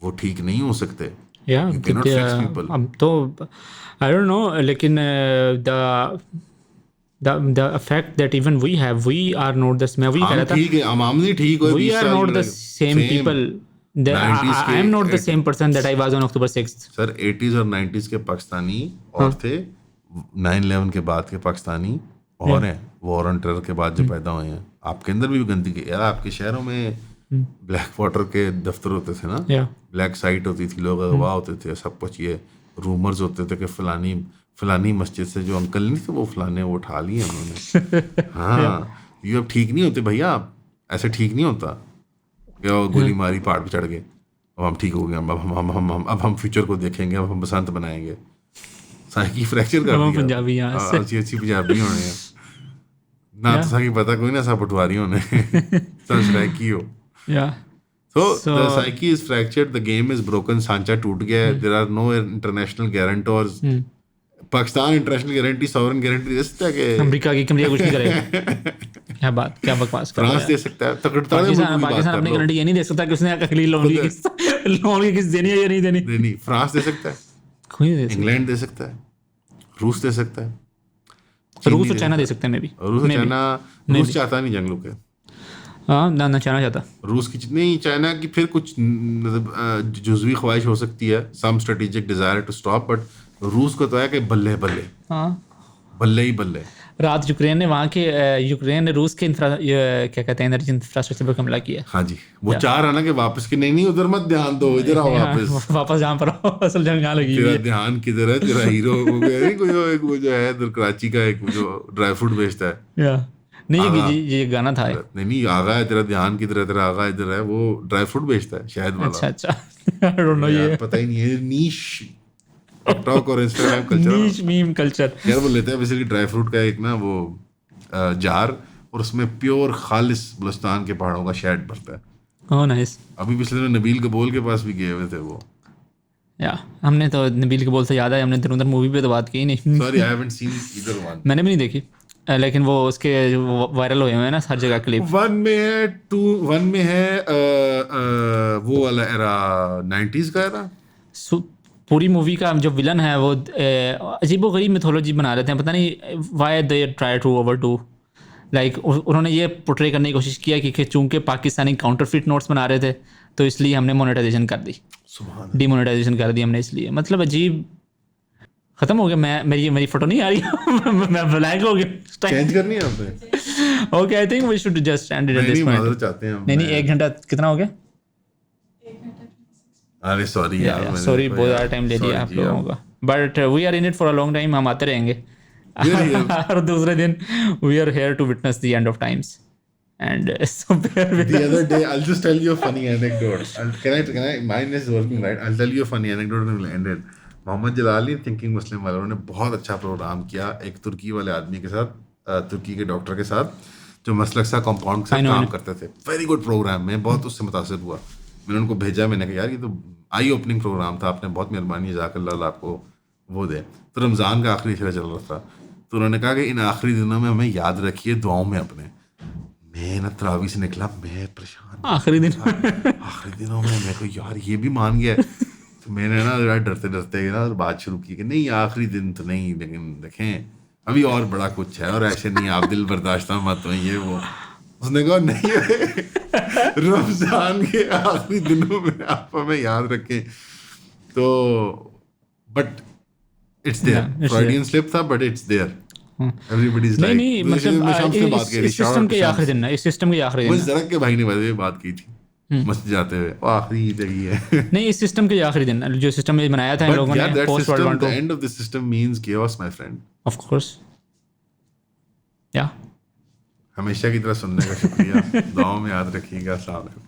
वो ठीक नहीं हो सकते। Yeah, You cannot fix people. अब तो I don't know, लेकिन the effect that even we have, we are not the, मैं वही कह हम रहा था, ठीक है, हम नहीं ठीक हो, we 20 are साल not the लगे। same people. I am not the same person that I was on October 6th. Sir 80s और 90s के पाकिस्तानी और थे, 9/11 के बाद के पाकिस्तानी और हैं, वॉर ऑन टेरर के बाद जो पैदा हुए हैं। आपके अंदर भी गंदगी यार, आपके शहरों में ब्लैक वाटर के दफ्तर होते थे ना, Yeah. ब्लैक साइट होती थी, लोग अगवा होते थे, सब कुछ ये रूमर्स होते थे कि फलानी मस्जिद से जो अंकल नहीं थे वो फलाने वो उठा लिए उन्होंने। हाँ, ये अब ठीक नहीं होते भैया, आप ऐसे ठीक नहीं होता क्या गोली मारी पहाड़ पे चढ़ के अब हम ठीक हो गए, अब हम फ्यूचर को देखेंगे, अब हम बसंत बनाएंगे। साइकी फ्रैक्चर कर दिया, पंजाबी यहाँ से। अच्छी पंजाबी होने हैं ना, तो साकी पता कोई ना, सा पटवारी होने सब साइकी हो। Yeah. So the psyche is fractured, the game is broken, सांचा टूट गया है, there are no international guarantors. Pakistan international guarantee, sovereign guarantee दे सकता है कि अमेरिका की कंपनी कुछ नहीं करेगा। क्या बात, क्या बकवास कर रहा फ्रांस है। दे सकता है, तकड़ता है, पाकिस्तान अपनी गारंटी ये नहीं दे सकता कि उसने अगली लोन की किस्त देनी है या नहीं देनी। नहीं, फ्रांस दे सकता है, कोई नहीं दे सकता। इंग्लैंड दे सकता है, रूस दे सकता है, रूस और चाइना दे सकते हैं मे भी। रूस चाहता नहीं जंग रुके, हाँ ना चाइना चाहता। रूस की नहीं, चाइना की फिर कुछ जुज़वी ख्वाहिश हो सकती है, some strategic desire to stop, but रूस को तो है कि बल्ले बल्ले ही बल्ले। रात यूक्रेन ने वहाँ के यूक्रेन ने रूस के क्या कहते हैं एनर्जी इंफ्रास्ट्रक्चर पर हमला किया। हाँ जी, वो चाह रहा ना कि वापस की, नहीं उधर मत ध्यान दो, इधर आओ वापस जहाँ पर आओ, असल जंग यहाँ लगी तेरा ध्यान किधर है, तेरा हीरो वो जो है इधर कराची का एक जो ड्राई फ्रूट बेचता है, नहीं ये गाना था, नहीं आगा है, तेरा ध्यान किधर है, तेरा आगा इधर है, वो ड्राई फ्रूट बेचता है शायद वाला। अच्छा आई डोंट नो, ये पता ही नहीं है, नीश टिकटॉक और इंस्टाग्राम कल्चर, नीश मीम कल्चर यार। वो लेते हैं बेसिकली ड्राई फ्रूट का एक ना वो जार, और उसमें प्योर खालिस बलुस्तान के पहाड़ों का शहद भरता है। Oh nice. अभी पिछले दिन नबील कबूल के पास भी गए हुए थे वो। या हमने तो नबील कबूल से याद है, हमने धुरंधर मूवी पे तो बात की नहीं। Sorry, I haven't seen either one. मैंने भी नहीं देखी, लेकिन वो उसके वायरल हुए हैं ना हर जगह क्लिप। वन में है वो वाला एरा, 90s का एरा। पूरी मूवी का जो विलन है वो अजीबो गरीब मिथोलॉजी बना रहे थे, पता नहीं why they try to over to, like उन्होंने ये पोर्ट्रे करने की कोशिश किया कि चूंकि पाकिस्तानी काउंटरफिट नोट्स बना रहे थे तो इसलिए हमने मोनेटाइजेशन कर दी, डीमोनेटाइजेशन कर दी हमने इसलिए। मतलब अजीब, खत्म हो गया। मेरी फोटो नहीं आ रही मैं ब्लैक हो गया। चेंज करनी है आपने? Okay, I think we should just end it at this point. चाहते हैं नहीं 1 घंटा कितना हो गया? अरे सॉरी यार, सॉरी बहुत ज़्यादा टाइम ले लिया आप लोगों का, but we are in it for a long time. हम आते रहेंगे और दूसरे दिन we are here to witness the end of times and so bear with the us. other day I'll just tell you a funny anecdote. Can I mine is working right? I'll tell you a funny anecdote and we'll end it. Mohammad Jalali thinking Muslim वाले, उन्होंने बहुत अच्छा प्रोग्राम किया एक तुर्की वाले आदमी के साथ, तुर्की के डॉक्टर के साथ, जो मसलक सा कंपाउंड के साथ काम करते थे। वेरी गुड प्रोग्राम, मैं बहुत उससे मुतासिर हुआ। मैंने उनको भेजा, मैंने कहा यार ये तो आई ओपनिंग प्रोग्राम था, आपने बहुत मेहरबानी, जज़ाकल्लाह आपको वो दे। तो रमज़ान का आखिरी इशरा चल रहा था, तो उन्होंने कहा कि इन आखिरी दिनों में हमें याद रखिए दुआओं में अपने। मैं ना तरावी से निकला, मैं परेशान, आखिरी दिनों में मेरे को यार ये भी मान गया। तो मैंने ना डरते डरते ना बात शुरू की कि नहीं आखिरी दिन तो नहीं, लेकिन देखें अभी और बड़ा कुछ है, और ऐसे नहीं आप दिल बर्दाश्त मत हो ये वो। उसने कहा नहीं रमजान के आखिरी दिनों में आप हमें याद रखें। तो but it's there, Freudian slip था but it's there. Everybody's like, नहीं मतलब इस सिस्टम के आखिरी दिन ना, इस सिस्टम के आखिरी दिन ज़रक के भाई ने बात की थी मस्जिद जाते हुए, वो आखिरी ईद है। नहीं इस सिस्टम के आखिरी दिन जो सिस्टम में बनाया था इन लोगों ने post world war 2। The end of the system means chaos, my friend. Of course. Yeah. हमेशा की तरह सुनने का शुक्रिया। दुआओं में याद रखिएगा। अस्सलाम वालेकुम।